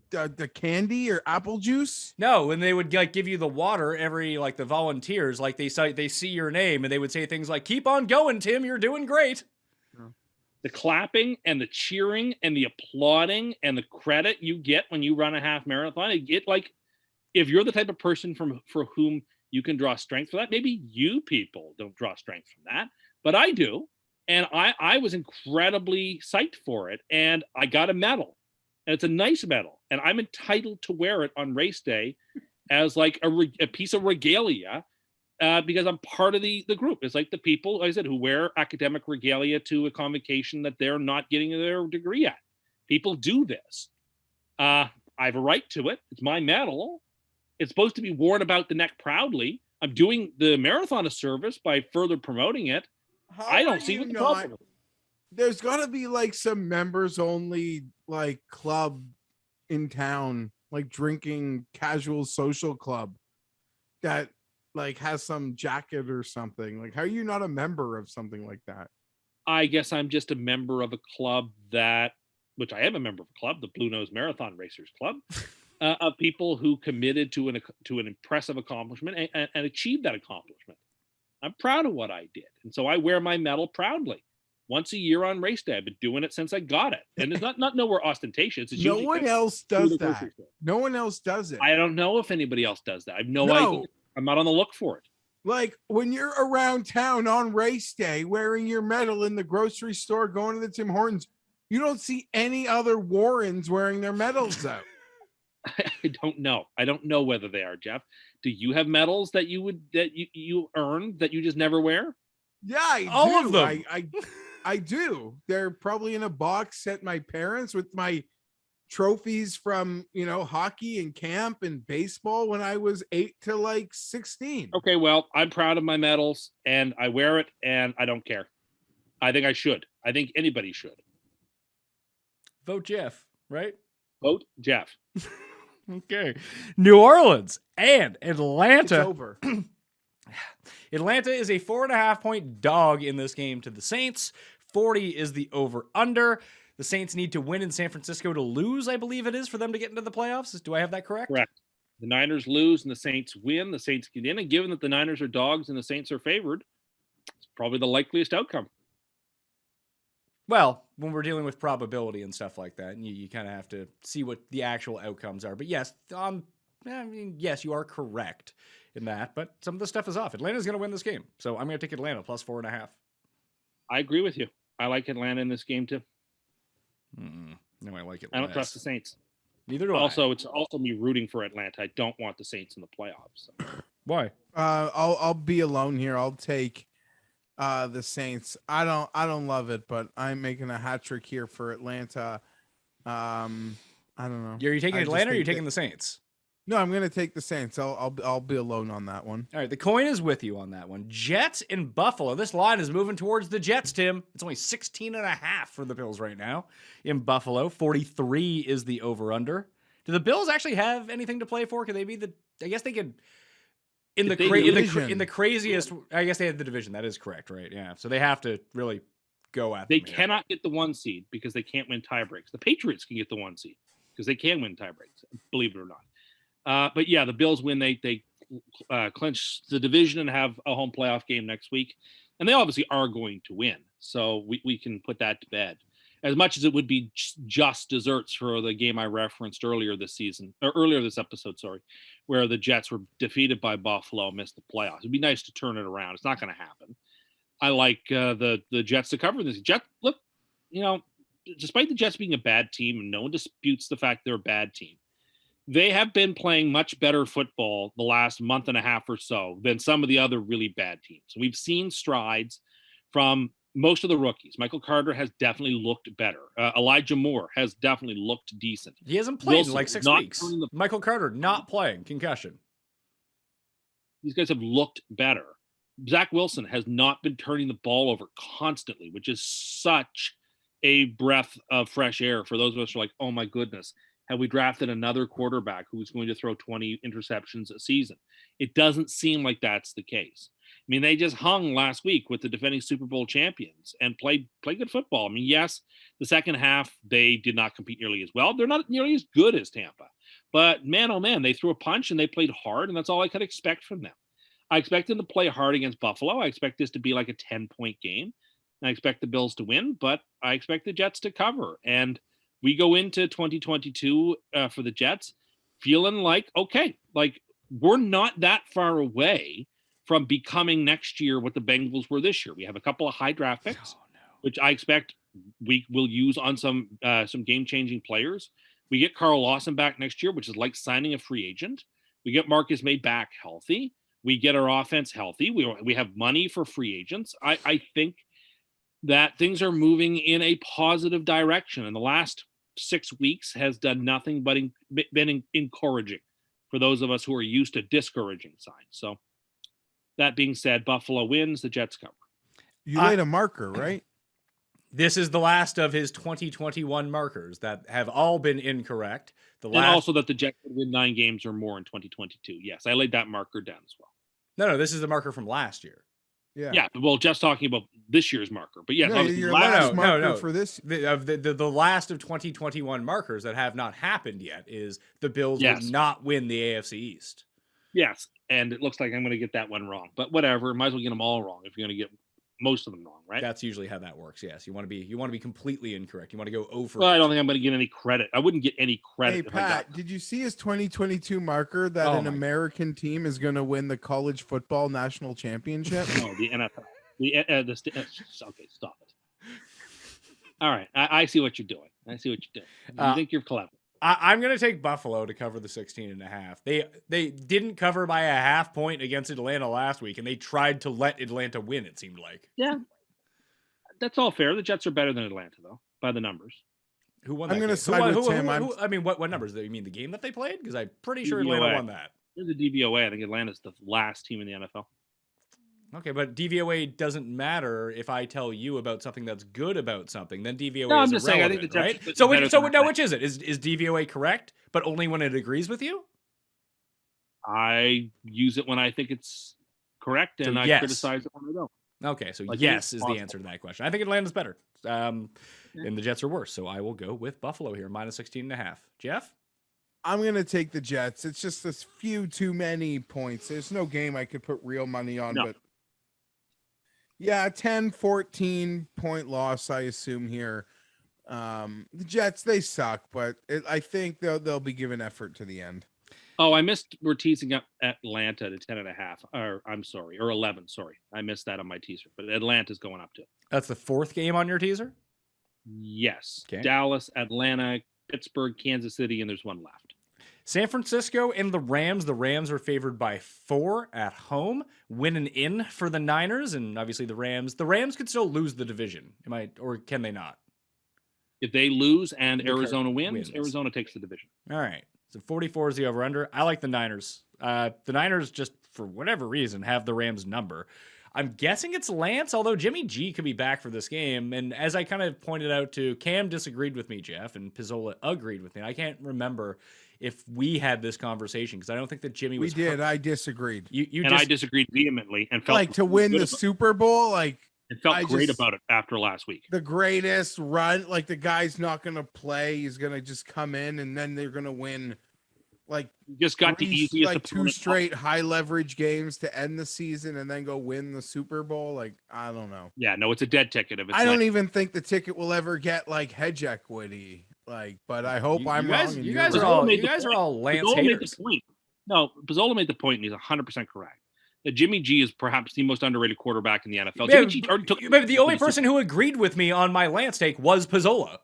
The candy or apple juice? No, when they would like give you the water, the volunteers, like they see your name and they would say things like, "Keep on going, Tim, you're doing great." The clapping and the cheering and the applauding and the credit you get when you run a half marathon, if you're the type of person for whom you can draw strength for that, maybe you people don't draw strength from that, but I do. And I was incredibly psyched for it, and I got a medal, and it's a nice medal, and I'm entitled to wear it on race day as like a piece of regalia. Because I'm part of the group. It's like the people, like I said, who wear academic regalia to a convocation that they're not getting their degree at. People do this. I have a right to it. It's my medal. It's supposed to be worn about the neck proudly. I'm doing the marathon a service by further promoting it. I don't see what the problem is. There's got to be like some members only like club in town, like drinking casual social club that like has some jacket or something. Like, how are you not a member of something like that? I guess I'm just a member of a club which I am a member of a club, the Blue Nose Marathon Racers Club, of people who committed to an impressive accomplishment and achieved that accomplishment. I'm proud of what I did. And so I wear my medal proudly once a year on race day. I've been doing it since I got it. And it's not nowhere ostentatious. It's No one else does that. No one else does it. I don't know if anybody else does that. I have no idea. I'm not on the look for it. Like when you're around town on race day wearing your medal in the grocery store, going to the Tim Hortons, you don't see any other Warrens wearing their medals out. I don't know. I don't know whether they are, Geoff. Do you have medals that you earned that you just never wear? Yeah, All of them. I do. They're probably in a box at my parents with my trophies from, hockey and camp and baseball when I was 8 to like 16. Okay, well, I'm proud of my medals and I wear it and I don't care. I think I should. I think anybody should. Vote Geoff, right? Vote Geoff. Okay. New Orleans and Atlanta. It's over. Atlanta is a 4.5 point dog in this game to the Saints. 40 is the over under. the Saints need to win in San Francisco to lose, I believe it is, for them to get into the playoffs. Do I have that correct? Correct. The Niners lose and the Saints win. The Saints get in, and given that the Niners are dogs and the Saints are favored, it's probably the likeliest outcome. Well, when we're dealing with probability and stuff like that, and you kind of have to see what the actual outcomes are. But yes, yes, you are correct in that. But some of the stuff is off. Atlanta's going to win this game, so I'm going to take Atlanta plus 4.5. I agree with you. I like Atlanta in this game too. No, I like it. I don't trust the Saints. Neither do I. It's also me rooting for Atlanta. I don't want the Saints in the playoffs. So. Why? I'll be alone here. I'll take the Saints. I don't love it, but I'm making a hat trick here for Atlanta. I don't know. Are you taking Atlanta or are you taking the Saints? No, I'm gonna take the Saints. I'll be alone on that one. All right, the coin is with you on that one. Jets in Buffalo. This line is moving towards the Jets, Tim. It's only 16.5 for the Bills right now in Buffalo. 43 is the over/under. Do the Bills actually have anything to play for? Could they be the? I guess they could. In the craziest, I guess they had the division. That is correct, right? Yeah. So they have to really go at. They cannot get the 1 seed because they can't win tie breaks. The Patriots can get the 1 seed because they can win tie breaks, believe it or not. But yeah, the Bills win. They clinch the division and have a home playoff game next week, and they obviously are going to win. So we can put that to bed. As much as it would be just desserts for the game I referenced earlier this episode, where the Jets were defeated by Buffalo, missed the playoffs. It'd be nice to turn it around. It's not going to happen. I like the Jets to cover this. Look, despite the Jets being a bad team, and no one disputes the fact they're a bad team, they have been playing much better football the last month and a half or so than some of the other really bad teams. We've seen strides from most of the rookies. Michael Carter has definitely looked better. Elijah Moore has definitely looked decent. He hasn't played in like 6 weeks. Michael Carter not playing, concussion. These guys have looked better. Zach Wilson has not been turning the ball over constantly, which is such a breath of fresh air for those of us who are like, oh my goodness, have we drafted another quarterback who's going to throw 20 interceptions a season? It doesn't seem like that's the case. I mean, they just hung last week with the defending Super Bowl champions and played good football. I mean, yes, the second half, they did not compete nearly as well. They're not nearly as good as Tampa. But man, oh man, they threw a punch and they played hard, and that's all I could expect from them. I expect them to play hard against Buffalo. I expect this to be like a 10-point game. I expect the Bills to win, but I expect the Jets to cover. And we go into 2022 for the Jets feeling like, okay, like we're not that far away from becoming next year what the Bengals were this year. We have a couple of high draft picks, which I expect we will use on some game-changing players. We get Carl Lawson back next year, which is like signing a free agent. We get Marcus May back healthy. We get our offense healthy. We have money for free agents. I think that things are moving in a positive direction. And the last 6 weeks has done nothing but been encouraging for those of us who are used to discouraging signs. So that being said, Buffalo wins, the Jets cover. You laid a marker, right? This is the last of his 2021 markers that have all been incorrect. And also that the Jets would win 9 games or more in 2022. Yes, I laid that marker down as well. No, this is the marker from last year. Yeah. Well, just talking about this year's marker, but yes, your last marker for this. The last of 2021 markers that have not happened yet is the Bills will not win the AFC East. Yes, and it looks like I'm going to get that one wrong, but whatever. Might as well get them all wrong if you're going to get most of them wrong, right? That's usually how that works. Yes, you want to be completely incorrect. You want to go over. Well, I don't think I'm going to get any credit. I wouldn't get any credit. Hey Pat, did you see his 2022 marker that an American team is going to win the college football national championship? No, the NFL. Okay, stop it. All right, I see what you're doing. You think you're clever. I'm going to take Buffalo to cover the 16.5. They didn't cover by a half point against Atlanta last week, and they tried to let Atlanta win, it seemed like. Yeah, that's all fair. The Jets are better than Atlanta, though, by the numbers. Who won that game? I'm going to side with Tim. I mean, what numbers? You mean the game that they played? Because I'm pretty sure Atlanta won that. There's a DVOA. I think Atlanta's the last team in the NFL. Okay, but DVOA doesn't matter if I tell you about something that's good about something. Then DVOA no, I'm is just irrelevant, saying, I think right? So now which is it? Is DVOA correct, but only when it agrees with you? I use it when I think it's correct, and I criticize it when I don't. Okay, so Like, yes is the possible. answer to that question. I think Atlanta's better. And the Jets are worse. So I will go with Buffalo here, minus 16.5. Geoff? I'm going to take the Jets. It's just a few too many points. There's no game I could put real money on, No. but yeah, 10, 14 point loss, I assume here. The Jets, they suck, but I think they'll be giving effort to the end. Oh, I missed. We're teasing up Atlanta to 10.5. Or I'm sorry, or 11. Sorry, I missed that on my teaser. But Atlanta's going up to. That's the fourth game on your teaser? Yes. Okay. Dallas, Atlanta, Pittsburgh, Kansas City, and there's one left. San Francisco and the Rams. The Rams are favored by 4 at home, winning in for the Niners, and obviously the Rams. The Rams could still lose the division. Or can they not? If they lose and The Arizona wins. wins, Arizona takes the division. All right. So 44 is the over-under. I like the Niners. The Niners, just for whatever reason, have the Rams number. I'm guessing it's Lance, although Jimmy G could be back for this game. And as I kind of pointed out to Cam, disagreed with me, Geoff, and Pizzola agreed with me. I can't remember if we had this conversation because I don't think that Jimmy was. We did. I disagreed. I disagreed vehemently and felt like to win the Super Bowl. Like it felt great about it after last week. The greatest run. Like the guy's not going to play. He's going to just come in and then they're going to win. Like just got the easiest, like 2 straight high leverage games to end the season and then go win the Super Bowl. Like, I don't know. Yeah, no, it's a dead ticket. I don't even think the ticket will ever get like hedge equity. Like, but I hope I'm wrong. You guys are all Lance Pizzola haters. made the point. No, Pizzola made the point, and he's 100% correct. That Jimmy G is perhaps the most underrated quarterback in the NFL. Jimmy G already took. The only person who agreed with me on my Lance take was Pizzola.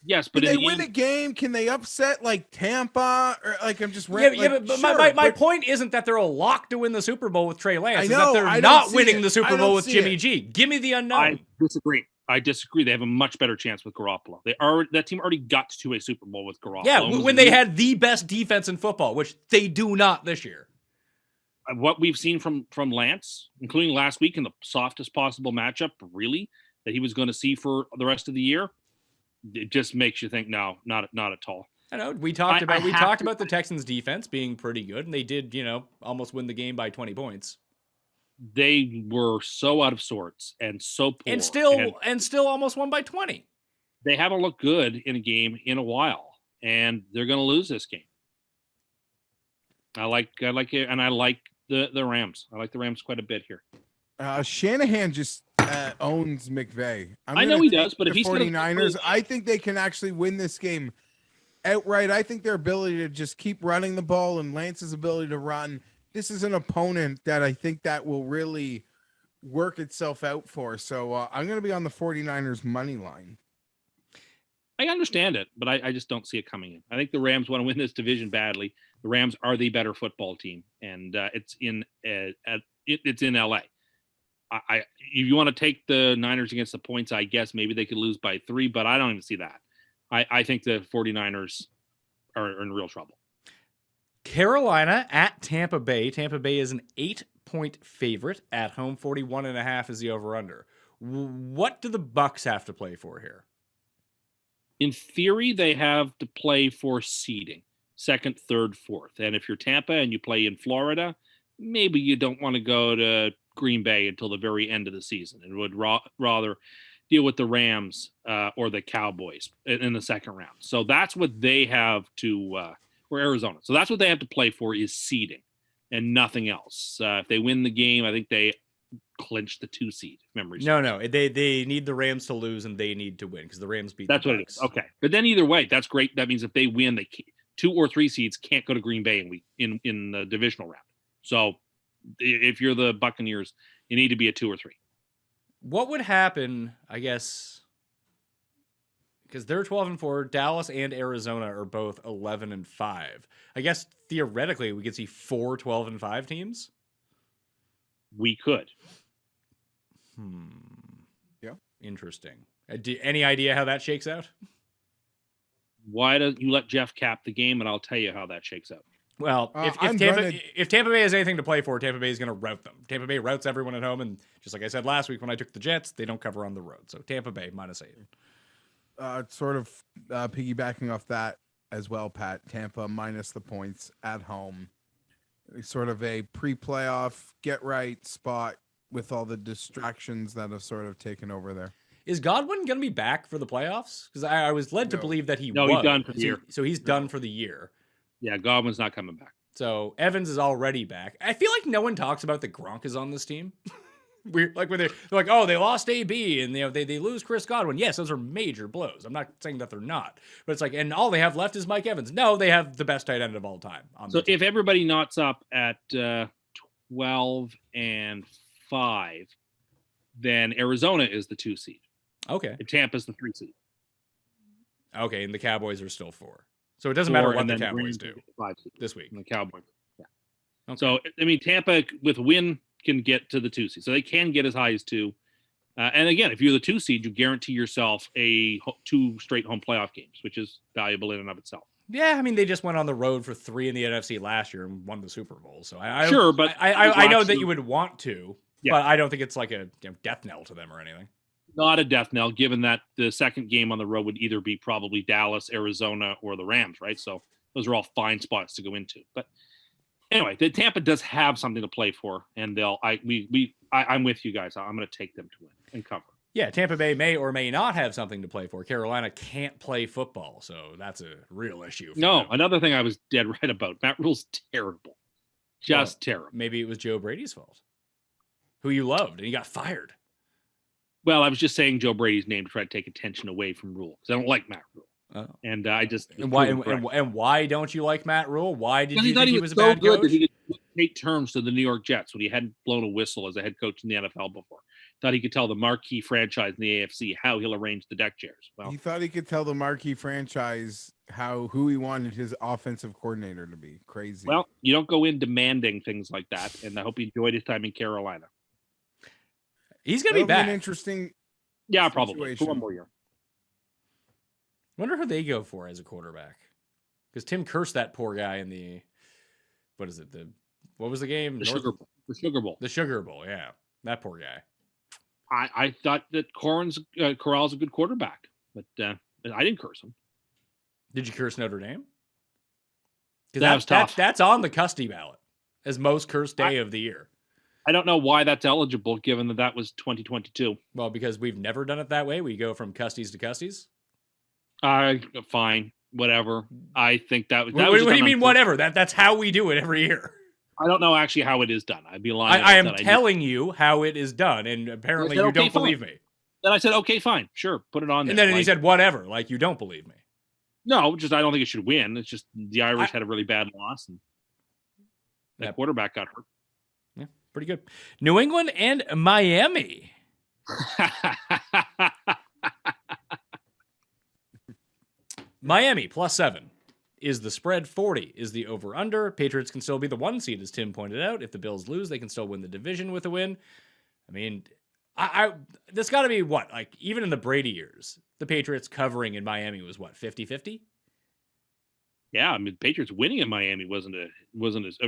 Yes, but can they win a game? Can they upset like Tampa? Or like I'm just but my point isn't that they're a lock to win the Super Bowl with Trey Lance. I know, It's that they're not winning the Super Bowl with Jimmy G. Give me the unknown. I disagree. They have a much better chance with Garoppolo. That team already got to a Super Bowl with Garoppolo. Yeah, when they had the best defense in football, which they do not this year. What we've seen from Lance, including last week in the softest possible matchup, really, that he was going to see for the rest of the year, it just makes you think, no, not at all. I know we talked about the Texans defense being pretty good, and they did, almost win the game by 20 points. They were so out of sorts and so poor, and still almost won by 20. They haven't looked good in a game in a while, and they're going to lose this game. I like it, and I like the Rams. I like the Rams quite a bit here. Shanahan just owns McVay. I know he does, but if he's 49ers, I think they can actually win this game outright. I think their ability to just keep running the ball and Lance's ability to run. This is an opponent that I think that will really work itself out for. So I'm going to be on the 49ers money line. I understand it, but I just don't see it coming in. I think the Rams want to win this division badly. The Rams are the better football team, and it's in LA. If you want to take the Niners against the points, I guess maybe they could lose by 3, but I don't even see that. I think the 49ers are in real trouble. Carolina at Tampa Bay. Tampa Bay is an 8-point favorite at home. 41.5 is the over-under. What do the Bucs have to play for here? In theory, they have to play for seeding, 2nd, 3rd, 4th. And if you're Tampa and you play in Florida, maybe you don't want to go to Green Bay until the very end of the season and would rather deal with the Rams or the Cowboys in the second round. So that's what they have to or Arizona. So that's what they have to play for is seeding and nothing else. If they win the game, I think they clinch the 2 seed. No, they need the Rams to lose and they need to win because the Rams beat. That's what it is. Okay, but then either way, that's great. That means if they win, they 2 or 3 seeds can't go to Green Bay in the divisional round. So if you're the Buccaneers, you need to be a 2 or 3. What would happen, I guess, because they're 12-4, Dallas and Arizona are both 11-5. I guess theoretically we could see 4 12-5 teams. We could. Yeah. Interesting. Any idea how that shakes out? Why don't you let Geoff cap the game, and I'll tell you how that shakes out. Well, if Tampa Bay has anything to play for, Tampa Bay is going to rout them. Tampa Bay routs everyone at home, and just like I said last week when I took the Jets, they don't cover on the road. So Tampa Bay -8. Sort of piggybacking off that as well, Pat. Tampa minus the points at home. Sort of a pre-playoff get right spot with all the distractions that have sort of taken over there. Is Godwin going to be back for the playoffs? Because I was led to No. believe that he No, was. he's done for the year. So he's done for the year. Yeah, Godwin's not coming back. So Evans is already back. I feel like no one talks about that Gronk is on this team. Weird, like when they're like, oh, they lost AB and they lose Chris Godwin. Yes, those are major blows. I'm not saying that they're not, but it's like, and all they have left is Mike Evans. No, they have the best tight end of all time. So if everybody knots up at 12-5, then Arizona is the 2 seed. Okay. And Tampa's the 3 seed. Okay, and the Cowboys are still 4. So it doesn't matter what the Cowboys do 5 seed this week. and the Cowboys. Yeah. Okay. So I mean, Tampa with a win can get to the 2 seed, so they can get as high as 2. And again, if you're the 2 seed, you guarantee yourself 2 straight home playoff games, which is valuable in and of itself. Yeah, I mean, they just went on the road for 3 in the NFC last year and won the Super Bowl. So I Sure, but I know that you would want to, Yeah. but I don't think it's like a death knell to them or anything. Not a death knell, given that the second game on the road would either be probably Dallas, Arizona, or the Rams, right? So those are all fine spots to go into. But anyway, the Tampa does have something to play for, and I'm with you guys. I'm going to take them to win and cover. Yeah, Tampa Bay may or may not have something to play for. Carolina can't play football, so that's a real issue. No, them. another thing I was dead right about. Matt Rule's terrible. Just terrible. Maybe it was Joe Brady's fault, who you loved, and he got fired. Well, I was just saying Joe Brady's name to try to take attention away from Rule because I don't like Matt Rule. Oh. And I just And why don't you like Matt Rule? Why did you thought think he was a so bad good coach? that he could take terms to the New York Jets when he hadn't blown a whistle as a head coach in the NFL before. Thought he could tell the marquee franchise in the AFC how he'll arrange the deck chairs. Well, He thought he could tell the marquee franchise who he wanted his offensive coordinator to be. Crazy. well, you don't go in demanding things like that, and I hope he enjoyed his time in Carolina. He's going to be That'll back. An interesting. Yeah, probably for situation. one more year. Wonder who they go for as a quarterback. Because Tim cursed that poor guy in the, what was the game? The Sugar Bowl. The Sugar Bowl, yeah. That poor guy. I thought that Corral's a good quarterback, but I didn't curse him. Did you curse Notre Dame? That was tough. That's on the Custy ballot as most cursed day of the year. I don't know why that's eligible, given that was 2022. Well, because we've never done it that way. We go from Custies to Custies. Fine, whatever. I think that was. What do you mean, whatever? That's how we do it every year. I don't know actually how it is done. I'd be lying. I am telling you how it is done, and apparently you don't believe me. Then I said, okay, fine, sure, put it on there. And then he said, whatever, like you don't believe me. No, just I don't think it should win. It's just the Irish had a really bad loss, and that quarterback got hurt. Yeah, pretty good. New England and Miami. Miami +7 is the spread. 40 is the over-under. Patriots can still be the 1 seed, as Tim pointed out. If the Bills lose, they can still win the division with a win. I mean, this got to be what? Like, even in the Brady years, the Patriots covering in Miami was what, 50-50? Yeah, I mean, Patriots winning in Miami wasn't a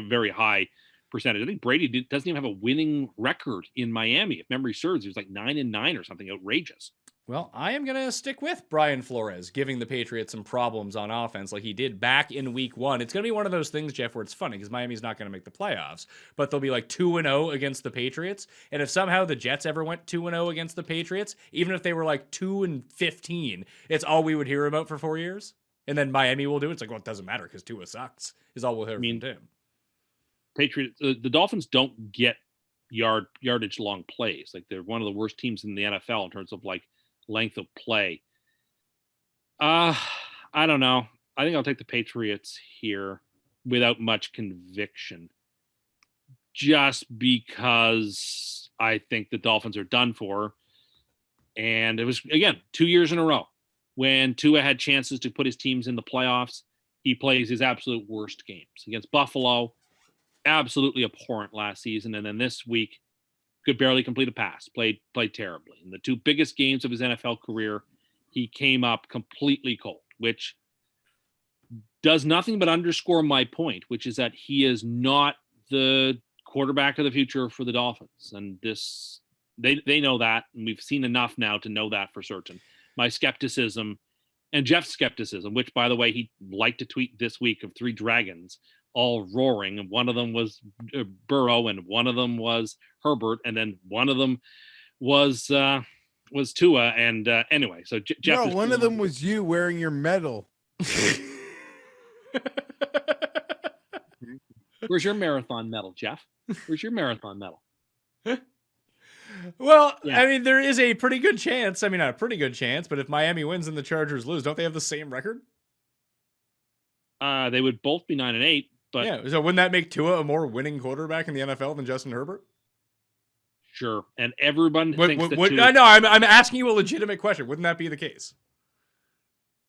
very high percentage. I think Brady doesn't even have a winning record in Miami. If memory serves, he was like 9-9 or something outrageous. Well, I am going to stick with Brian Flores, giving the Patriots some problems on offense like he did back in week 1. It's going to be one of those things, Geoff, where it's funny because Miami's not going to make the playoffs, but they'll be like 2-0 against the Patriots. And if somehow the Jets ever went 2-0 against the Patriots, even if they were like 2-15, it's all we would hear about for 4 years. And then Miami will do it. It's like, well, it doesn't matter because Tua sucks, is all we'll hear from Tim. Patriots, the Dolphins don't get yardage long plays. Like they're one of the worst teams in the NFL in terms of like length of play. I don't know. I think I'll take the Patriots here without much conviction, just because I think the Dolphins are done for. And it was, again, 2 years in a row when Tua had chances to put his teams in the playoffs. He plays his absolute worst games against Buffalo. Absolutely abhorrent last season. And then this week, could barely complete a pass, played terribly. In the 2 biggest games of his NFL career, he came up completely cold, which does nothing but underscore my point, which is that he is not the quarterback of the future for the Dolphins. And this, they know that, and we've seen enough now to know that for certain. My skepticism and Geoff's skepticism, which, by the way, he liked to tweet this week of 3 dragons, all roaring, and one of them was Burrow, and one of them was Herbert, and then one of them was Tua. And anyway, so Geoff. No, one of them was you wearing your medal. Where's your marathon medal, Geoff? Where's your marathon medal? Well, Yeah. I mean, there is a pretty good chance. I mean, not a pretty good chance, but if Miami wins and the Chargers lose, don't they have the same record? They would both be 9-8, but Yeah. So wouldn't that make Tua a more winning quarterback in the NFL than Justin Herbert? sure. And everyone thinks that Tua, I know. I'm asking you a legitimate question. Wouldn't that be the case?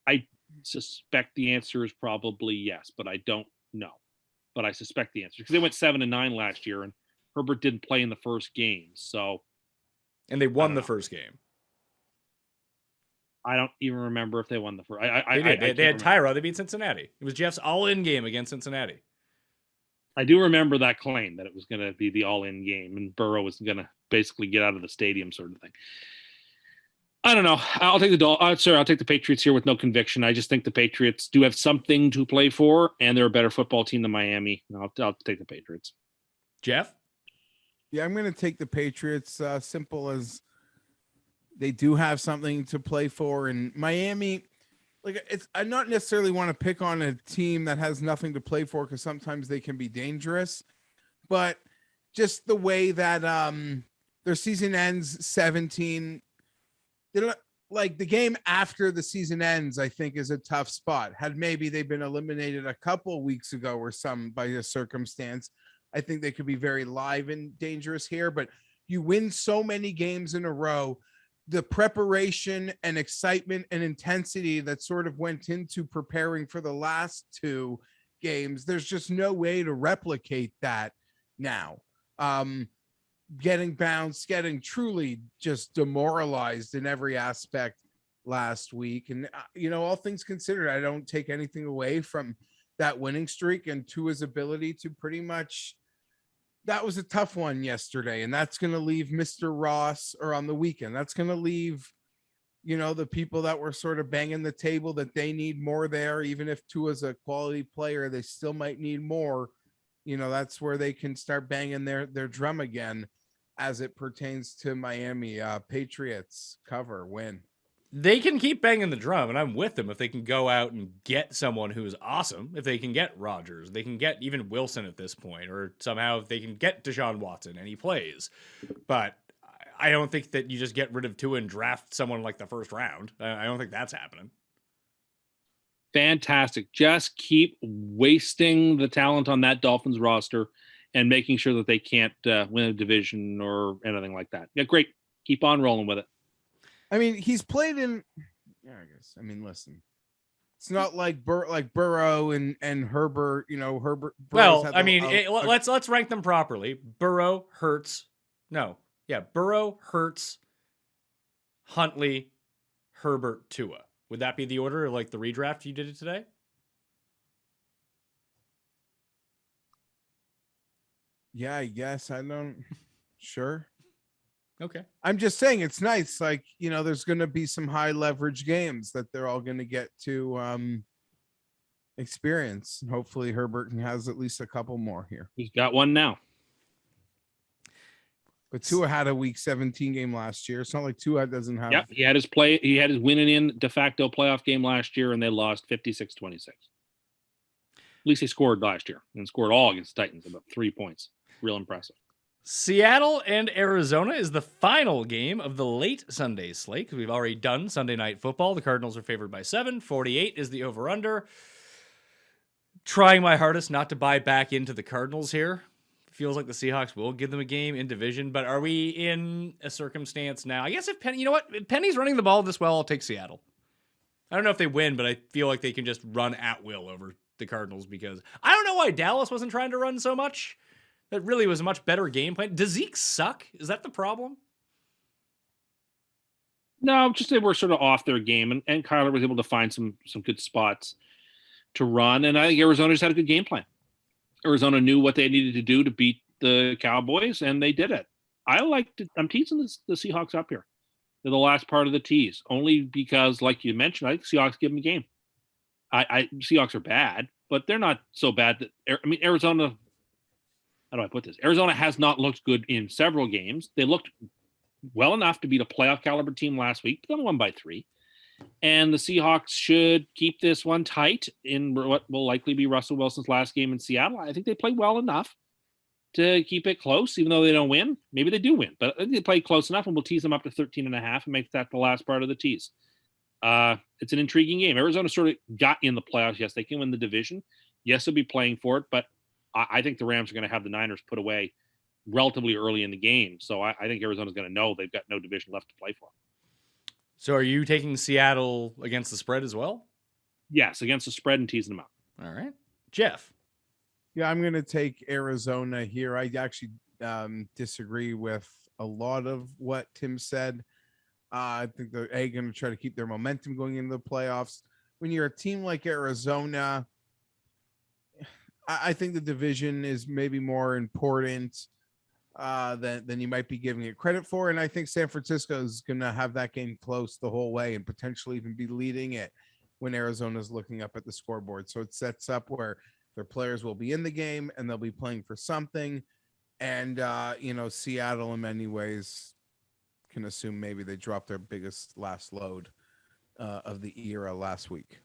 I suspect the answer is probably yes, but I don't know. But I suspect the answer because they went 7-9 last year, and Herbert didn't play in the first game, so. And they won don't the know. first game. I don't even remember if they won the first. They did. They had Tyrod. They beat Cincinnati. It was Jeff's all-in game against Cincinnati. I do remember that claim that it was going to be the all-in game, and Burrow was going to basically get out of the stadium, sort of thing. I don't know. I'll take I'll take the Patriots here with no conviction. I just think the Patriots do have something to play for, and they're a better football team than Miami. I'll take the Patriots. Geoff? Yeah, I'm going to take the Patriots. Simple as they do have something to play for, and Miami, I not necessarily want to pick on a team that has nothing to play for because sometimes they can be dangerous, but just the way that their season ends 17. Like the game after the season ends, I think is a tough spot. Had maybe they've been eliminated a couple weeks ago or some by a circumstance, I think they could be very live and dangerous here. But you win so many games in a row, the preparation and excitement and intensity that sort of went into preparing for the last two games, there's just no way to replicate that now. Getting bounced, getting truly just demoralized in every aspect last week. And, all things considered, I don't take anything away from that winning streak and Tua's ability to pretty much, that was a tough one yesterday. And that's going to leave Mr. Ross, or on the weekend, that's going to leave, the people that were sort of banging the table that they need more there. Even if Tua's a quality player, they still might need more. That's where they can start banging their drum again as it pertains to Miami. Patriots cover, win. They can keep banging the drum, and I'm with them if they can go out and get someone who's awesome. If they can get Rodgers, they can get even Wilson at this point, or somehow if they can get Deshaun Watson and he plays. But I don't think that you just get rid of Tua and draft someone like the first round. I don't think that's happening. Fantastic. Just keep wasting the talent on that Dolphins roster and making sure that they can't win a division or anything like that. Yeah, great. Keep on rolling with it. I mean, he's played in. Yeah, I guess. I mean, listen, it's not like Burrow and Herbert. Herbert. Well, I mean, let's rank them properly. Burrow, Hurts. No, yeah, Burrow, Hurts, Huntley, Herbert, Tua. Would that be the order, like the redraft you did it today? Yeah, I guess. I don't. Sure. Okay. I'm just saying it's nice. There's going to be some high leverage games that they're all going to get to experience. Hopefully Herbert has at least a couple more here. He's got one now. But Tua had a week 17 game last year. It's not like Tua doesn't have. Yep, he had his winning in de facto playoff game last year, and they lost 56-26. At least they scored last year and scored all against the Titans, about 3 points. Real impressive. Seattle and Arizona is the final game of the late Sunday slate, because we've already done Sunday Night Football. The Cardinals are favored by 7. 48 is the over-under. Trying my hardest not to buy back into the Cardinals here. Feels like the Seahawks will give them a game in division, but are we in a circumstance now? I guess if Penny's running the ball this well, I'll take Seattle. I don't know if they win, but I feel like they can just run at will over the Cardinals, because I don't know why Dallas wasn't trying to run so much. That really was a much better game plan. Does Zeke suck? Is that the problem? No, just they were sort of off their game, and Kyler was able to find some good spots to run, and I think Arizona just had a good game plan. Arizona knew what they needed to do to beat the Cowboys, and they did it. I'm teasing the Seahawks up here. They're the last part of the tease, only because, like you mentioned, I think Seahawks give them a game. I Seahawks are bad, but they're not so bad that Arizona. How do I put this? Arizona has not looked good in several games. They looked well enough to beat a playoff caliber team last week, but they only won by 3. And the Seahawks should keep this one tight in what will likely be Russell Wilson's last game in Seattle. I think they played well enough to keep it close, even though they don't win. Maybe they do win, but I think they play close enough, and we'll tease them up to 13.5 and make that the last part of the tease. It's an intriguing game. Arizona sort of got in the playoffs. Yes, they can win the division. Yes, they'll be playing for it, but I think the Rams are going to have the Niners put away relatively early in the game. So I think Arizona's going to know they've got no division left to play for. So are you taking Seattle against the spread as well? Yes, against the spread and teasing them up. All right. Jeff. Yeah, I'm going to take Arizona here. I actually disagree with a lot of what Tim said. I think they're going to try to keep their momentum going into the playoffs. When you're a team like Arizona, I think the division is maybe more important than you might be giving it credit for. And I think San Francisco is going to have that game close the whole way and potentially even be leading it when Arizona's looking up at the scoreboard. So it sets up where their players will be in the game and they'll be playing for something. And, Seattle in many ways can assume maybe they dropped their biggest last load of the era last week.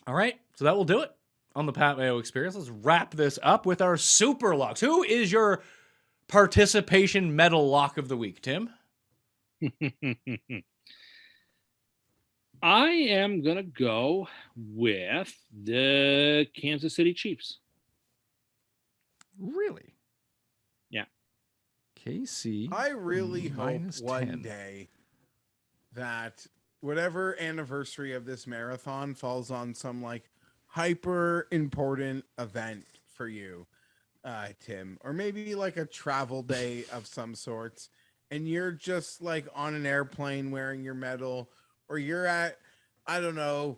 All right. So that will do it on the Pat Mayo Experience. Let's wrap this up with our super locks. Who is your participation medal lock of the week, Tim? I am going to go with the Kansas City Chiefs. Really? Yeah. KC. I really hope one 10. day that whatever anniversary of this marathon falls on some like hyper important event for you, Tim, or maybe like a travel day of some sorts, and you're just like on an airplane wearing your medal, or you're at, I don't know,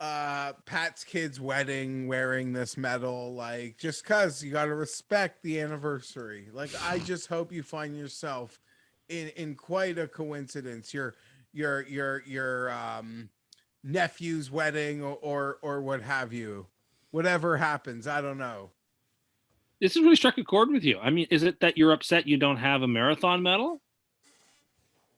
Pat's kid's wedding wearing this medal, like just because you got to respect the anniversary. Like, I just hope you find yourself in quite a coincidence. Your nephew's wedding or what have you, whatever happens. I don't know. This has really struck a chord with you. I mean, is it that you're upset you don't have a marathon medal?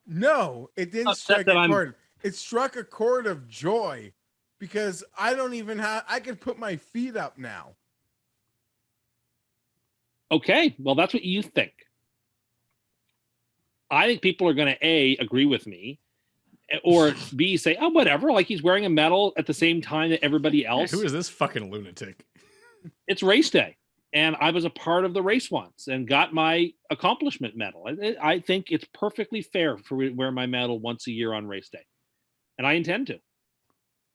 No, it didn't Upset strike a that chord. It struck a chord of joy because I don't even have, I can put my feet up now. Okay, well, that's what you think. I think people are going to A, agree with me, or B, say, oh, whatever, like he's wearing a medal at the same time that everybody else. Hey, who is this fucking lunatic? It's race day, and I was a part of the race once and got my accomplishment medal. I think it's perfectly fair for me to wear my medal once a year on race day, and I intend to.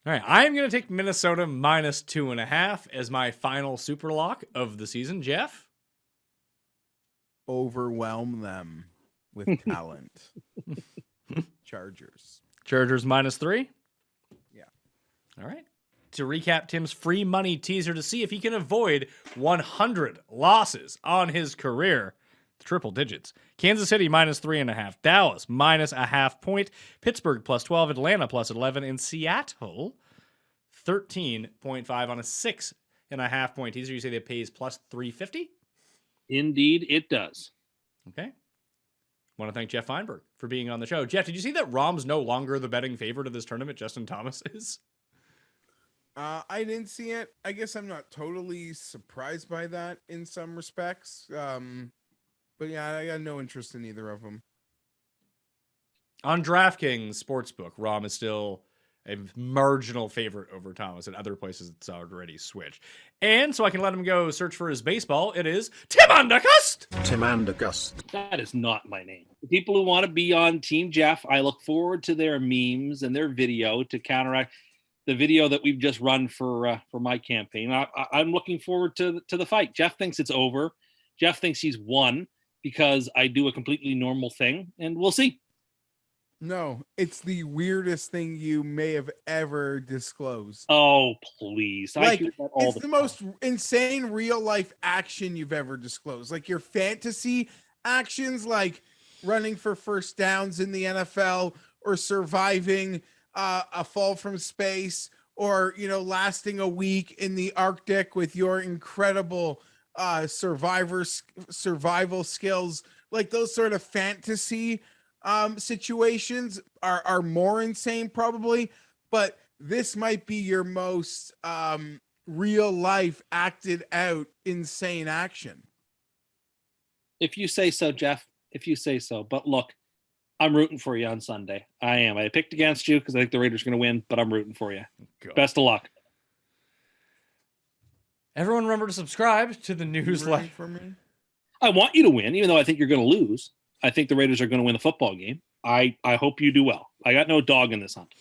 All right, I am going to take Minnesota minus 2.5 as my final super lock of the season. Jeff? Overwhelm them with talent. Chargers minus 3? Yeah. All right. To recap Tim's free money teaser to see if he can avoid 100 losses on his career. Triple digits. Kansas City minus 3.5. Dallas minus 0.5 point. Pittsburgh plus 12. Atlanta plus 11. And Seattle 13.5 on a 6.5 point teaser. You say that pays plus 350? Indeed, it does. Okay. Want to thank Geoff Fienberg for being on the show. Jeff, did you see that Rom's no longer the betting favorite of this tournament? Justin Thomas is? I didn't see it. I guess I'm not totally surprised by that in some respects. But yeah, I got no interest in either of them. On DraftKings Sportsbook, Rom is still a marginal favorite over Thomas. At other places, it's already switched. And so I can let him go search for his baseball. It is Tim Undergust. Tim Andergust. That is not my name. The people who want to be on Team Jeff, I look forward to their memes and their video to counteract the video that we've just run for my campaign. I'm looking forward to the fight. Jeff thinks it's over. Jeff thinks he's won because I do a completely normal thing, and we'll see. No, it's the weirdest thing you may have ever disclosed. Oh, please. Like, I do that all it's the time. most insane real life action you've ever disclosed. Like your fantasy actions, like running for first downs in the NFL or surviving a fall from space or, lasting a week in the Arctic with your incredible survival skills. Like those sort of fantasy situations are more insane probably, but this might be your most real life acted out insane action. If you say so, Geoff. If you say so. But look, I'm rooting for you on Sunday. I am. I picked against you because I think the Raiders are going to win, but I'm rooting for you. Go. Best of luck. Everyone remember to subscribe to the newsletter. For me? I want you to win, even though I think you're going to lose. I think the Raiders are going to win the football game. I hope you do well. I got no dog in this hunt.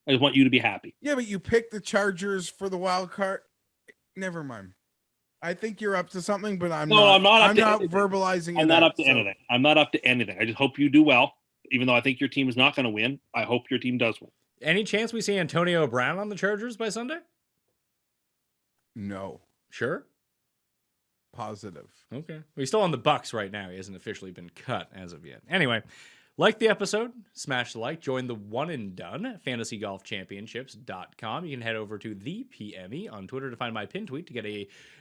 I just want you to be happy. Yeah, but you picked the Chargers for the wild card. Never mind. I think you're up to something, but I'm not verbalizing. I'm not up to anything. I'm not up to anything. I just hope you do well, even though I think your team is not going to win. I hope your team does win. Any chance we see Antonio Brown on the Chargers by Sunday? No. Sure. Positive. Okay. Well, he's still on the Bucks right now. He hasn't officially been cut as of yet. Anyway, like the episode, smash the like, join the one and done fantasygolfchampionships.com. You can head over to the PME on Twitter to find my pin tweet to get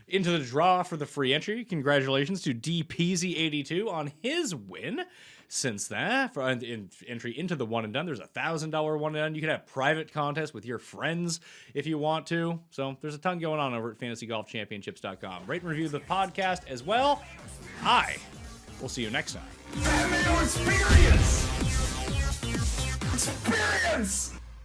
into the draw for the free entry. Congratulations to DPZ82 on his win. Since that, for entry into the one and done, there's a $1,000 one and done. You can have private contests with your friends if you want to. So there's a ton going on over at fantasygolfchampionships.com. Rate and review the podcast as well. We'll see you next time. Mayo experience! Experience!